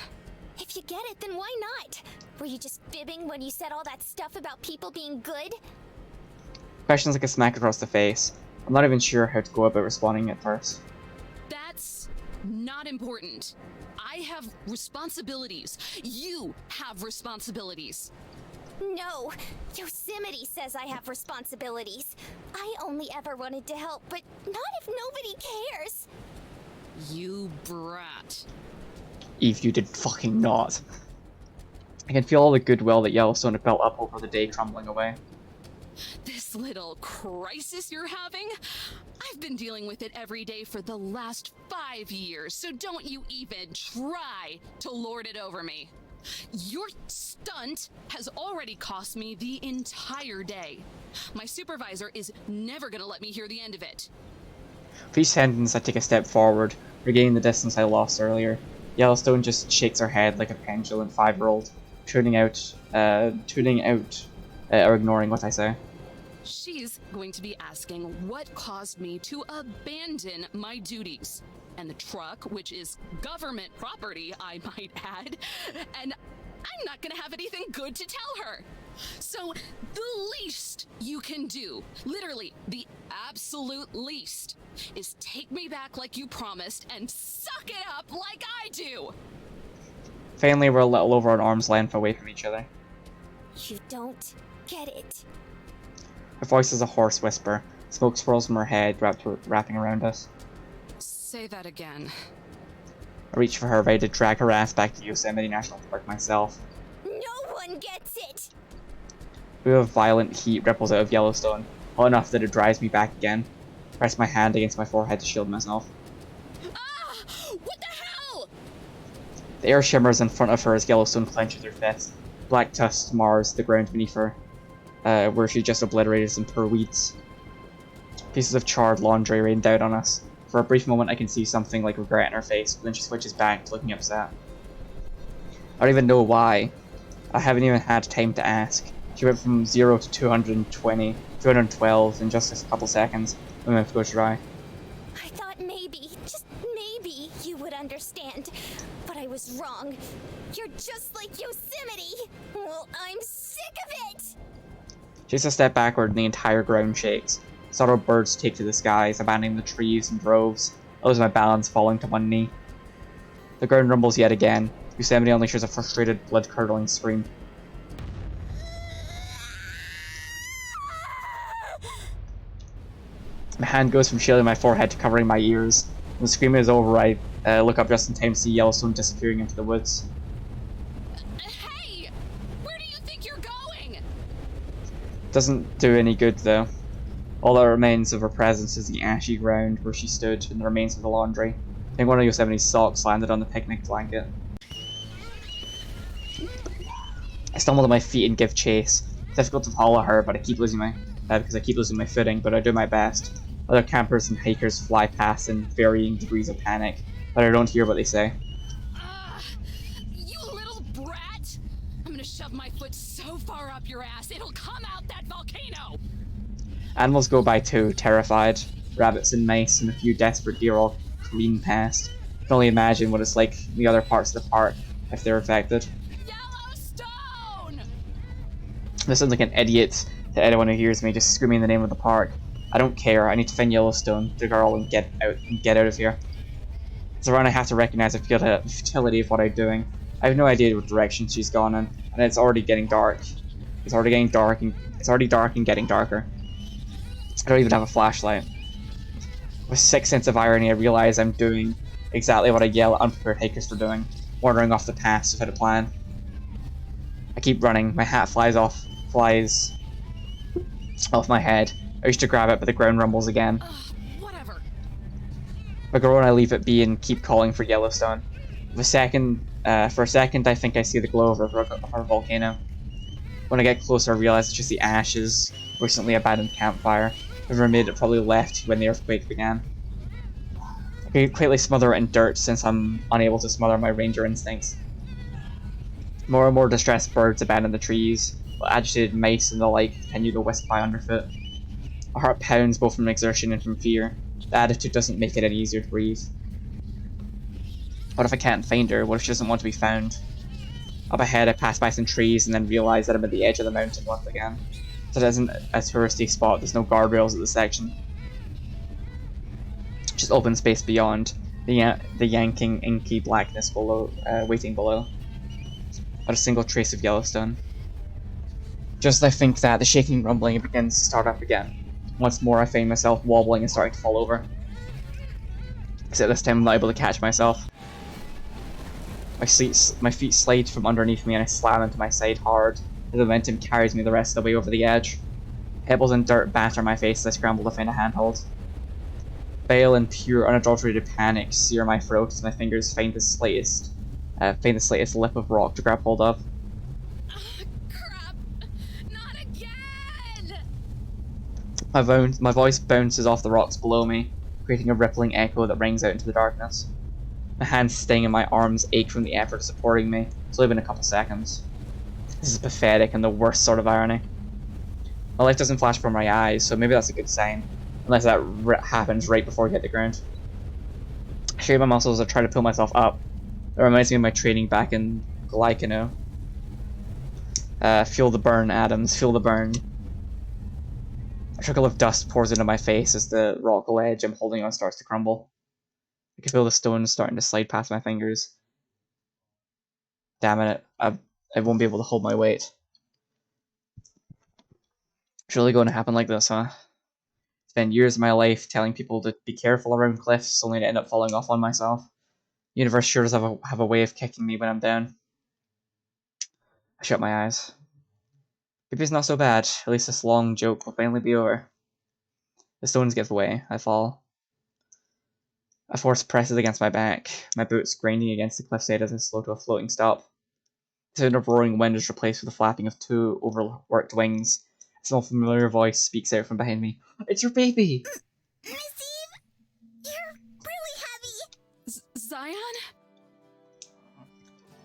If you get it, then why not? Were you just fibbing when you said all that stuff about people being good? Questions like a smack across the face. I'm not even sure how to go about responding at first. That's not important. I have responsibilities. You have responsibilities. No, Yosemite says I have responsibilities. I only ever wanted to help, but not if nobody cares. You brat. Eve, you did fucking not. I can feel all the goodwill that Yellowstone had built up over the day crumbling away. This little crisis you're having? I've been dealing with it every day for the last 5 years, so don't you even try to lord it over me. Your stunt has already cost me the entire day. My supervisor is never gonna let me hear the end of it. For each sentence, I take a step forward, regaining the distance I lost earlier. Yellowstone just shakes her head like a pendulum 5-year-old, tuning out, or ignoring what I say. She's going to be asking what caused me to abandon my duties. And the truck, which is government property, I might add, and I'm not gonna have anything good to tell her. So the least you can do, literally the absolute least, is take me back like you promised and suck it up like I do. Finally, we're a little over an arm's length away from each other. You don't get it. Her voice is a hoarse whisper. Smoke swirls from her head, wrapping around us. Say that again. I reach for her, ready to drag her ass back to Yosemite National Park myself. No one gets it! A wave of violent heat ripples out of Yellowstone, hot enough that it drives me back again. I press my hand against my forehead to shield myself. Ah! What the hell? The air shimmers in front of her as Yellowstone clenches her fist. Black dust mars the ground beneath her, where she just obliterated some poor weeds. Pieces of charred laundry rain down on us. For a brief moment I can see something like regret in her face, but then she switches back to looking upset. I don't even know why. I haven't even had time to ask. She went from 0 to 220, 212 in just a couple seconds. My mouth goes dry. I thought maybe, just maybe, you would understand. But I was wrong. You're just like Yosemite! Well, I'm sick of it! She takes a step backward and the entire ground shakes. Startled birds take to the skies, abandoning the trees in droves. I lose my balance, falling to one knee. The ground rumbles yet again. Yosemite unleashes a frustrated, blood-curdling scream. My hand goes from shielding my forehead to covering my ears. When the screaming is over, I look up just in time to see Yellowstone disappearing into the woods. Hey! Where do you think you're going? Doesn't do any good, though. All that remains of her presence is the ashy ground where she stood, and the remains of the laundry. I think one of Yosemite's socks landed on the picnic blanket. I stumble to my feet and give chase. It's difficult to follow her, but I keep losing my because I keep losing my footing, but I do my best. Other campers and hikers fly past in varying degrees of panic, but I don't hear what they say. You little brat! I'm gonna shove my foot so far up your ass, it'll come out that volcano! Animals go by too, terrified. Rabbits and mice and a few desperate deer all careen past. I can only imagine what it's like in the other parts of the park if they're affected. Yellowstone! This sounds like an idiot to anyone who hears me just screaming the name of the park. I don't care, I need to find Yellowstone, the girl, and get out of here. It's around I have to recognize the futility of what I'm doing. I have no idea what direction she's gone in, and it's already getting dark. It's already dark and getting darker. I don't even have a flashlight. With a sick sense of irony, I realize I'm doing exactly what I yell at unprepared hikers for doing, wandering off the path without a plan. I keep running, my hat flies off my head. I reach to grab it, but the ground rumbles again. Whatever. I grow and I leave it be and keep calling for Yellowstone. For a second, I think I see the glow of our volcano. When I get closer, I realize it's just the ashes, recently abandoned campfire. Whoever made it probably left when the earthquake began. I can quickly smother it in dirt since I'm unable to smother my ranger instincts. More and more distressed birds abandon the trees, while agitated mice and the like continue to whisk by underfoot. My heart pounds both from exertion and from fear. The attitude doesn't make it any easier to breathe. What if I can't find her? What if she doesn't want to be found? Up ahead, I pass by some trees and then realize that I'm at the edge of the mountain once again. So it isn't a touristy spot, there's no guardrails at the section. Just open space beyond, the yanking, inky blackness below, waiting below. Not a single trace of Yellowstone. Just as I think that, the shaking rumbling begins to start up again. Once more I find myself wobbling and starting to fall over. Except this time I'm not able to catch myself. My feet slide from underneath me and I slam into my side hard. The momentum carries me the rest of the way over the edge. Pebbles and dirt batter my face as I scramble to find a handhold. Bile and pure unadulterated panic sear my throat as my fingers find the slightest lip of rock to grab hold of. Crap! Not again! My voice bounces off the rocks below me, creating a rippling echo that rings out into the darkness. My hands sting and my arms ache from the effort of supporting me. It's only been a couple seconds. This is pathetic and the worst sort of irony. My life doesn't flash before my eyes, so maybe that's a good sign. Unless that happens right before I hit the ground. I shake my muscles as I try to pull myself up. It reminds me of my training back in Glycano. Feel the burn, Adams, feel the burn. A trickle of dust pours into my face as the rock ledge I'm holding on starts to crumble. I can feel the stones starting to slide past my fingers. Damn it, I won't be able to hold my weight. It's really going to happen like this, huh? Spend years of my life telling people to be careful around cliffs, only to end up falling off on myself. The universe sure does have a way of kicking me when I'm down. I shut my eyes. Maybe it's not so bad. At least this long joke will finally be over. The stones give way. I fall. A force presses against my back, my boots grinding against the cliffside as I slow to a floating stop. The sound of roaring wind is replaced with the flapping of two overworked wings. A small familiar voice speaks out from behind me. It's your baby! Miss Eve, you're really heavy. Zion?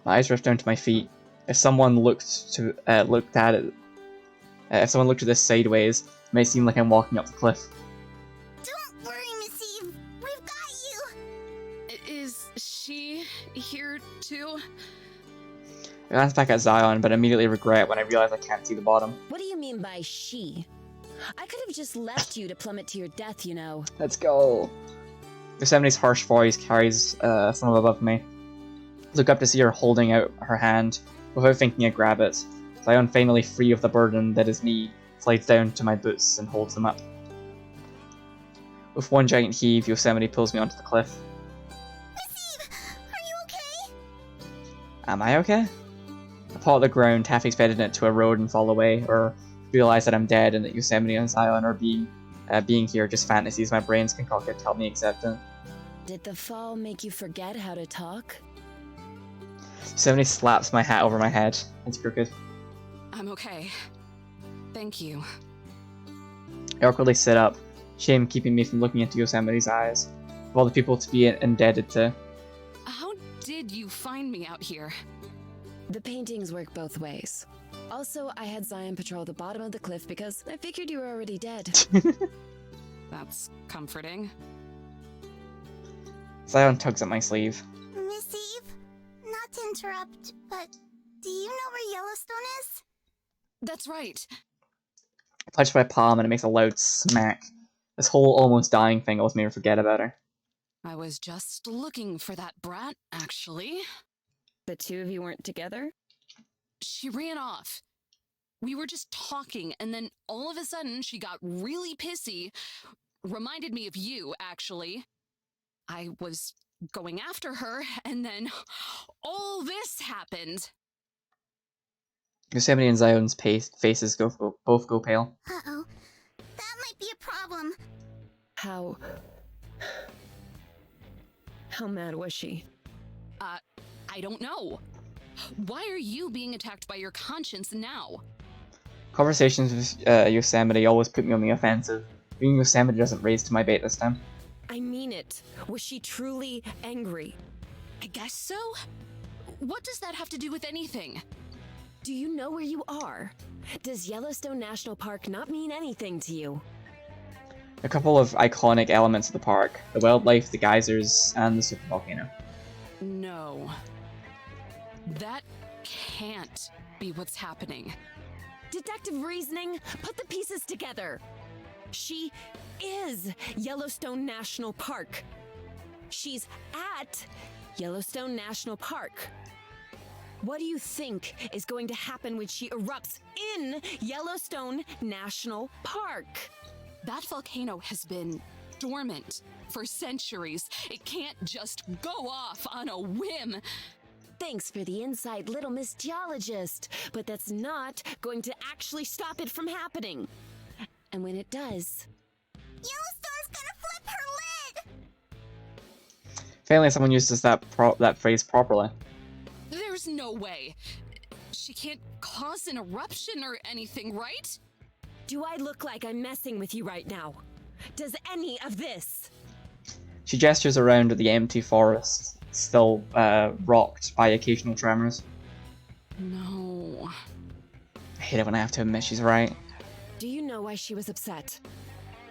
My eyes drift down to my feet. If someone looked at this sideways, it may seem like I'm walking up the cliff. Don't worry, Miss Eve. We've got you. Is she here too? I glance back at Zion, but immediately regret when I realize I can't see the bottom. What do you mean by she? I could have just left you to plummet to your death, you know. Let's go. Yosemite's harsh voice carries from above me. Look up to see her holding out her hand. Without thinking, I grab it. Zion, finally free of the burden that is me, slides down to my boots and holds them up. With one giant heave, Yosemite pulls me onto the cliff. Miss Eve, are you okay? Am I okay? I paw at the ground, half expecting it to erode and fall away, or realize that I'm dead and that Yosemite and Zion are being here just fantasies my brain's concocted to help me accept it. Did the fall make you forget how to talk? Yosemite slaps my hat over my head. It's crooked. I'm okay. Thank you. I awkwardly sit up, shame keeping me from looking into Yosemite's eyes, of all the people to be indebted to. How did you find me out here? The paintings work both ways. Also, I had Zion patrol the bottom of the cliff because I figured you were already dead. That's comforting. Zion tugs at my sleeve. Miss Eve, not to interrupt, but do you know where Yellowstone is? That's right. I touch my palm and it makes a loud smack. This whole almost dying thing almost made me forget about her. I was just looking for that brat, actually. The two of you weren't together? She ran off. We were just talking, and then all of a sudden she got really pissy. Reminded me of you, actually. I was going after her, and then all this happened. Yosemite and Zion's faces both go pale. Uh-oh. That might be a problem. How mad was she? I don't know. Why are you being attacked by your conscience now? Conversations with Yosemite always put me on the offensive. Being Yosemite doesn't raise to my bait this time. I mean it. Was she truly angry? I guess so? What does that have to do with anything? Do you know where you are? Does Yellowstone National Park not mean anything to you? A couple of iconic elements of the park. The wildlife, the geysers, and the supervolcano. No. That can't be what's happening. Deductive reasoning, put the pieces together. She is Yellowstone National Park. She's at Yellowstone National Park. What do you think is going to happen when she erupts in Yellowstone National Park? That volcano has been dormant for centuries. It can't just go off on a whim. Thanks for the insight, little Miss Geologist, but that's not going to actually stop it from happening. And when it does... Yellowstone's gonna flip her lid! Finally, someone uses that phrase properly. There's no way. She can't cause an eruption or anything, right? Do I look like I'm messing with you right now? Does any of this? She gestures around at the empty forest, still rocked by occasional tremors. No. I hate it when I have to admit she's right. Do you know why she was upset?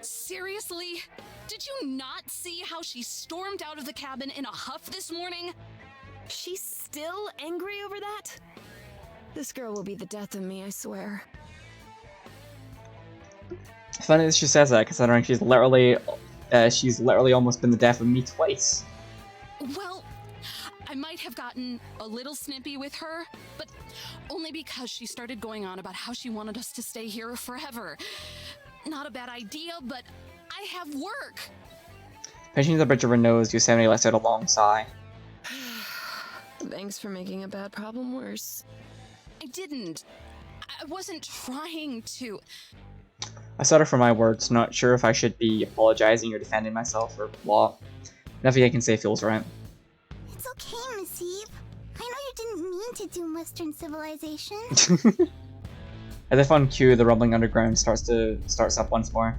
Seriously? Did you not see how she stormed out of the cabin in a huff this morning? She's still angry over that? This girl will be the death of me, I swear. It's funny that she says that, considering she's literally almost been the death of me twice. Well, I might have gotten a little snippy with her, but only because she started going on about how she wanted us to stay here forever. Not a bad idea, but I have work. Pinching the bridge of her nose, Yosemite lets out a long sigh. Thanks for making a bad problem worse. I didn't. I wasn't trying to. I stutter for my words, not sure if I should be apologizing or defending myself or what. Nothing I can say feels right. It's okay, Miss Eve. I know you didn't mean to doom Western civilization. As if on cue, the rumbling underground starts up once more.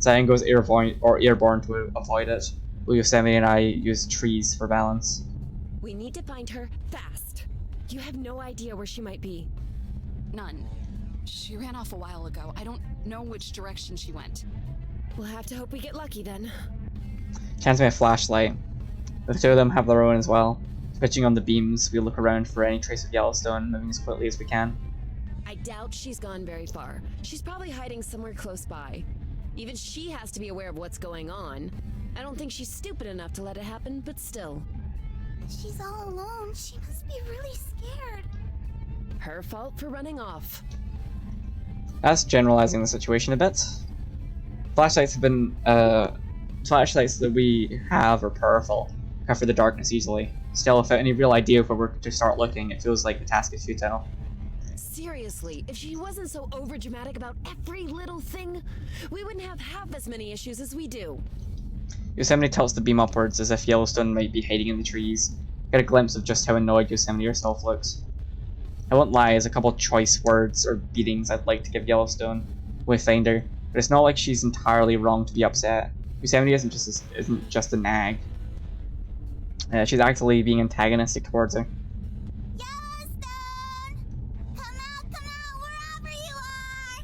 Zion goes airborne to avoid it, while Yosemite and I use trees for balance. We need to find her fast. You have no idea where she might be. None. She ran off a while ago. I don't know which direction she went. We'll have to hope we get lucky then. She hands me a flashlight. The two of them have their own as well. Switching on the beams, we look around for any trace of Yellowstone, moving as quickly as we can. I doubt she's gone very far. She's probably hiding somewhere close by. Even she has to be aware of what's going on. I don't think she's stupid enough to let it happen, but still. She's all alone. She must be really scared. Her fault for running off. That's generalizing the situation a bit. Flashlights have been, flashlights that we have are powerful, cover the darkness easily. Still, without any real idea of where we're to start looking, it feels like the task is futile. Seriously, if she wasn't so overdramatic about every little thing, we wouldn't have half as many issues as we do. Yosemite tilts the beam upwards as if Yellowstone might be hiding in the trees. Get a glimpse of just how annoyed Yosemite herself looks. I won't lie, there's a couple choice words or beatings I'd like to give Yellowstone when we find her, but it's not like she's entirely wrong to be upset. Yosemite isn't just a nag. She's actually being antagonistic towards her. Yellowstone! Come out, wherever you are!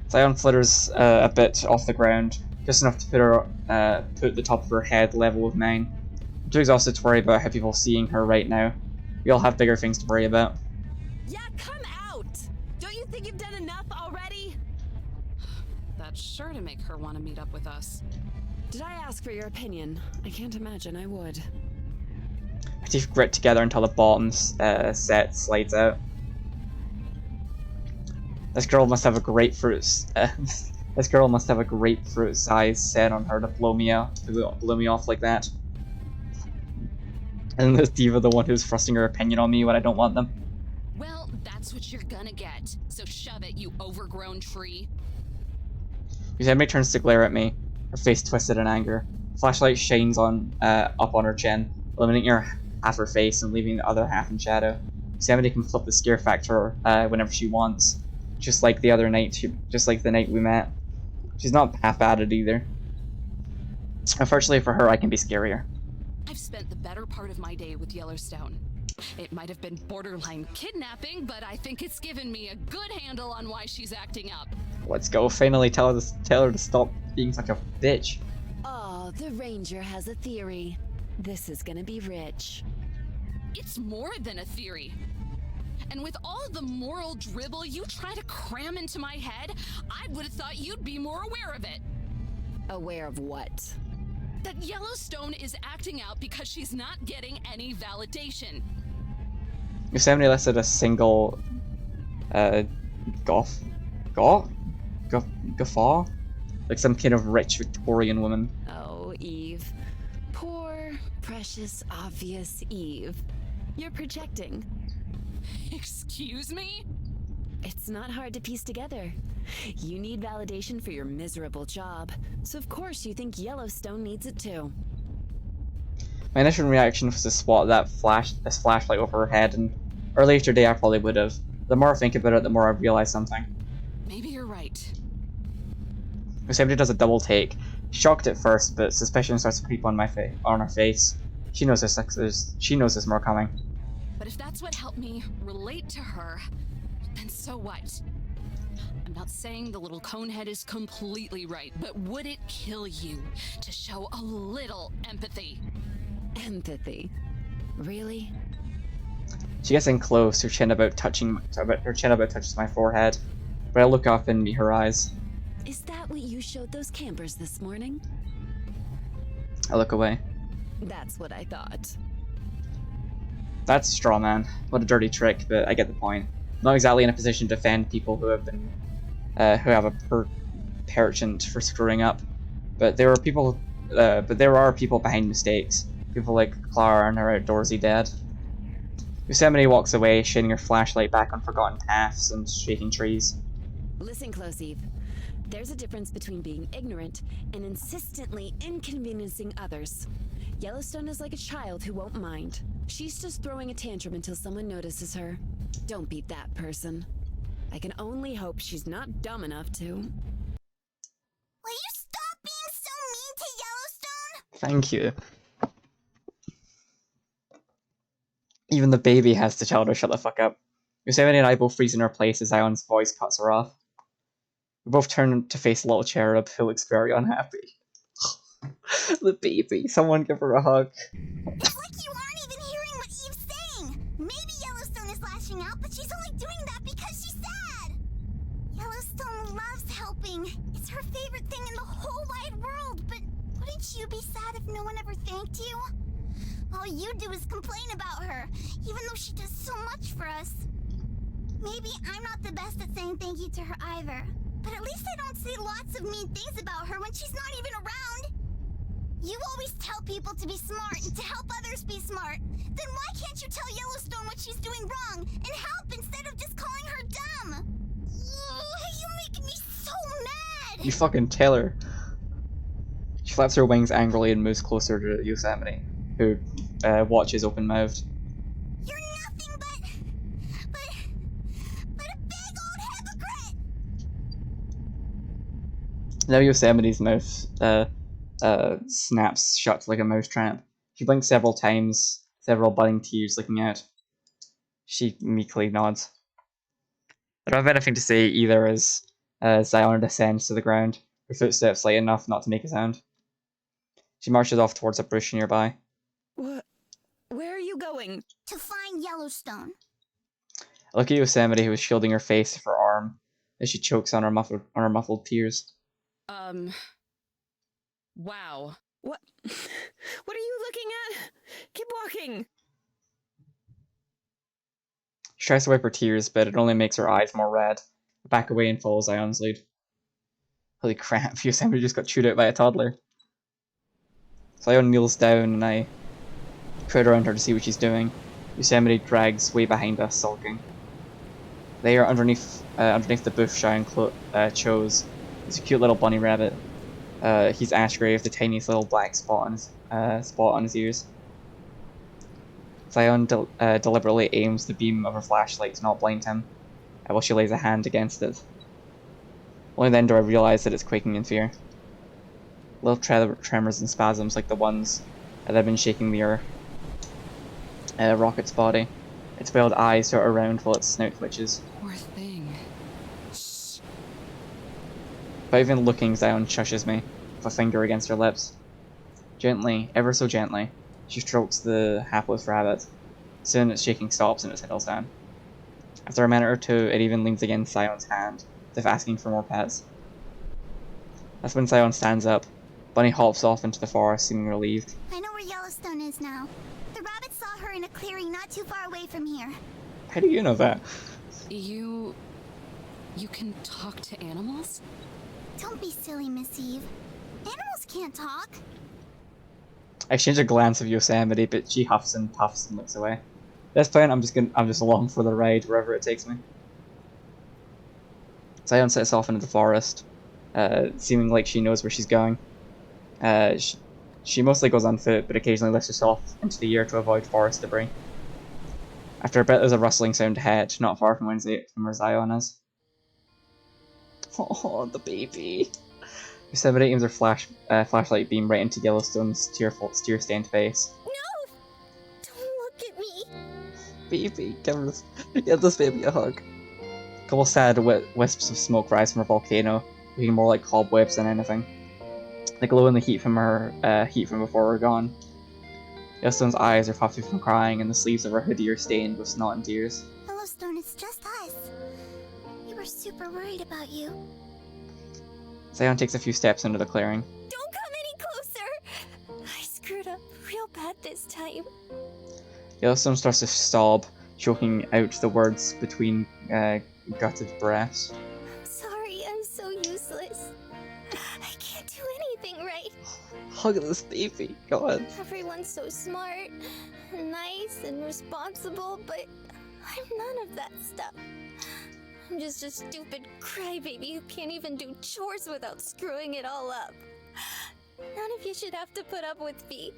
Zion flutters a bit off the ground, just enough to put the top of her head level with mine. I'm too exhausted to worry about how people seeing her right now. We all have bigger things to worry about. Yeah, come out! Don't you think you've done enough already? That's sure to make her want to meet up with us. Did I ask for your opinion? I can't imagine I would. Her teeth grit together until the bottom set slides out. This girl must have a grapefruit. This girl must have a grapefruit size set on her to blow me off like that. And this diva the one who's thrusting her opinion on me when I don't want them. Well, that's what you're gonna get. So shove it, you overgrown tree. Yosemite turns to glare at me, her face twisted in anger. Flashlight shines up on her chin, illuminating half her face and leaving the other half in shadow. Yosemite can flip the scare factor whenever she wants, just like the night we met. She's not half at it either. Unfortunately for her, I can be scarier. I've spent the better part of my day with Yellowstone. It might have been borderline kidnapping, but I think it's given me a good handle on why she's acting up. Let's go. Finally tell her to stop being such a bitch. Oh, the ranger has a theory. This is gonna be rich. It's more than a theory. And with all the moral dribble you try to cram into my head, I would have thought you'd be more aware of it. Aware of what? That Yellowstone is acting out because she's not getting any validation. Yosemite listed a single guffaw? Like some kind of rich Victorian woman. Oh, Eve. Poor, precious, obvious Eve. You're projecting. Excuse me? It's not hard to piece together. You need validation for your miserable job, so of course you think Yellowstone needs it too. My initial reaction was to swat this flashlight over her head, and earlier today I probably would have. The more I think about it, the more I realize something. Maybe you're right. Yosemite does a double take. Shocked at first, but suspicion starts to creep on her face. She knows there's more coming. But if that's what helped me relate to her, then so what? I'm not saying the little conehead is completely right, but would it kill you to show a little empathy? Empathy? Really? She gets in close, her chin about touches my forehead, but I look up and meet her eyes. Is that what you showed those campers this morning? I look away. That's what I thought. That's straw man. What a dirty trick, but I get the point. I'm not exactly in a position to defend people who have a penchant for screwing up, but there are people behind mistakes. People like Clara and her outdoorsy dad. Yosemite walks away, shining her flashlight back on forgotten paths and shaking trees. Listen close, Eve. There's a difference between being ignorant and insistently inconveniencing others. Yellowstone is like a child who won't mind. She's just throwing a tantrum until someone notices her. Don't be that person. I can only hope she's not dumb enough to. Will you stop being so mean to Yellowstone? Thank you. Even the baby has to tell her to shut the fuck up. Yosemite and I both freeze in our place as Zion's voice cuts her off. We both turn to face little Cherub, who looks very unhappy. The baby. Someone give her a hug. It's like you aren't even hearing what Eve's saying. Maybe Yellowstone is lashing out, but she's only doing that because thing. It's her favorite thing in the whole wide world, but wouldn't you be sad if no one ever thanked you? All you do is complain about her, even though she does so much for us. Maybe I'm not the best at saying thank you to her either, but at least I don't say lots of mean things about her when she's not even around. You always tell people to be smart and to help others be smart. Then why can't you tell Yellowstone what she's doing wrong and help instead of just calling her dumb? Ugh, you make me so mad! You fucking tell her. She flaps her wings angrily and moves closer to Yosemite, who watches open-mouthed. You're nothing but a big old hypocrite! Now Yosemite's mouth snaps shut like a mousetrap. She blinks several times, several budding tears leaking out. She meekly nods. I don't have anything to say either as Zion descends to the ground, her footsteps light enough not to make a sound. She marches off towards a bush nearby. What? Where are you going? To find Yellowstone. I look at Yosemite, who is shielding her face with her arm as she chokes on her muffled tears. Wow. What? What are you looking at? Keep walking. She tries to wipe her tears, but it only makes her eyes more red. I back away and follow Zion's lead. Holy crap, Yosemite just got chewed out by a toddler. Zion kneels down and I crowd around her to see what she's doing. Yosemite drags way behind us, sulking. There, underneath the bush Zion chose, is a cute little bunny rabbit. He's ash grey with the tiniest little black spot on his ears. Zion deliberately aims the beam of her flashlight to not blind him, while she lays a hand against it. Only then do I realize that it's quaking in fear. Little tremors and spasms like the ones that have been shaking the rocket's body. Its veiled eyes dart around while its snout twitches. Poor thing. Without even looking, Zion shushes me, with a finger against her lips. Gently, ever so gently, she strokes the hapless rabbit. Soon its shaking stops and it settles down. After a minute or two, it even leans against Zion's hand, as if asking for more pets. That's when Zion stands up. Bunny hops off into the forest, seeming relieved. I know where Yellowstone is now. The rabbit saw her in a clearing not too far away from here. How do you know that? You can talk to animals? Don't be silly, Miss Eve. Animals can't talk. I exchange a glance of Yosemite, but she huffs and puffs and looks away. At this point, I'm just along for the ride wherever it takes me. Zion sets off into the forest, seeming like she knows where she's going. She mostly goes on foot, but occasionally lifts herself into the air to avoid forest debris. After a bit, there's a rustling sound ahead, not far from where Zion is. Oh, the baby. Yosemite aims her flashlight beam right into Yellowstone's tear-stained face. No! Don't look at me! Baby, give this baby a hug. A couple sad wisps of smoke rise from her volcano, looking more like cobwebs than anything. They glow in the heat from before we're gone. Yellowstone's eyes are puffy from crying, and the sleeves of her hoodie are stained with snot and tears. Yellowstone, it's just us. We were super worried about you. Zion takes a few steps into the clearing. Don't come any closer! I screwed up real bad this time. Yellowstone starts to sob, choking out the words between gutted breaths. I'm sorry, I'm so useless. I can't do anything right. Hug this baby, God. Everyone's so smart, and nice, and responsible, but I'm none of that stuff. I'm just a stupid crybaby who can't even do chores without screwing it all up. None of you should have to put up with me.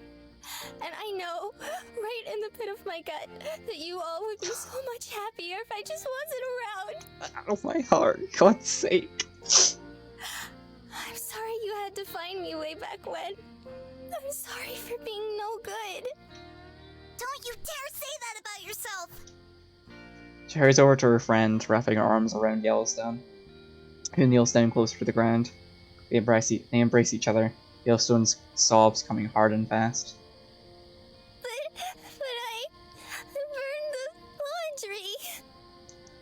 And I know, right in the pit of my gut, that you all would be so much happier if I just wasn't around. Out of my heart, God's sake. I'm sorry you had to find me way back when. I'm sorry for being no good. Don't you dare say that about yourself! She hurries over to her friend, wrapping her arms around Yellowstone, who kneels down closer to the ground. They embrace each other, Yellowstone's sobs coming hard and fast. But I burned the laundry.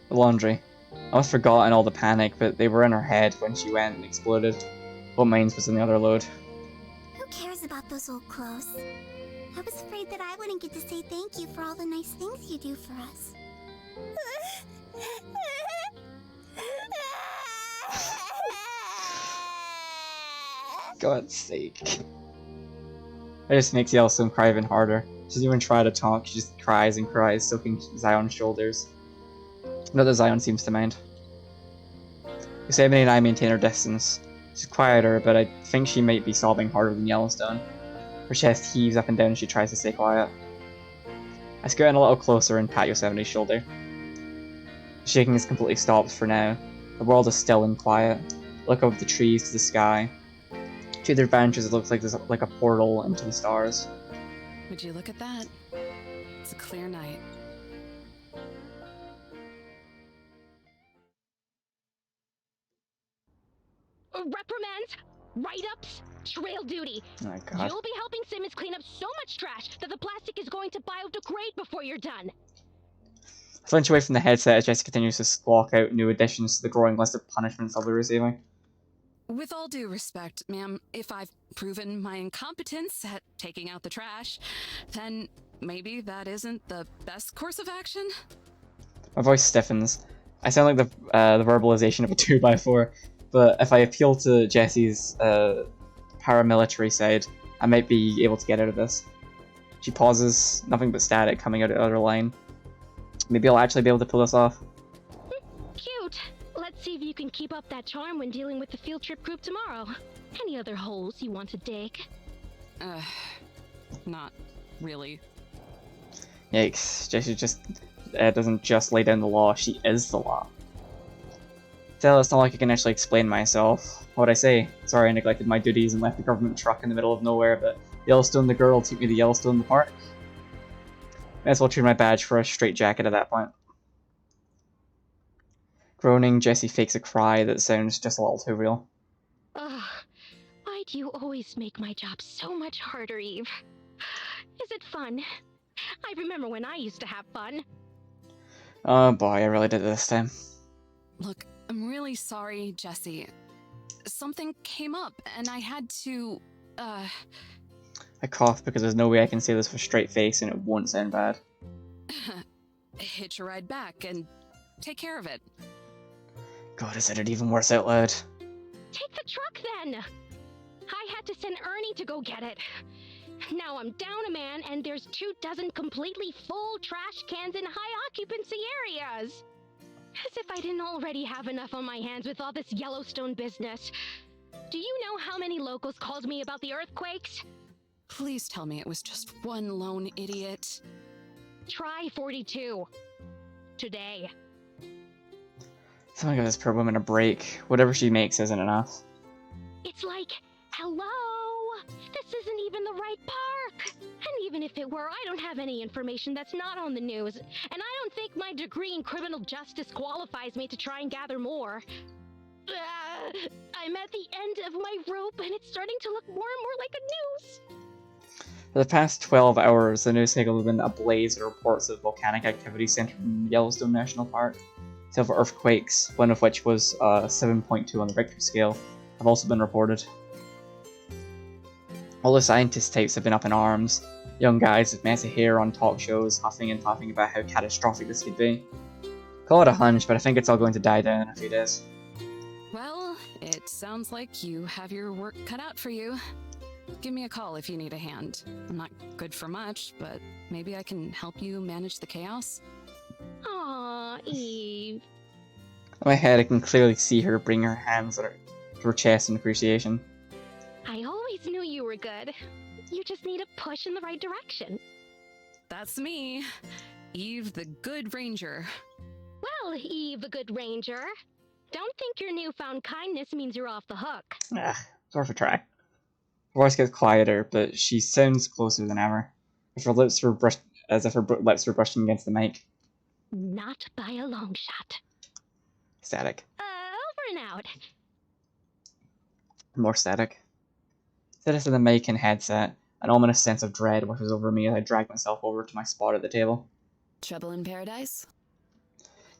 The laundry. I almost forgotten all the panic, but they were in her head when she went and exploded. What mines was in the other load. Who cares about those old clothes? I was afraid that I wouldn't get to say thank you for all the nice things you do for us. God's sake. It just makes Yellowstone cry even harder. She doesn't even try to talk, she just cries and cries, soaking Zion's shoulders. Not that Zion seems to mind. Yosemite and I maintain our distance. She's quieter, but I think she might be sobbing harder than Yellowstone. Her chest heaves up and down as she tries to stay quiet. I scoot in a little closer and pat Yosemite's shoulder. The shaking has completely stopped for now. The world is still and quiet. Look up the trees to the sky. To their branches, it looks like there's like a portal into the stars. Would you look at that? It's a clear night. Reprimands, write-ups, trail duty. Oh my god. You'll be helping Simmons clean up so much trash that the plastic is going to biodegrade before you're done. I flinch away from the headset as Jesse continues to squawk out new additions to the growing list of punishments I'll be receiving. With all due respect, ma'am, if I've proven my incompetence at taking out the trash, then maybe that isn't the best course of action? My voice stiffens. I sound like the verbalization of a 2x4, but if I appeal to Jesse's paramilitary side, I might be able to get out of this. She pauses, nothing but static coming out of her line. Maybe I'll actually be able to pull this off. Cute. Let's see if you can keep up that charm when dealing with the field trip group tomorrow. Any other holes you want to dig? Not really. Yikes. Jessie just doesn't just lay down the law, she is the law. Still, it's not like I can actually explain myself. What'd I say? Sorry I neglected my duties and left the government truck in the middle of nowhere, but Yellowstone the girl took me to Yellowstone the park. Might as well trade my badge for a straight jacket at that point. Groaning, Jessie fakes a cry that sounds just a little too real. Ugh. Why do you always make my job so much harder, Eve? Is it fun? I remember when I used to have fun. Oh boy, I really did it this time. Look, I'm really sorry, Jessie. Something came up, and I had to, I cough because there's no way I can say this with a straight face and it won't sound bad. hitch a ride back and take care of it. God, I said it even worse out loud. Take the truck then! I had to send Ernie to go get it. Now I'm down a man and there's 24 completely full trash cans in high occupancy areas. As if I didn't already have enough on my hands with all this Yellowstone business. Do you know how many locals called me about the earthquakes? Please tell me it was just one lone idiot. Try 42. Today. Someone give this poor woman a break. Whatever she makes isn't enough. It's like, hello? This isn't even the right park. And even if it were, I don't have any information that's not on the news. And I don't think my degree in criminal justice qualifies me to try and gather more. I'm at the end of my rope and it's starting to look more and more like a noose. For the past 12 hours, the news cycle has been ablaze with reports of volcanic activity centered in Yellowstone National Park. Several earthquakes, one of which was 7.2 on the Richter scale, have also been reported. All the scientist types have been up in arms. Young guys with messy hair on talk shows, huffing and puffing about how catastrophic this could be. Call it a hunch, but I think it's all going to die down in a few days. Well, it sounds like you have your work cut out for you. Give me a call if you need a hand. I'm not good for much, but maybe I can help you manage the chaos. Aww, Eve. In my head, I can clearly see her bring her hands to her chest in appreciation. I always knew you were good. You just need a push in the right direction. That's me, Eve the Good Ranger. Well, Eve the Good Ranger, don't think your newfound kindness means you're off the hook. It's worth a try. Her voice gets quieter, but she sounds closer than ever. If her lips were as if her lips were brushing against the mic. Not by a long shot. Static. Over and out. More static. Set us to the mic and headset. An ominous sense of dread washes over me as I drag myself over to my spot at the table. Trouble in Paradise?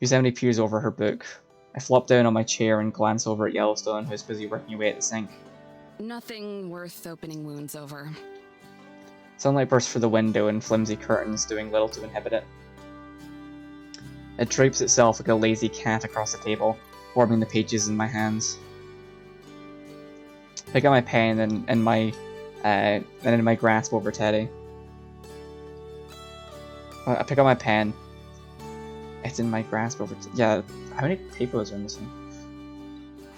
Yosemite peers over her book. I flop down on my chair and glance over at Yellowstone, who's busy working away at the sink. Nothing worth opening wounds over. Sunlight bursts through the window and flimsy curtains, doing little to inhibit it. It drapes itself like a lazy cat across the table, warming the pages in my hands. Pick up my pen and in my grasp over Teddy. I pick up my pen. It's in my grasp over. Yeah, how many papers are in this one?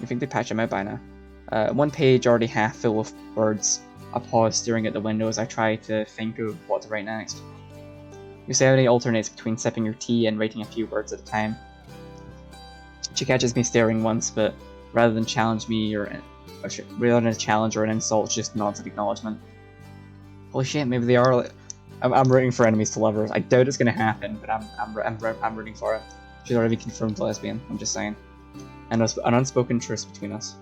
You think they patch them out by now? One page already half full of words. I pause, staring at the window as I try to think of what to write next. Yosemite alternates between sipping her tea and writing a few words at a time. She catches me staring once, but rather than challenge me or rather than a challenge or an insult, she just nods in acknowledgement. Holy shit, maybe they are. I'm rooting for enemies to lovers. I doubt it's gonna happen, but I'm rooting for it. She's already confirmed lesbian. I'm just saying, and an unspoken truce between us.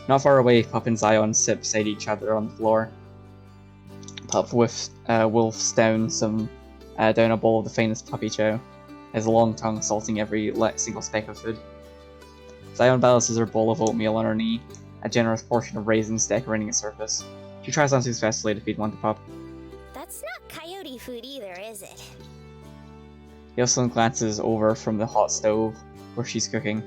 Not far away, Pup and Zion sit beside each other on the floor. Pup wolfs down a bowl of the finest puppy chow, his long tongue salting every single speck of food. Zion balances her bowl of oatmeal on her knee, a generous portion of raisins decorating its surface. She tries unsuccessfully to feed one to Pup. That's not coyote food either, is it? Yellowstone glances over from the hot stove where she's cooking.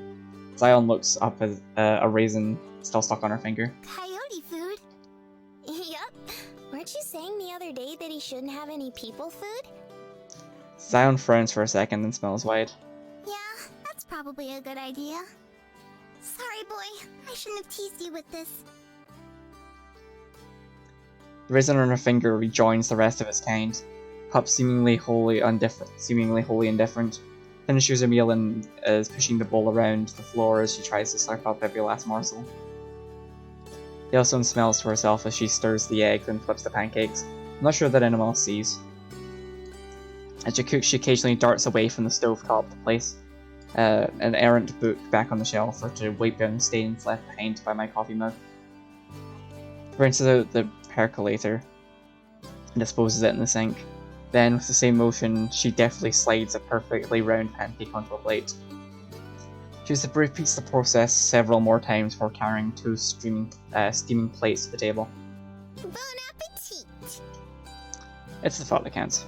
Zion looks up at a raisin still stuck on her finger. Coyote food? Yup. Weren't you saying the other day that he shouldn't have any people food? Zion frowns for a second, then smells wide. Yeah, that's probably a good idea. Sorry, boy. I shouldn't have teased you with this. The raisin on her finger rejoins the rest of its kind. Pup, seemingly wholly indifferent, finishes her meal and is pushing the bowl around the floor as she tries to slurp up every last morsel. Yellowstone smells to herself as she stirs the eggs and flips the pancakes. I'm not sure that anyone else sees. As she cooks, she occasionally darts away from the stovetop to place an errant book back on the shelf or to wipe down the stains left behind by my coffee mug. Rinses out the percolator and disposes it in the sink. Then, with the same motion, she deftly slides a perfectly round pancake onto a plate. She repeats the process several more times before carrying two steaming plates to the table. Bon appetit! It's the thought that counts.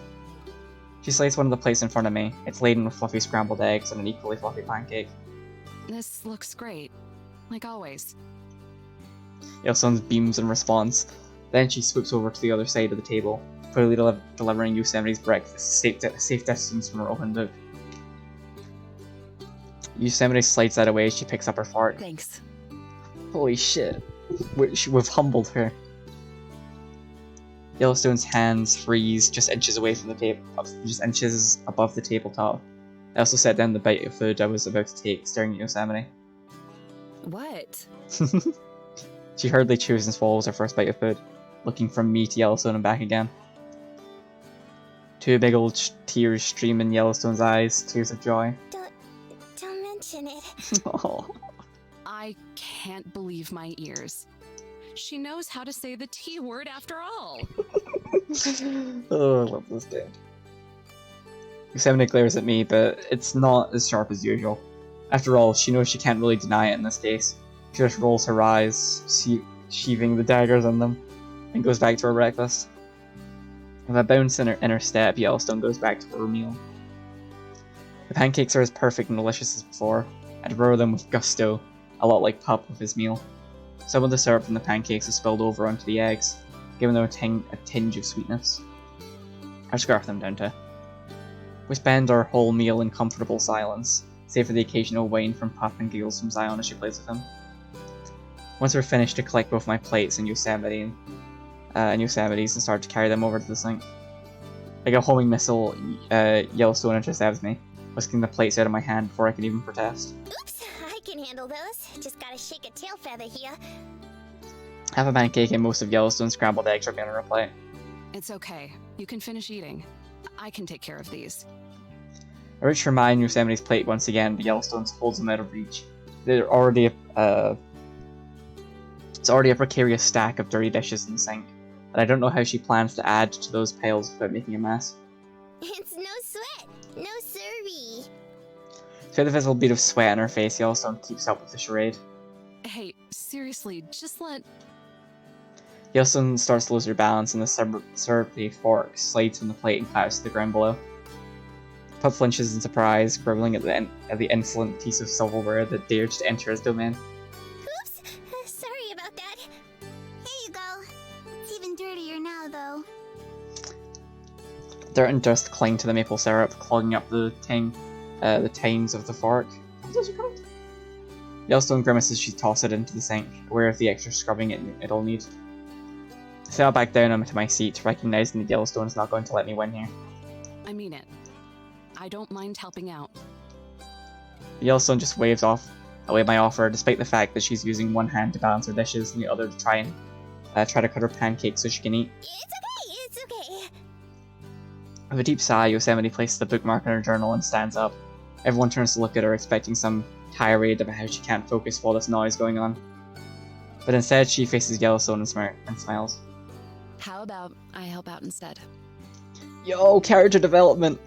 She slides one of the plates in front of me. It's laden with fluffy scrambled eggs and an equally fluffy pancake. This looks great. Like always. Yellowstone beams in response. Then she swoops over to the other side of the table, clearly delivering Yosemite's breakfast, safe distance from her open book. Yosemite slides that away as she picks up her fork. Thanks. Holy shit. We've humbled her. Yellowstone's hands freeze just inches away from the table, just inches above the tabletop. I also set down the bite of food I was about to take, staring at Yosemite. What? She hurriedly chews and swallows her first bite of food, looking from me to Yellowstone and back again. Two big old tears stream in Yellowstone's eyes, tears of joy. Don't mention it. Oh. I can't believe my ears. She knows how to say the T word after all. Oh, I love this game. Yosemite glares at me, but it's not as sharp as usual. After all, she knows she can't really deny it in this case. She just rolls her eyes, sheathing the daggers in them, and goes back to her breakfast. With a bounce in her step, Yellowstone goes back to her meal. The pancakes are as perfect and delicious as before. I devour them with gusto, a lot like Pup with his meal. Some of the syrup from the pancakes is spilled over onto the eggs, giving them a tinge of sweetness. I scarf them down to. We spend our whole meal in comfortable silence, save for the occasional whine from Pup and giggles from Zion as she plays with him. Once we're finished, I collect both my plates and Yosemite's and start to carry them over to the sink. Like a homing missile, Yellowstone intercepts me, whisking the plates out of my hand before I can even protest. Oops, I can handle those. Just gotta shake a tail feather here. Half a pancake and most of Yellowstone's scrambled eggs are being on her plate. It's okay. You can finish eating. I can take care of these. I reach for mine and Yosemite's plate once again, but Yellowstone holds them out of reach. They're already it's already a precarious stack of dirty dishes in the sink, and I don't know how she plans to add to those piles without making a mess. It's no sweat. No siree. Feel the visible bead of sweat on her face, Yellowstone keeps up with the charade. Hey, seriously, just let... Yellowstone starts to lose her balance and the cerebral fork slides from the plate and clatters to the ground below. Pup flinches in surprise, grumbling at the insolent piece of silverware that dared to enter his domain. Oops! Sorry about that. Here you go. It's even dirtier now, though. Dirt and dust cling to the maple syrup, clogging up the tines of the fork. Yellowstone grimaces as she tosses it into the sink, aware of the extra scrubbing it'll need. I fell back down onto my seat, recognizing that Yellowstone is not going to let me win here. I mean it. I don't mind helping out. Yellowstone just waves away my offer, despite the fact that she's using one hand to balance her dishes and the other to try to cut her pancakes so she can eat. It's okay. With a deep sigh, Yosemite places the bookmark in her journal and stands up. Everyone turns to look at her, expecting some tirade about how she can't focus while this noise is going on. But instead, she faces Yellowstone and smiles. How about I help out instead? Yo, character development!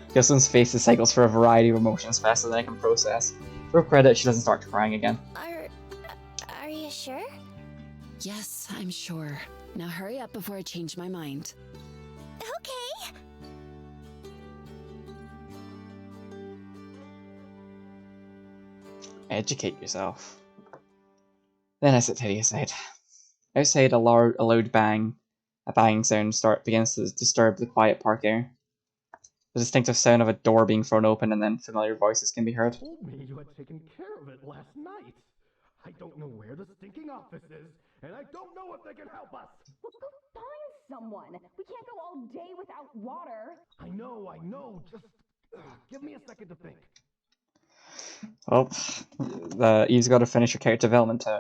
Yellowstone's face cycles for a variety of emotions faster than I can process. For her credit, she doesn't start crying again. Are you sure? Yes, I'm sure. Now hurry up before I change my mind. Okay. Educate yourself. Then I sit Teddy aside. Outside, a loud bang, a banging sound begins to disturb the quiet park air. The distinctive sound of a door being thrown open and then familiar voices can be heard. Told me you had taken care of it last night. I don't know where the stinking office is, and I don't know if they can help us. Well, go find someone. We can't go all day without water. I know. Just give me a second to think. Well, Eve's got to finish her character development too.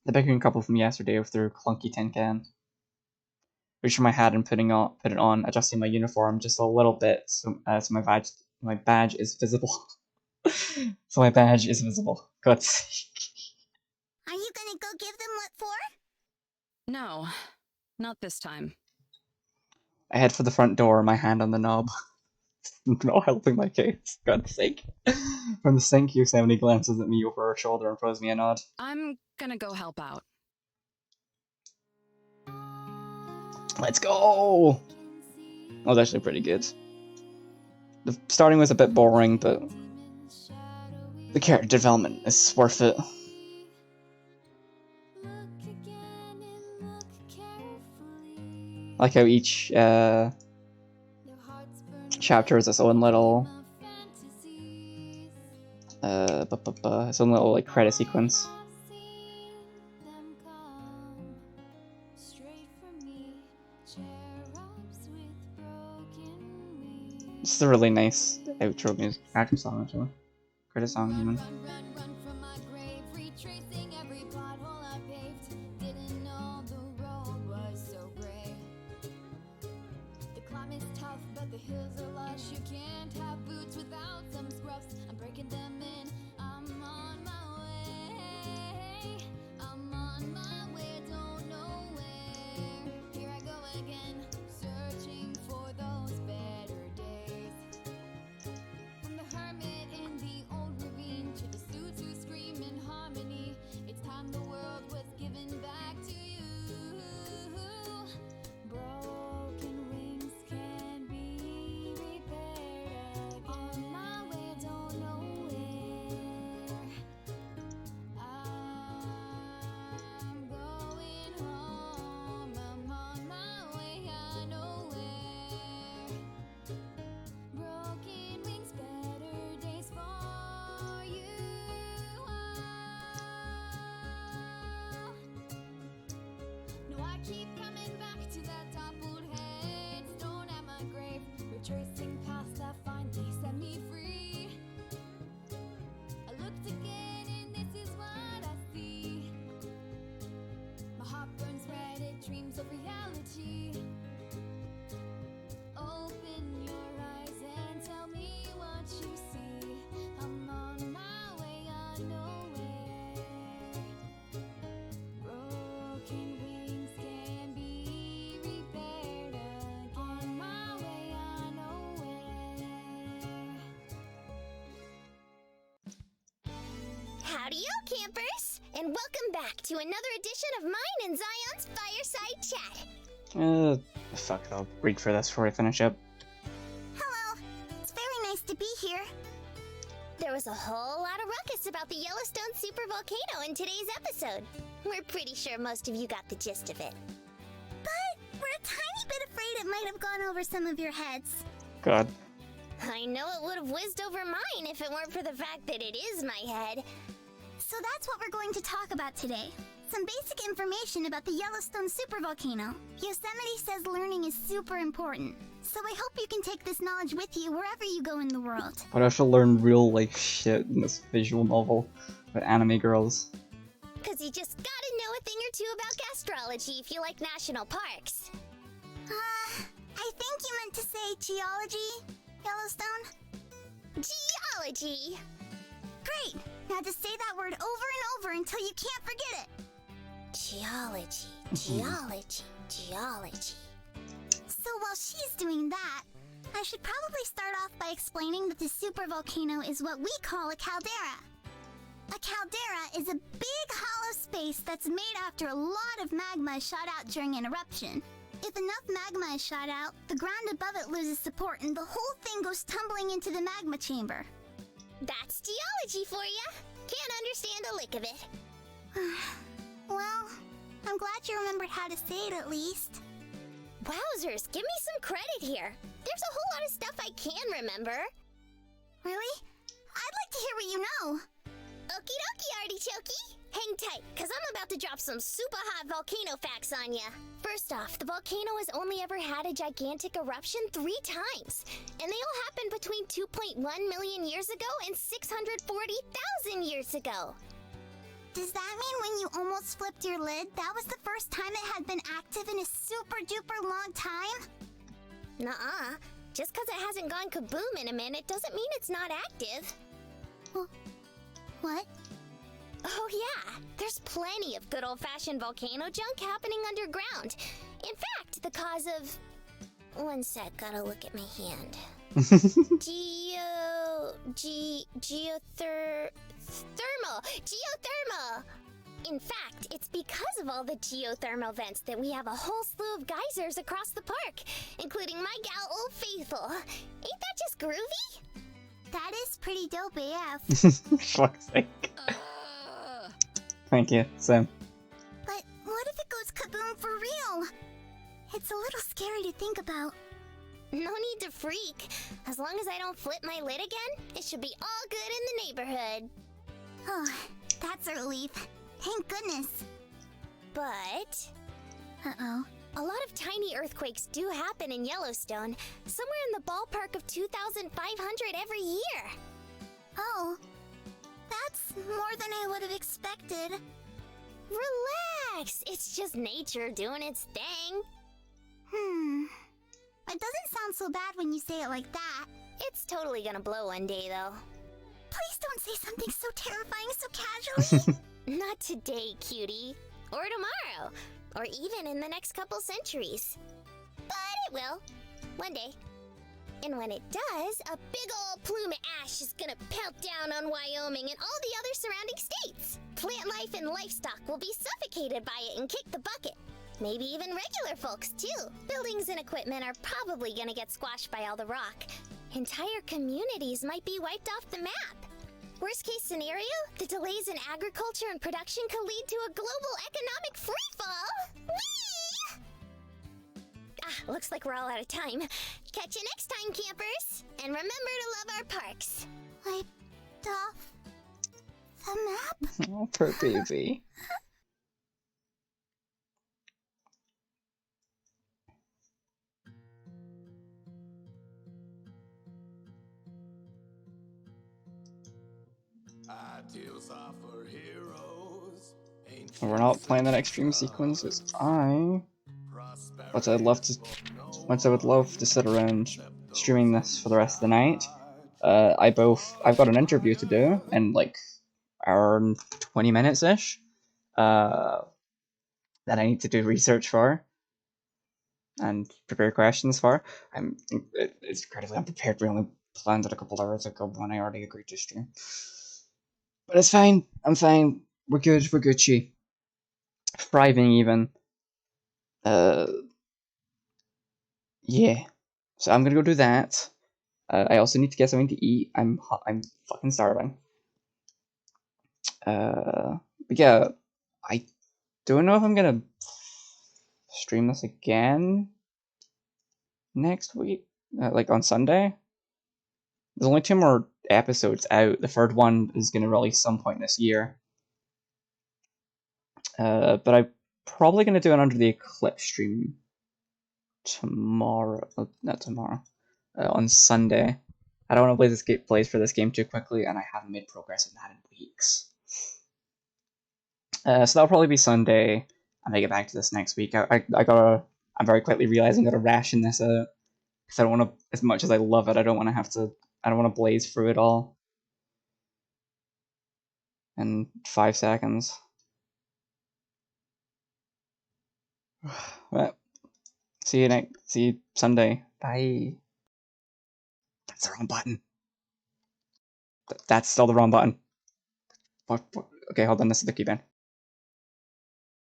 The bickering couple from yesterday with their clunky tin can. Reaching my hat and put it on, adjusting my uniform just a little bit so my badge is visible. So my badge is visible. God's sake. Are you gonna go give them what for? No, not this time. I head for the front door, my hand on the knob. Not helping my case. God's sake. From the sink, Yosemite glances at me over her shoulder and throws me a nod. I'm gonna go help out. Let's go! That was actually pretty good. The starting was a bit boring, but the character development is worth it. I like how each chapter is its own little its own little like credit sequence. This is a really nice outro music, actual song actually. Credit song even. Tracing past that finally set me free. I looked again and this is what I see. My heart burns red, it dreams of reality. Open your eyes and tell me what you see. I'm on my way, I know where. Broken wings can be repaired again. On my way, I know where. welcome back to another edition of mine and Zion's Fireside Chat. Fuck it, I'll read for this before I finish up. Hello. It's very nice to be here. There was a whole lot of ruckus about the Yellowstone supervolcano in today's episode. We're pretty sure most of you got the gist of it. But we're a tiny bit afraid it might have gone over some of your heads. God. I know it would have whizzed over mine if it weren't for the fact that it is my head. So that's what we're going to talk about today. Some basic information about the Yellowstone supervolcano. Yosemite says learning is super important, so I hope you can take this knowledge with you wherever you go in the world. But I shall learn real life shit in this visual novel about anime girls. Cause you just gotta know a thing or two about gastrology if you like national parks. I think you meant to say geology, Yellowstone? Geology! Great! Now just say that word over and over until you can't forget it. Geology, geology, geology. So while she's doing that, I should probably start off by explaining that the supervolcano is what we call a caldera. A caldera is a big hollow space that's made after a lot of magma is shot out during an eruption. If enough magma is shot out, the ground above it loses support and the whole thing goes tumbling into the magma chamber. That's geology for ya. Can't understand a lick of it. Well, I'm glad you remembered how to say it at least. Wowzers, give me some credit here. There's a whole lot of stuff I can remember. Really? I'd like to hear what you know. Okie dokie, artichoke. Hang tight, cause I'm about to drop some super hot volcano facts on ya. First off, the volcano has only ever had a gigantic eruption 3 times. And they all happened between 2.1 million years ago and 640,000 years ago. Does that mean when you almost flipped your lid, that was the first time it had been active in a super duper long time? Nuh-uh. Just cause it hasn't gone kaboom in a minute doesn't mean it's not active. What? Oh yeah, there's plenty of good old-fashioned volcano junk happening underground. In fact, the cause of... One sec, gotta look at my hand. Geothermal! In fact, it's because of all the geothermal vents that we have a whole slew of geysers across the park, including my gal Old Faithful. Ain't that just groovy? That is pretty dope AF. Fuck's sake. Thank you, Sam. But what if it goes kaboom for real? It's a little scary to think about. No need to freak. As long as I don't flip my lid again, it should be all good in the neighborhood. Oh, that's a relief. Thank goodness. But... Uh-oh. A lot of tiny earthquakes do happen in Yellowstone, somewhere in the ballpark of 2,500 every year. Oh, that's more than I would have expected. Relax, it's just nature doing its thing. It doesn't sound so bad when you say it like that. It's totally gonna blow one day, though. Please don't say something so terrifying so casually. Not today, cutie. Or tomorrow. Or even in the next couple centuries. But it will. One day. And when it does, a big old plume of ash is gonna pelt down on Wyoming and all the other surrounding states. Plant life and livestock will be suffocated by it and kick the bucket. Maybe even regular folks, too. Buildings and equipment are probably gonna get squashed by all the rock. Entire communities might be wiped off the map. Worst case scenario, the delays in agriculture and production could lead to a global economic freefall. Whee! Looks like we're all out of time. Catch you next time, campers. And remember to love our parks. Wiped off the map? Oh, poor baby. We're not playing the next stream sequence. But I'd love to. Once I would love to sit around streaming this for the rest of the night. I've got an interview to do in like hour and 20 minutes ish. That I need to do research for and prepare questions for. It's incredibly unprepared. We only planned it a couple hours ago when I already agreed to stream. But it's fine. I'm fine. We're good, we're Gucci. Thriving even. Yeah. So I'm gonna go do that. I also need to get something to eat. I'm fucking starving. But yeah, I don't know if I'm gonna stream this again next week, like on Sunday. There's only 2 more episodes out. The third one is gonna release some point this year. But I'm probably gonna do it under the Eclipse stream tomorrow. Not tomorrow. On Sunday. I don't want to play this plays for this game too quickly, and I haven't made progress in that in weeks. So that'll probably be Sunday. I may get back to this next week. I'm very quickly realizing I gotta ration this out because I don't want to. As much as I love it, I don't want to have to. I don't want to blaze through it all in 5 seconds. Well, see you Sunday. Bye. That's the wrong button. That's still the wrong button. What? Okay, hold on. This is the keypad.